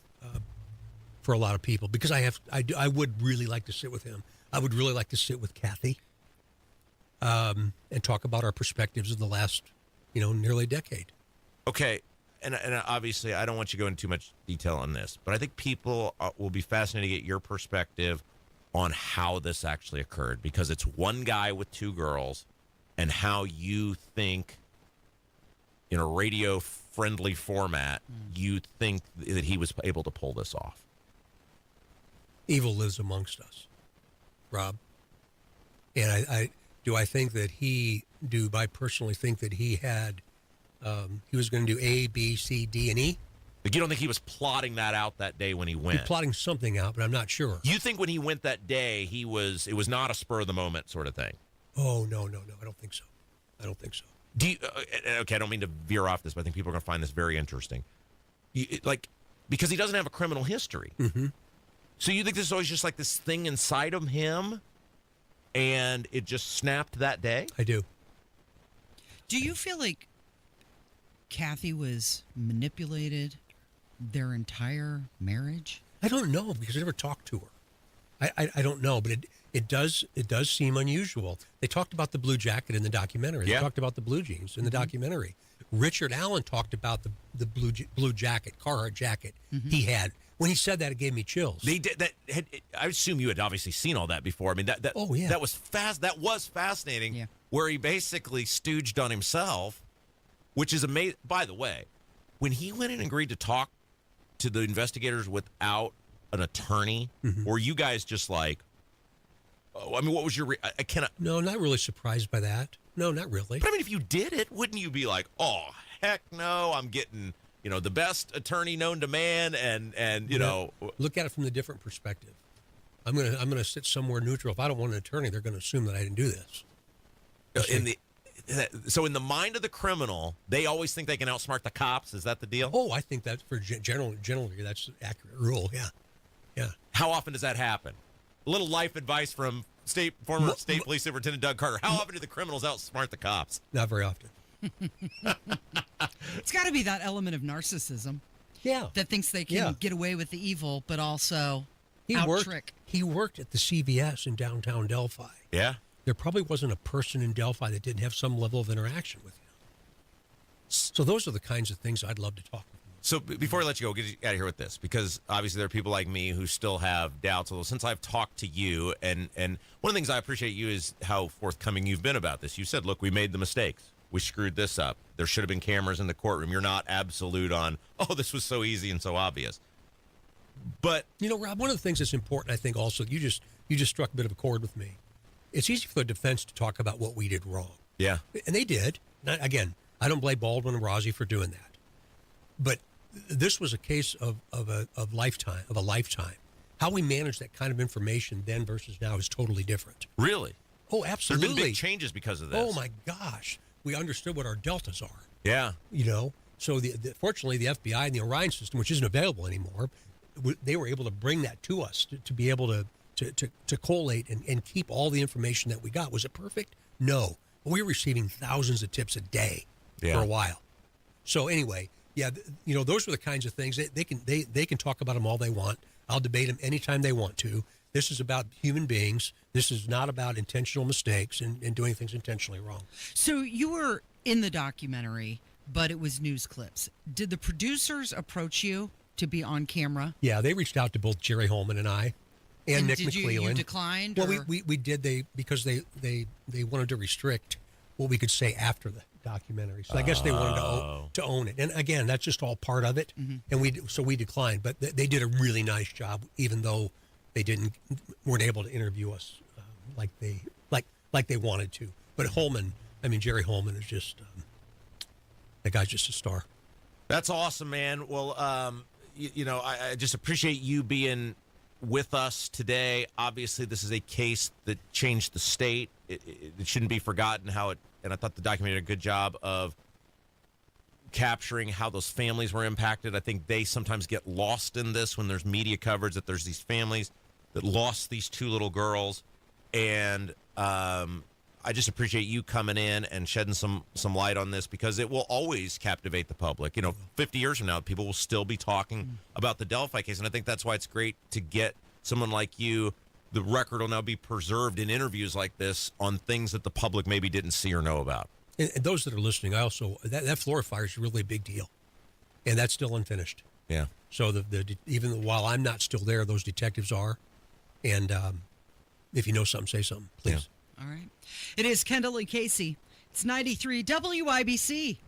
for a lot of people because I would really like to sit with him. I would really like to sit with Kathy, and talk about our perspectives of the last, nearly decade. Okay. And obviously, I don't want you to go into too much detail on this, but I think people will be fascinated to get your perspective on how this actually occurred, because it's one guy with two girls, and how you think, in a radio-friendly format, you think that he was able to pull this off. Evil lives amongst us, Rob. And I think that I personally think that he had... he was going to do A, B, C, D, and E. Like, you don't think he was plotting that out that day when he went? He was plotting something out, but I'm not sure. You think when he went that day, it was not a spur of the moment sort of thing? Oh, no. I don't think so. Do you, okay, I don't mean to veer off this, but I think people are going to find this very interesting. Because he doesn't have a criminal history. Mm-hmm. So you think this is always just like this thing inside of him, and it just snapped that day? I do. Do you feel like Kathy was manipulated their entire marriage? I don't know, because I never talked to her. I don't know, but it does seem unusual. They talked about the blue jacket in the documentary. Yeah. They talked about the blue jeans in the documentary. Richard Allen talked about the blue jacket, Carhartt jacket he had. When he said that, it gave me chills. They did that. I assume you had obviously seen all that before. I mean, Oh, yeah. that was fast. That was fascinating. Yeah. Where he basically stooged on himself, which is amazing. By the way, when he went in and agreed to talk to the investigators without an attorney, were you guys just like, oh, I mean, what was your? I cannot. No, not really surprised by that. No, not really. But I mean, if you did it, wouldn't you be like, oh, heck no, I'm getting, the best attorney known to man, and look at it from the different perspective. I'm gonna sit somewhere neutral. If I don't want an attorney, they're going to assume that I didn't do this. So in the mind of the criminal, they always think they can outsmart the cops. Is that the deal? Oh, I think that for generally that's an accurate rule. Yeah. How often does that happen? A little life advice from former State Police Superintendent Doug Carter. How often do the criminals outsmart the cops? Not very often. It's got to be that element of narcissism. Yeah. That thinks they can get away with the evil, but also He out-trick. worked at the CVS in downtown Delphi. Yeah. There probably wasn't a person in Delphi that didn't have some level of interaction with him. So those are the kinds of things I'd love to talk about. So before I let you go, get out of here with this, because obviously there are people like me who still have doubts. Although since I've talked to you, and one of the things I appreciate you is how forthcoming you've been about this. You said, look, we made the mistakes. We screwed this up. There should have been cameras in the courtroom. You're not absolute on, oh, this was so easy and so obvious. But, Rob, one of the things that's important, I think also, you just struck a bit of a chord with me. It's easy for the defense to talk about what we did wrong. Yeah. And they did. Again, I don't blame Baldwin and Rossi for doing that. But this was a case of a lifetime. How we manage that kind of information then versus now is totally different. Really? Oh, absolutely. There have been big changes because of this. Oh, my gosh. We understood what our deltas are. Yeah. So fortunately, the FBI and the Orion system, which isn't available anymore, they were able to bring that to us to be able to collate and keep all the information that we got. Was it perfect? No. But we were receiving thousands of tips a day for a while. So anyway, those were the kinds of things they can talk about them all they want. I'll debate them anytime they want to. This is about human beings. This is not about intentional mistakes and doing things intentionally wrong. So you were in the documentary, but it was news clips. Did the producers approach you to be on camera? Yeah, they reached out to both Jerry Holman and I, and Nick did McClellan. You declined? Well, or? we did. Because they wanted to restrict what we could say after the documentary. So I guess they wanted to own it. And again, that's just all part of it. Mm-hmm. And we declined. But they did a really nice job, even though they weren't able to interview us like they wanted to. But Jerry Holman is just that guy's just a star. That's awesome, man. Well, I just appreciate you being with us today. Obviously, this is a case that changed the state. It shouldn't be forgotten and I thought the documentary did a good job of capturing how those families were impacted. I think they sometimes get lost in this when there's media coverage that there's these families that lost these two little girls. And I just appreciate you coming in and shedding some light on this, because it will always captivate the public. 50 years from now, people will still be talking about the Delphi case. And I think that's why it's great to get someone like you. The record will now be preserved in interviews like this on things that the public maybe didn't see or know about. And those that are listening, I also, that Florida fire is really a big deal. And that's still unfinished. Yeah. So even while I'm not still there, those detectives are. And if you know something, say something, please. All right. It is Kendall and Casey. It's 93 WIBC.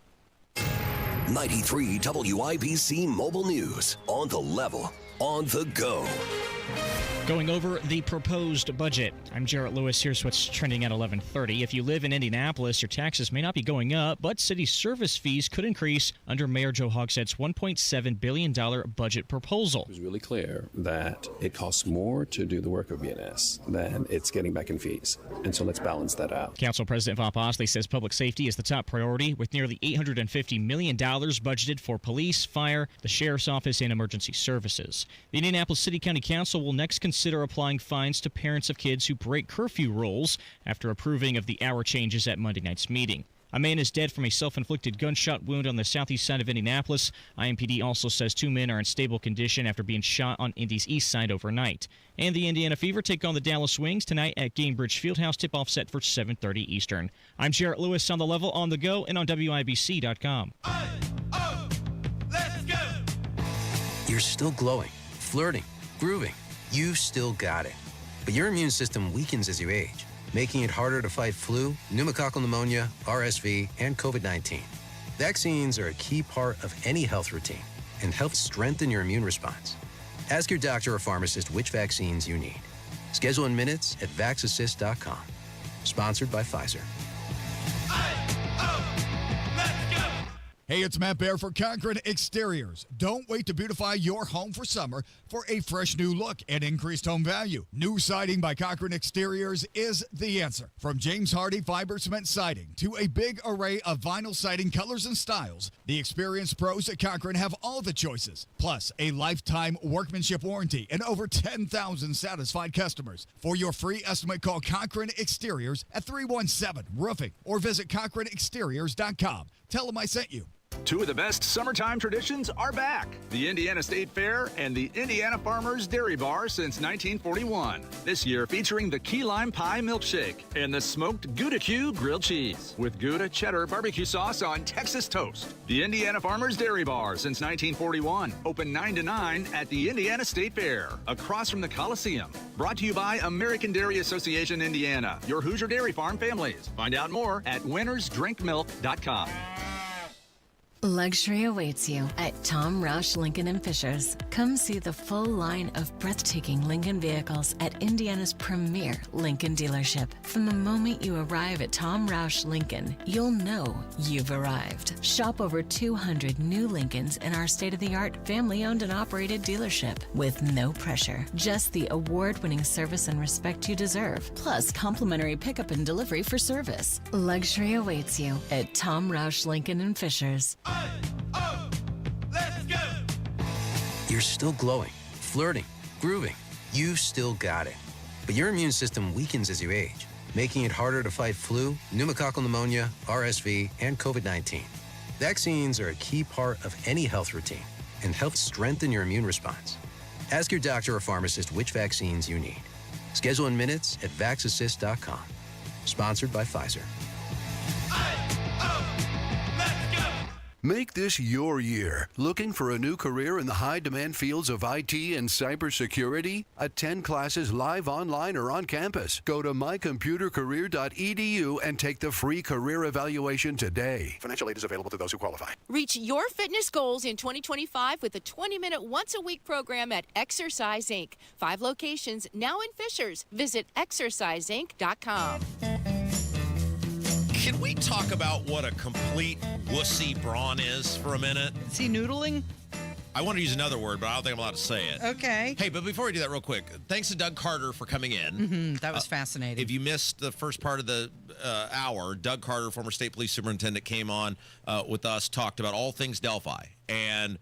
93 WIBC Mobile News. On the level, on the go. Going over the proposed budget. I'm Jarrett Lewis. Here's what's trending at 11:30. If you live in Indianapolis, your taxes may not be going up, but city service fees could increase under Mayor Joe Hogsett's $1.7 billion budget proposal. It was really clear that it costs more to do the work of BNS than it's getting back in fees. And so let's balance that out. Council President Bob Osley says public safety is the top priority, with nearly $850 million budgeted for police, fire, the sheriff's office, and emergency services. The Indianapolis City County Council will next consider applying fines to parents of kids who break curfew rules after approving of the hour changes at Monday night's meeting. A man is dead from a self-inflicted gunshot wound on the southeast side of Indianapolis. IMPD also says 2 men are in stable condition after being shot on Indy's east side overnight. And the Indiana Fever take on the Dallas Wings tonight at Gainbridge Fieldhouse. Tip-off set for 7:30 Eastern. I'm Jarrett Lewis on the level, on the go, and on WIBC.com. Let's go! You're still glowing, flirting, grooving. You still got it. But your immune system weakens as you age, making it harder to fight flu, pneumococcal pneumonia, RSV, and COVID-19. Vaccines are a key part of any health routine and help strengthen your immune response. Ask your doctor or pharmacist which vaccines you need. Schedule in minutes at vaxassist.com. Sponsored by Pfizer. Hey, it's Matt Baer for Conklin Exteriors. Don't wait to beautify your home for summer for a fresh new look and increased home value. New siding by Conklin Exteriors is the answer. From James Hardy fiber cement siding to a big array of vinyl siding colors and styles, the experienced pros at Conklin have all the choices. Plus, a lifetime workmanship warranty and over 10,000 satisfied customers. For your free estimate, call Conklin Exteriors at 317-ROOFING or visit ConklinExteriors.com. Tell them I sent you. Two of the best summertime traditions are back. The Indiana State Fair and the Indiana Farmers Dairy Bar since 1941. This year featuring the key lime pie milkshake and the smoked Gouda Q grilled cheese with Gouda cheddar barbecue sauce on Texas toast. The Indiana Farmers Dairy Bar since 1941. Open 9 to 9 at the Indiana State Fair, across from the Coliseum. Brought to you by American Dairy Association Indiana, your Hoosier Dairy Farm families. Find out more at winnersdrinkmilk.com. Luxury awaits you at Tom Roush Lincoln and Fishers. Come see the full line of breathtaking Lincoln vehicles at Indiana's premier Lincoln dealership. From the moment you arrive at Tom Roush Lincoln, you'll know you've arrived. Shop over 200 new Lincolns in our state-of-the-art family-owned and operated dealership with no pressure. Just the award-winning service and respect you deserve, plus complimentary pickup and delivery for service. Luxury awaits you at Tom Roush Lincoln and Fishers. Let's go! You're still glowing, flirting, grooving. You still got it. But your immune system weakens as you age, making it harder to fight flu, pneumococcal pneumonia, RSV, and COVID-19. Vaccines are a key part of any health routine and help strengthen your immune response. Ask your doctor or pharmacist which vaccines you need. Schedule in minutes at vaxassist.com. Sponsored by Pfizer. Make this your year. Looking for a new career in the high-demand fields of IT and cybersecurity? Attend classes live, online, or on campus. Go to mycomputercareer.edu and take the free career evaluation today. Financial aid is available to those who qualify. Reach your fitness goals in 2025 with a 20-minute once-a-week program at Exercise Inc. 5 locations now in Fishers. Visit exerciseinc.com. Can we talk about what a complete wussy Braun is for a minute? Is he noodling? I want to use another word, but I don't think I'm allowed to say it. Okay. Hey, but before we do that real quick, thanks to Doug Carter for coming in. That was fascinating. If you missed the first part of the hour, Doug Carter, former state police superintendent, came on with us, talked about all things Delphi. And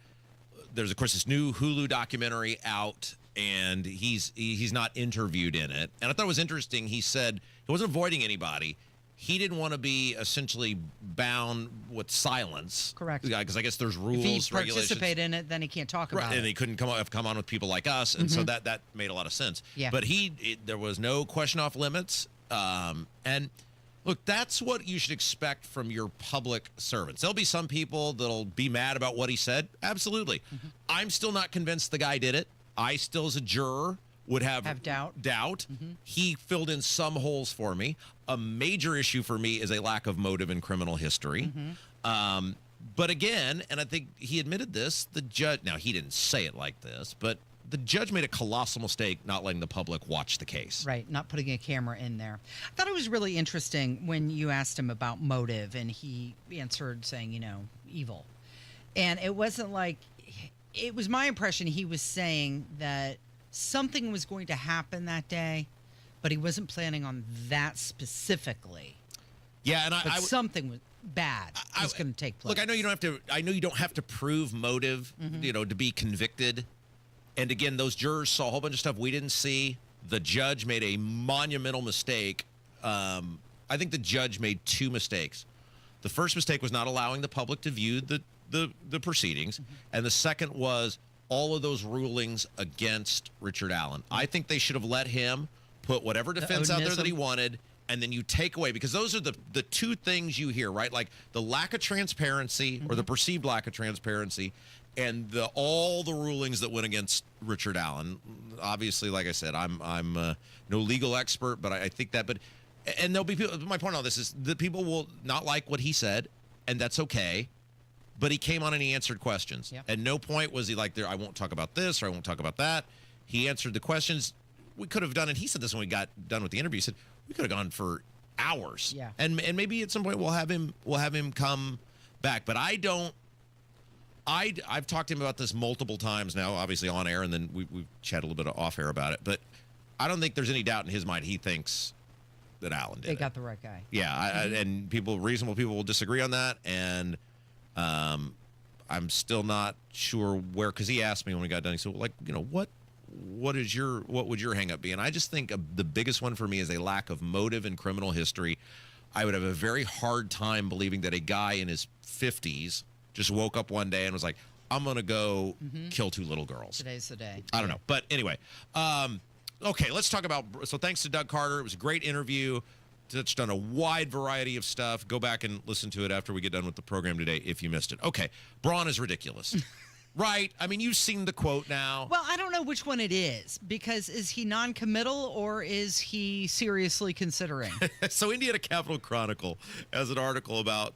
there's, of course, this new Hulu documentary out, and he's not interviewed in it. And I thought it was interesting. He said he wasn't avoiding anybody. He didn't want to be essentially bound with silence. Correct. Because I guess there's rules, if he regulations. participate in it, then he can't talk about Right, it. and he couldn't come on with people like us, and so that made a lot of sense. Yeah. But there was no question off limits. And look, that's what you should expect from your public servants. There'll be some people that'll be mad about what he said. Absolutely. I'm still not convinced the guy did it. I still, as a juror, would have doubt. He filled in some holes for me. A major issue for me is a lack of motive in criminal history. But again, and I think he admitted this, the judge, now he didn't say it like this, but the judge made a colossal mistake not letting the public watch the case. Right, not putting a camera in there. I thought it was really interesting when you asked him about motive, and he answered saying, evil. And it wasn't like, it was my impression he was saying that something was going to happen that day, but he wasn't planning on that specifically. Yeah, and something was bad was going to take place. Look, I know you don't have to prove motive, to be convicted. And again, those jurors saw a whole bunch of stuff we didn't see. The judge made a monumental mistake. I think the judge made two mistakes. The first mistake was not allowing the public to view the proceedings, and the second was all of those rulings against Richard Allen. I think they should have let him put whatever defense out there that he wanted, and then you take away, because those are the two things you hear, right? Like the lack of transparency or the perceived lack of transparency, and all the rulings that went against Richard Allen. Obviously, like I said, I'm no legal expert, but I think that. And there'll be people. My point on this is that people will not like what he said, and that's okay. But he came on and he answered questions. Yep. At no point was he like, I won't talk about this or I won't talk about that. He answered the questions. We could have done, and he said this when we got done with the interview. He said we could have gone for hours. Yeah. And maybe at some point we'll have him come back. But I've talked to him about this multiple times now, obviously on air, and then we've chatted a little bit off air about it. But I don't think there's any doubt in his mind he thinks that Allen did. They got the right guy. Yeah, and reasonable people will disagree on that, and I'm still not sure where, because he asked me when we got done. He said, what would your hang up be? And I just think the biggest one for me is a lack of motive in criminal history. I would have a very hard time believing that a guy in his 50s just woke up one day and was like, I'm going to go kill two little girls. Today's the day. I don't know. But anyway, okay, let's talk about, so thanks to Doug Carter. It was a great interview. Touched on a wide variety of stuff. Go back and listen to it after we get done with the program today if you missed it. Okay, Braun is ridiculous. Right? I mean, you've seen the quote now. Well, I don't know which one it is, because is he non-committal or is he seriously considering? So Indiana Capital Chronicle has an article about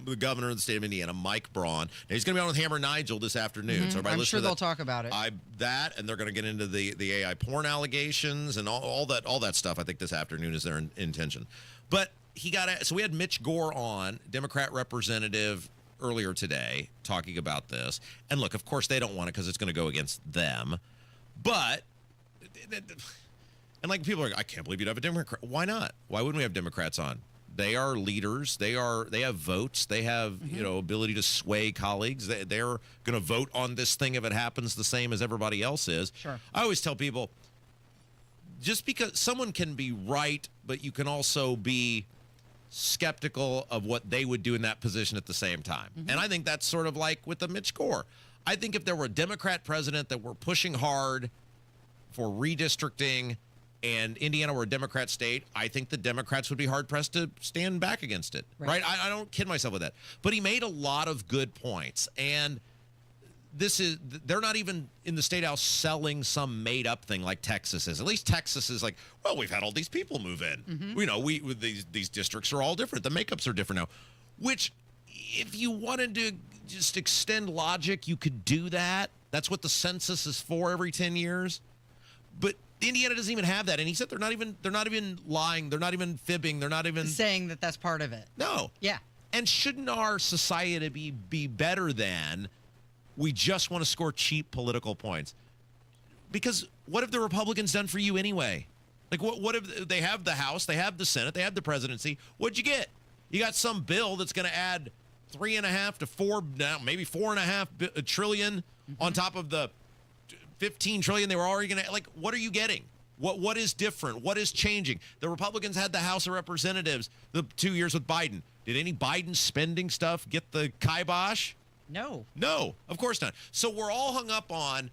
the governor of the state of Indiana, Mike Braun. Now, he's going to be on with Hammer Nigel this afternoon. So I'm sure they'll talk about it. And they're going to get into the AI porn allegations and all that stuff. I think this afternoon is their intention. But so we had Mitch Gore on, Democrat representative, earlier today talking about this. And look, of course they don't want it because it's going to go against them. But, and like people are like, I can't believe you'd have a Democrat. Why not? Why wouldn't we have Democrats on? They are leaders. They have votes. They have, ability to sway colleagues. They're going to vote on this thing if it happens the same as everybody else is. Sure. I always tell people, just because someone can be right, but you can also be skeptical of what they would do in that position at the same time. And I think that's sort of like with the Mitch Gore. I think if there were a Democrat president that were pushing hard for redistricting and Indiana were a Democrat state, I think the Democrats would be hard-pressed to stand back against it, right? I don't kid myself with that. But he made a lot of good points, and they're not even in the State House selling some made-up thing like Texas is. At least Texas is like, well, we've had all these people move in. These districts are all different. The makeups are different now, which if you wanted to just extend logic, you could do that. That's what the census is for every 10 years. But Indiana doesn't even have that. And he said they're not even lying. They're not even fibbing. They're not even saying that that's part of it. No. Yeah. And shouldn't our society be better than we just want to score cheap political points. Because what have the Republicans done for you anyway? Like, what if they have the House, they have the Senate, they have the presidency? What'd you get? You got some bill that's going to add 3.5 to 4, now maybe 4.5 trillion on top of the 15 trillion they were already going to. Like, what are you getting? What is different? What is changing? The Republicans had the House of Representatives the 2 years with Biden. Did any Biden spending stuff get the kibosh? No. No, of course not. So we're all hung up on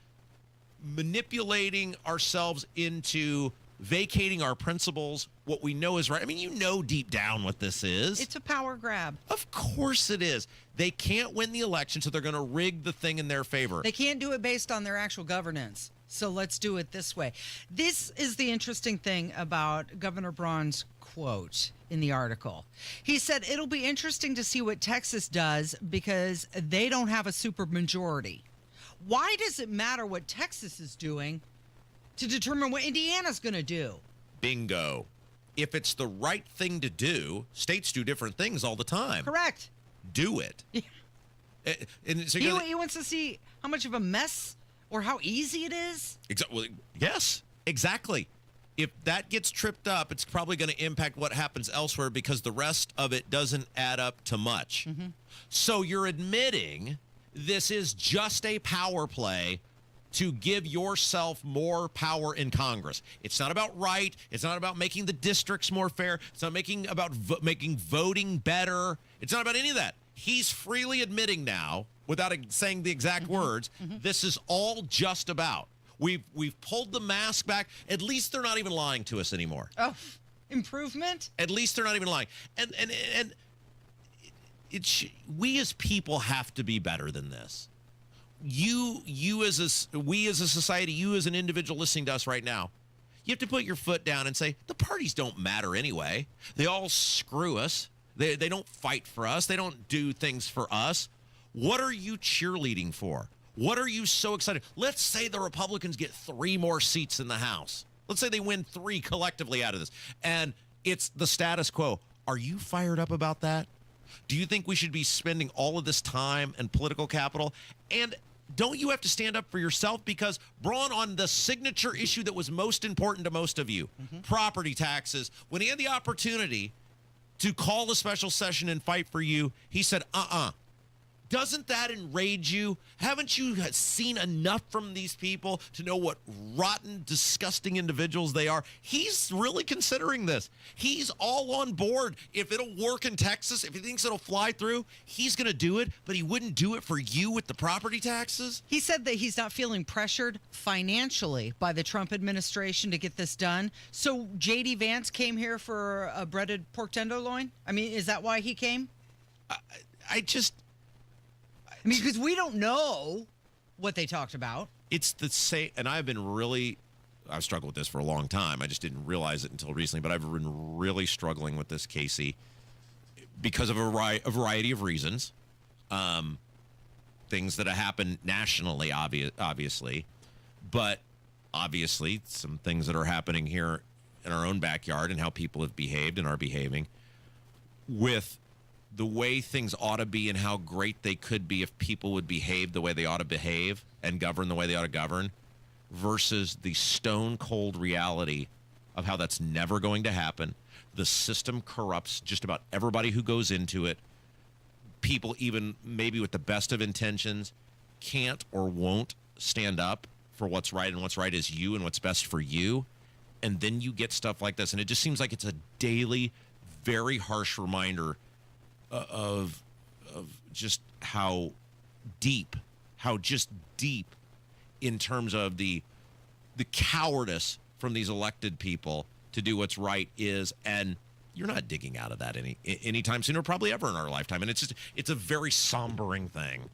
manipulating ourselves into vacating our principles, what we know is right. I mean, you know deep down what this is. It's a power grab. Of course it is. They can't win the election, so they're going to rig the thing in their favor. They can't do it based on their actual governance. So let's do it this way. This is the interesting thing about Governor Braun's quote in the article. He said, it'll be interesting to see what Texas does because they don't have a supermajority. Why does it matter what Texas is doing to determine what Indiana's going to do? Bingo. If it's the right thing to do, states do different things all the time. Correct. Do it. Yeah. And so He wants to see how much of a mess or how easy it is. Well, yes, exactly. If that gets tripped up, it's probably going to impact what happens elsewhere because the rest of it doesn't add up to much. Mm-hmm. So you're admitting this is just a power play to give yourself more power in Congress. It's not about right. It's not about making the districts more fair. It's not making voting better. It's not about any of that. He's freely admitting now, without saying the exact words, this is all just about. We've pulled the mask back. At least they're not even lying to us anymore. Oh, improvement? At least they're not even lying. And we as people have to be better than this. We as a society, you as an individual listening to us right now, you have to put your foot down and say, the parties don't matter anyway. They all screw us. They don't fight for us. They don't do things for us. What are you cheerleading for? What are you so excited? Let's say the Republicans get 3 more seats in the House. Let's say they win 3 collectively out of this, and it's the status quo. Are you fired up about that? Do you think we should be spending all of this time and political capital? And don't you have to stand up for yourself? Because Braun, on the signature issue that was most important to most of you, property taxes, when he had the opportunity to call a special session and fight for you, he said, Doesn't that enrage you? Haven't you seen enough from these people to know what rotten, disgusting individuals they are? He's really considering this. He's all on board. If it'll work in Texas, if he thinks it'll fly through, he's going to do it, but he wouldn't do it for you with the property taxes? He said that he's not feeling pressured financially by the Trump administration to get this done. So J.D. Vance came here for a breaded pork tenderloin? I mean, is that why he came? I mean, because we don't know what they talked about. It's the same, and I've struggled with this for a long time. I just didn't realize it until recently, but I've been really struggling with this, Casey, because of a variety of reasons. Things that have happened nationally, obviously, but obviously some things that are happening here in our own backyard and how people have behaved and are behaving with the way things ought to be and how great they could be if people would behave the way they ought to behave and govern the way they ought to govern versus the stone cold reality of how that's never going to happen. The system corrupts just about everybody who goes into it. People, even maybe with the best of intentions, can't or won't stand up for what's right, and what's right is you and what's best for you. And then you get stuff like this, and it just seems like it's a daily, very harsh reminder of just how deep in terms of the cowardice from these elected people to do what's right is, and you're not digging out of that anytime soon or probably ever in our lifetime. And it's a very sombering thing.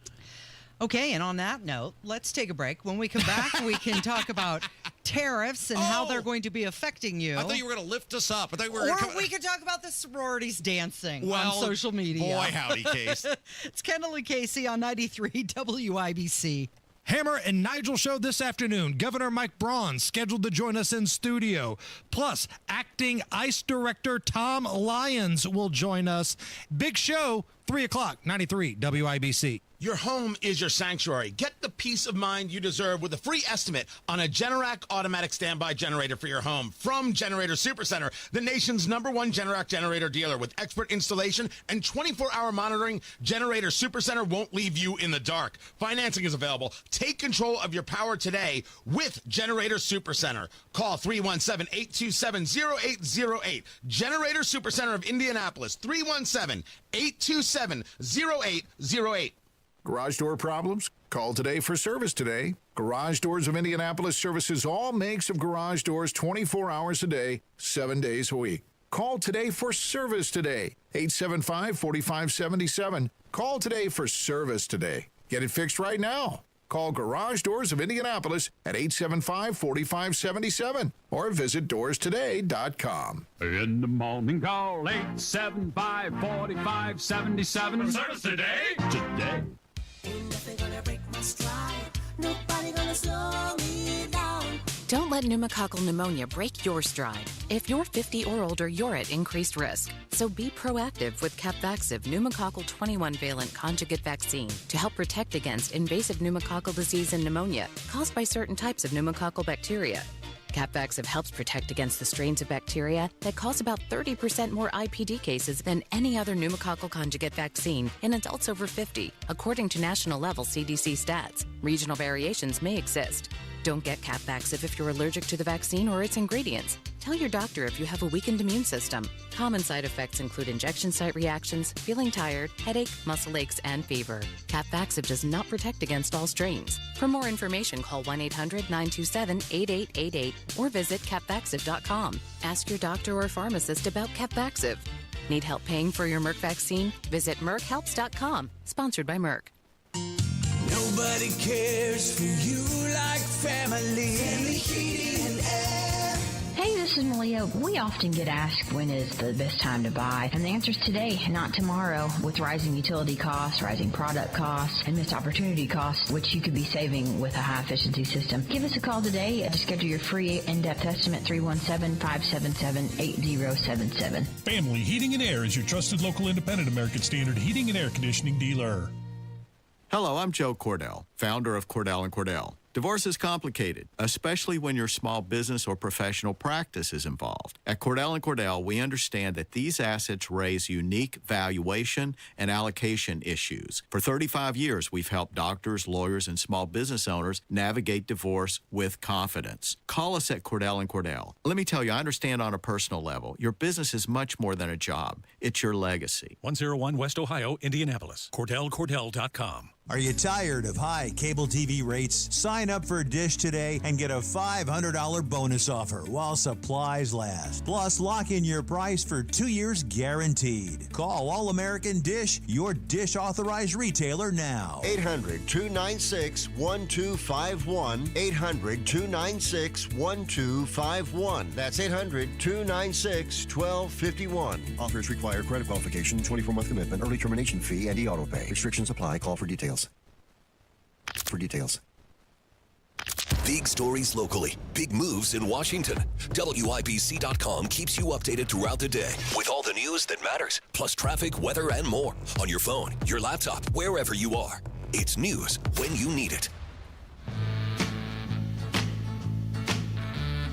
Okay, and on that note, let's take a break. When we come back, we can talk about tariffs and how they're going to be affecting you. I thought you were going to lift us up. We could talk about the sororities dancing on social media. Boy, howdy, Case. It's Kendall Casey on 93 WIBC. Hammer and Nigel show this afternoon. Governor Mike Braun scheduled to join us in studio. Plus, acting ICE director Tom Lyons will join us. Big show, 3 o'clock, 93 WIBC. Your home is your sanctuary. Get the peace of mind you deserve with a free estimate on a Generac automatic standby generator for your home from Generator Supercenter, the nation's #1 Generac generator dealer. With expert installation and 24-hour monitoring, Generator Supercenter won't leave you in the dark. Financing is available. Take control of your power today with Generator Supercenter. Call 317-827-0808. Generator Supercenter of Indianapolis, 317-827-0808. Garage door problems? Call today for service today. Garage Doors of Indianapolis services all makes of garage doors 24 hours a day, 7 days a week. Call today for service today. 875-4577. Call today for service today. Get it fixed right now. Call Garage Doors of Indianapolis at 875-4577 or visit doorstoday.com. In the morning, call 875-4577. Service today. Today. Ain't nothing gonna break my stride. Nobody gonna slow me down. Don't let pneumococcal pneumonia break your stride. If you're 50 or older, you're at increased risk. So be proactive with Capvaxive pneumococcal 21-valent conjugate vaccine to help protect against invasive pneumococcal disease and pneumonia caused by certain types of pneumococcal bacteria. Capvaxive helps protect against the strains of bacteria that cause about 30% more IPD cases than any other pneumococcal conjugate vaccine in adults over 50, according to national-level CDC stats. Regional variations may exist. Don't get Capvaxive if you're allergic to the vaccine or its ingredients. Tell your doctor if you have a weakened immune system. Common side effects include injection site reactions, feeling tired, headache, muscle aches, and fever. Capvaxive does not protect against all strains. For more information, call 1-800-927-8888 or visit capvaxive.com. Ask your doctor or pharmacist about Capvaxive. Need help paying for your Merck vaccine? Visit merckhelps.com. Sponsored by Merck. Nobody cares for you like family. Family Heating and Air. Hey, this is Malia. We often get asked when is the best time to buy, and the answer is today, not tomorrow. With rising utility costs, rising product costs, and missed opportunity costs, which you could be saving with a high-efficiency system. Give us a call today to schedule your free in-depth estimate, 317-577-8077. Family Heating and Air is your trusted local independent American Standard heating and air conditioning dealer. Hello, I'm Joe Cordell, founder of Cordell & Cordell. Divorce is complicated, especially when your small business or professional practice is involved. At Cordell & Cordell, we understand that these assets raise unique valuation and allocation issues. For 35 years, we've helped doctors, lawyers, and small business owners navigate divorce with confidence. Call us at Cordell & Cordell. Let me tell you, I understand on a personal level, your business is much more than a job. It's your legacy. 101 West Ohio, Indianapolis. CordellCordell.com. Are you tired of high cable TV rates? Sign up for Dish today and get a $500 bonus offer while supplies last. Plus, lock in your price for 2 years guaranteed. Call All American Dish, your Dish authorized retailer now. 800-296-1251. 800-296-1251. That's 800-296-1251. Offers require credit qualification, 24-month commitment, early termination fee, and e-auto pay. Restrictions apply. Call for details. Big stories locally, big moves in Washington. WIBC.com keeps you updated throughout the day with all the news that matters, plus traffic, weather, and more on your phone, your laptop, wherever you are. It's news when you need it.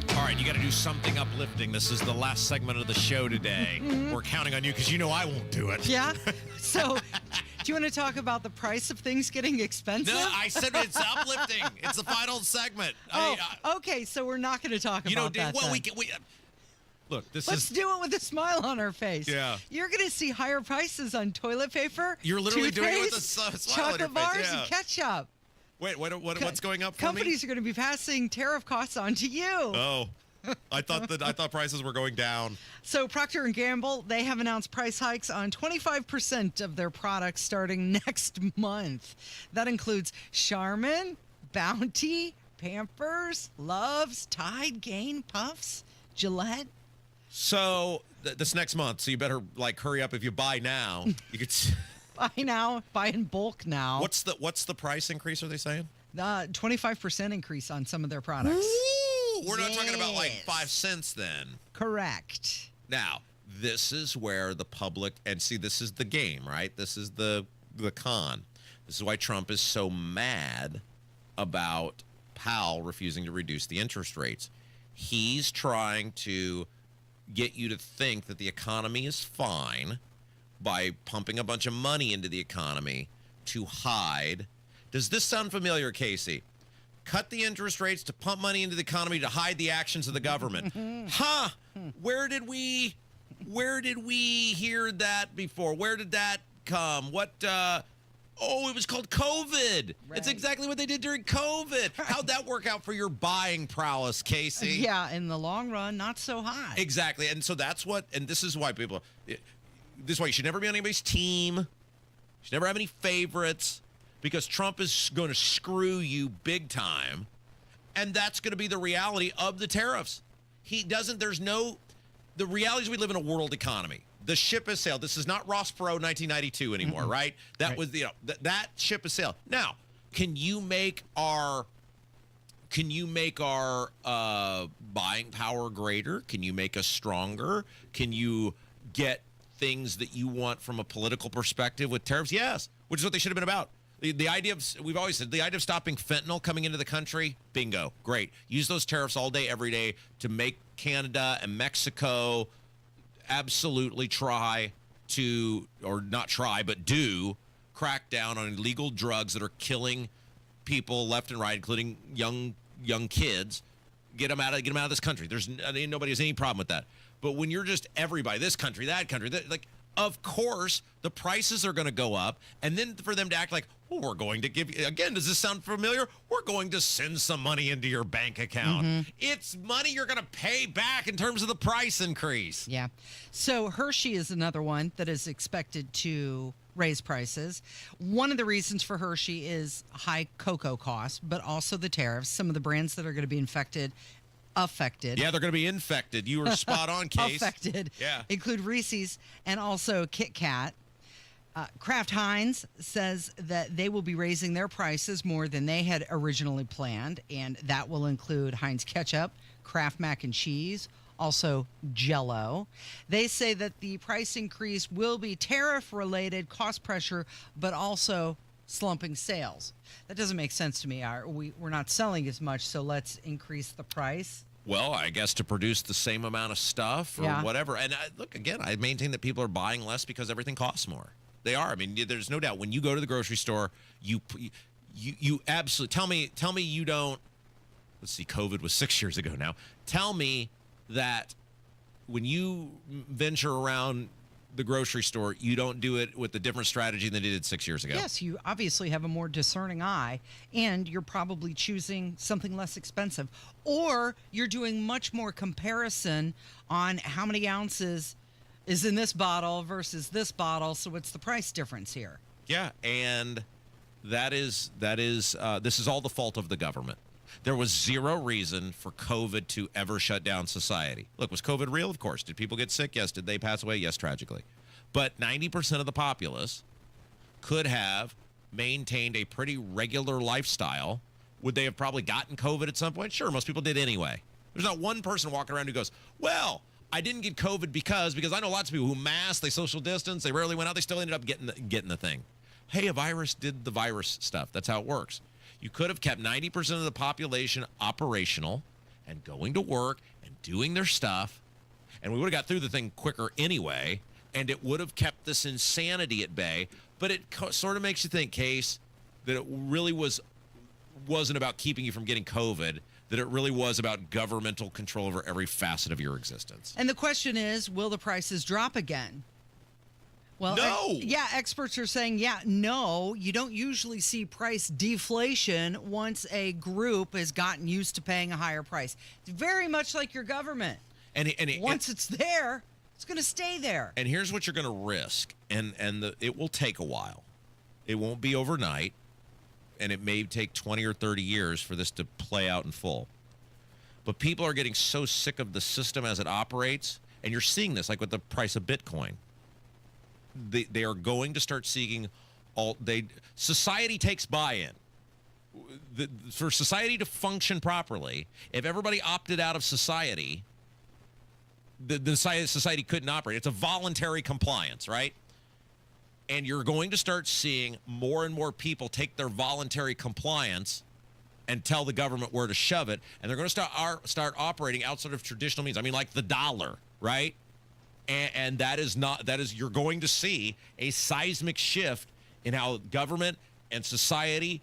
All right, you got to do something uplifting. This is the last segment of the show today. We're counting on you because you know I won't do it. Yeah? So, do you want to talk about the price of things getting expensive? No, I said it's uplifting. It's the final segment. Okay, so we're not going to talk about that. Well, then. Look, Let's do it with a smile on our face. Yeah. You're going to see higher prices on toilet paper. You're literally doing it with a toothpaste, smile on your chocolate face. bars, and ketchup. Wait, what's going up for Companies me? are going to be passing tariff costs on to you. Oh, I thought prices were going down. So Procter & Gamble, they have announced price hikes on 25% of their products starting next month. That includes Charmin, Bounty, Pampers, Love's, Tide, Gain, Puffs, Gillette. So this next month, so you better hurry up if you buy now. You could buy now, buy in bulk now. What's the price increase? Are they saying? 25% increase on some of their products. Ooh, we're not talking about 5 cents then. Correct. Now, this is where the public, and see, this is the game, right? This is the con. This is why Trump is so mad about Powell refusing to reduce the interest rates. He's trying to get you to think that the economy is fine by pumping a bunch of money into the economy to hide. Does this sound familiar, Casey? Cut the interest rates to pump money into the economy to hide the actions of the government. Huh? Where did we hear that before? Where did that come? What? It was called COVID. Right. It's exactly what they did during COVID. How'd that work out for your buying prowess, Casey? Yeah, in the long run, not so high. Exactly. And so that's what, and this is why this is why you should never be on anybody's team. You should never have any favorites, because Trump is going to screw you big time. And that's going to be the reality of the tariffs. The reality is we live in a world economy. The ship has sailed. This is not Ross Perot 1992 anymore, right? That was, that ship has sailed. Now, can you make our buying power greater? Can you make us stronger? Can you get things that you want from a political perspective with tariffs? Yes, which is what they should have been about. The idea of, we've always said, the idea of stopping fentanyl coming into the country, bingo, great. Use those tariffs all day, every day to make Canada and Mexico absolutely try to, or not try, but do crack down on illegal drugs that are killing people left and right, including young kids. Get them out of this country. Nobody has any problem with that. But when you're just everybody, this country, that country, of course, the prices are going to go up. And then for them to act like, well, we're going to give you, again, does this sound familiar? We're going to send some money into your bank account. Mm-hmm. It's money you're going to pay back in terms of the price increase. Yeah. So Hershey is another one that is expected to raise prices. One of the reasons for Hershey is high cocoa costs, but also the tariffs. Some of the brands that are going to be affected. Yeah, they're going to be infected. You were spot on, Case. Affected. Yeah. Include Reese's and also Kit Kat. Kraft Heinz says that they will be raising their prices more than they had originally planned, and that will include Heinz ketchup, Kraft mac and cheese, also Jell-O. They say that the price increase will be tariff-related cost pressure, but also slumping sales. That doesn't make sense to me. We're not selling as much, so let's increase the price. Well, I guess to produce the same amount of stuff or whatever. And look, again, I maintain that people are buying less because everything costs more. They are. I mean, there's no doubt. When you go to the grocery store, you absolutely tell me you don't. Let's see, COVID was 6 years ago now. Tell me that when you venture around the grocery store, you don't do it with a different strategy than you did 6 years ago. Yes, you obviously have a more discerning eye, and you're probably choosing something less expensive, or you're doing much more comparison on how many ounces is in this bottle versus this bottle. So what's the price difference here? Yeah, and this is all the fault of the government. There was zero reason for COVID to ever shut down society. Look, was COVID real? Of course. Did people get sick? Yes. Did they pass away? Yes, tragically. But 90% of the populace could have maintained a pretty regular lifestyle. Would they have probably gotten COVID at some point? Sure, most people did anyway. There's not one person walking around who goes, well, I didn't get COVID because I know lots of people who masked, they social distance, they rarely went out, they still ended up getting the thing. Hey, a virus did the virus stuff. That's how it works. You could have kept 90% of the population operational and going to work and doing their stuff, and we would have got through the thing quicker anyway, and it would have kept this insanity at bay. But it sort of makes you think, Case, that it really wasn't about keeping you from getting COVID, that it really was about governmental control over every facet of your existence. And the question is, will the prices drop again? Well, no. Experts are saying, no, you don't usually see price deflation once a group has gotten used to paying a higher price. It's very much like your government. Once it's there, it's going to stay there. And here's what you're going to risk, and it will take a while. It won't be overnight, and it may take 20 or 30 years for this to play out in full. But people are getting so sick of the system as it operates, and you're seeing this like with the price of Bitcoin. They are going to start seeking society takes buy-in. For society to function properly, if everybody opted out of society, the society couldn't operate. It's a voluntary compliance, right? And you're going to start seeing more and more people take their voluntary compliance and tell the government where to shove it. And they're going to start operating outside of traditional means. I mean, like the dollar, right? And you're going to see a seismic shift in how government and society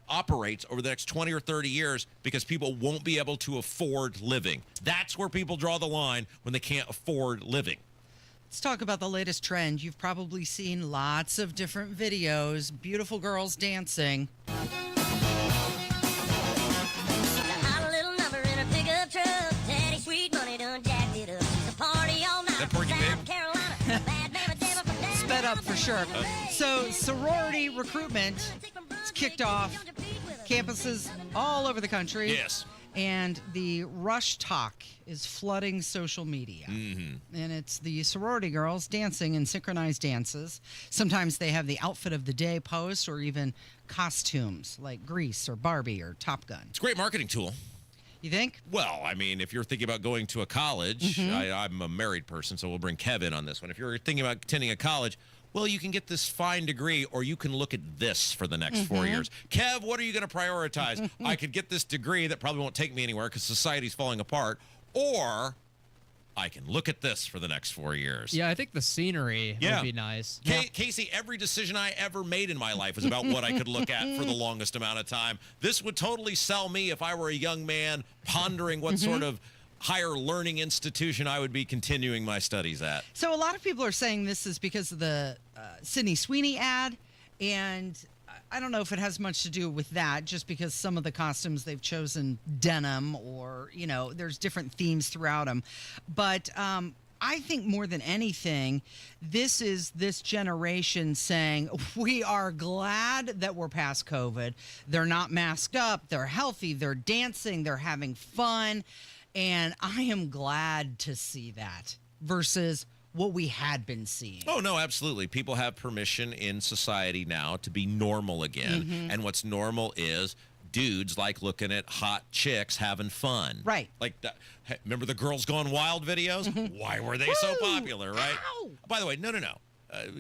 operates over the next 20 or 30 years because people won't be able to afford living. That's where people draw the line when they can't afford living. Let's talk about the latest trend. You've probably seen lots of different videos, beautiful girls dancing. Sped up for sure. So sorority recruitment is kicked off. Campuses all over the country. Yes. And the rush talk is flooding social media. Mm-hmm. And it's the sorority girls dancing in synchronized dances. Sometimes they have the outfit of the day post or even costumes like Grease or Barbie or Top Gun. It's a great marketing tool. You think? Well, I mean, if you're thinking about going to a college, I'm a married person, so we'll bring Kevin on this one. If you're thinking about attending a college, well, you can get this fine degree, or you can look at this for the next 4 years. Kev, what are you going to prioritize? I could get this degree that probably won't take me anywhere because society's falling apart, or I can look at this for the next 4 years. Yeah, I think the scenery would be nice. Casey, every decision I ever made in my life was about what I could look at for the longest amount of time. This would totally sell me if I were a young man pondering what sort of higher learning institution I would be continuing my studies at. So a lot of people are saying this is because of the Sydney Sweeney ad, and I don't know if it has much to do with that, just because some of the costumes they've chosen denim or, there's different themes throughout them. But I think more than anything, this is this generation saying, we are glad that we're past COVID. They're not masked up. They're healthy. They're dancing. They're having fun. And I am glad to see that versus what we had been seeing. Oh, no, absolutely. People have permission in society now to be normal again. And what's normal is dudes like looking at hot chicks having fun. Right. Like, remember the Girls Gone Wild videos? Why were they so popular, right? Ow! By the way, no.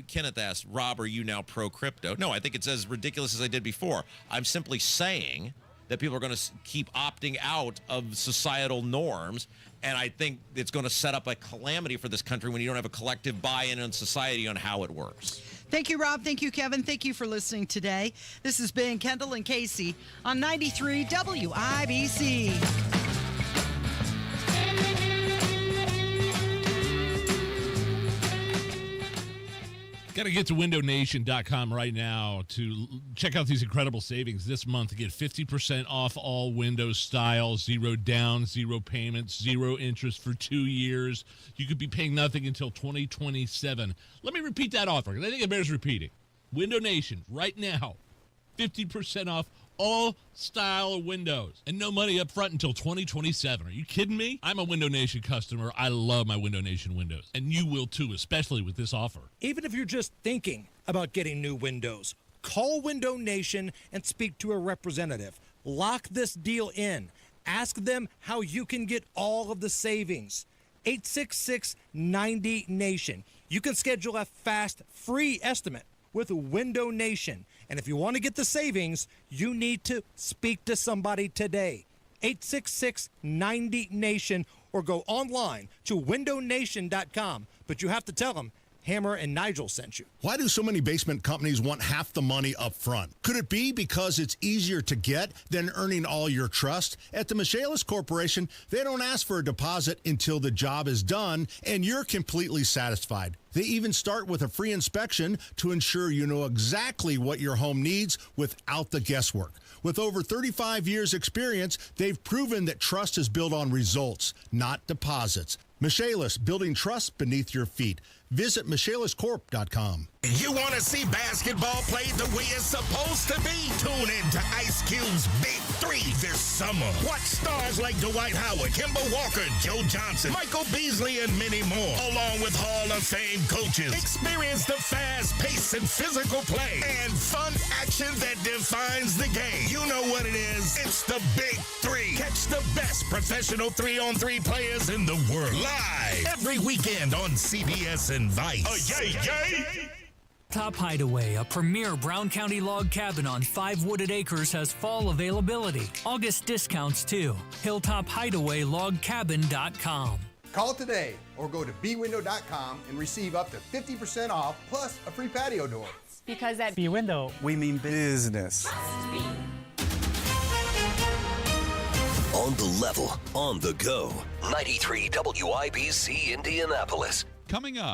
Kenneth asked, Rob, are you now pro-crypto? No, I think it's as ridiculous as I did before. I'm simply saying that people are going to keep opting out of societal norms, and I think it's going to set up a calamity for this country when you don't have a collective buy-in in society on how it works. Thank you, Rob. Thank you, Kevin. Thank you for listening today. This has been Kendall and Casey on 93 WIBC. Got to get to windownation.com right now to check out these incredible savings this month. Get 50% off all Windows styles, 0 down, 0 payments, 0 interest for 2 years. You could be paying nothing until 2027. Let me repeat that offer, because I think it bears repeating. Window Nation, right now, 50% off all style windows and no money up front until 2027. Are you kidding me? I'm a Window Nation customer. I love my Window Nation windows, and you will too, especially with this offer. Even if you're just thinking about getting new windows, call Window Nation and speak to a representative. Lock this deal in. Ask them how you can get all of the savings. 866-90-NATION. You can schedule a fast, free estimate with Window Nation. And if you want to get the savings, you need to speak to somebody today. 866-90-NATION or go online to windownation.com. But you have to tell them Hammer and Nigel sent you. Why do so many basement companies want half the money up front? Could it be because it's easier to get than earning all your trust? At the Michaelis Corporation, they don't ask for a deposit until the job is done and you're completely satisfied. They even start with a free inspection to ensure you know exactly what your home needs without the guesswork. With over 35 years experience, they've proven that trust is built on results, not deposits. Michaelis, building trust beneath your feet. Visit MichaelisCorp.com. You want to see basketball played the way it's supposed to be? Tune in to Ice Cube's Big 3 this summer. Watch stars like Dwight Howard, Kemba Walker, Joe Johnson, Michael Beasley, and many more, along with Hall of Fame coaches. Experience the fast pace and physical play and fun action that defines the game. You know what it is. It's the Big 3. Catch the best professional 3-on-3 players in the world live every weekend on CBS and Vice. Yay! Top Hideaway, a premier Brown County log cabin on 5 wooded acres, has fall availability. August discounts too. HilltopHideawayLogCabin.com. Call today or go to bwindow.com and receive up to 50% off plus a free patio door. Because at B-Window, we mean business. On the level, on the go. 93 WIBC Indianapolis. Coming up.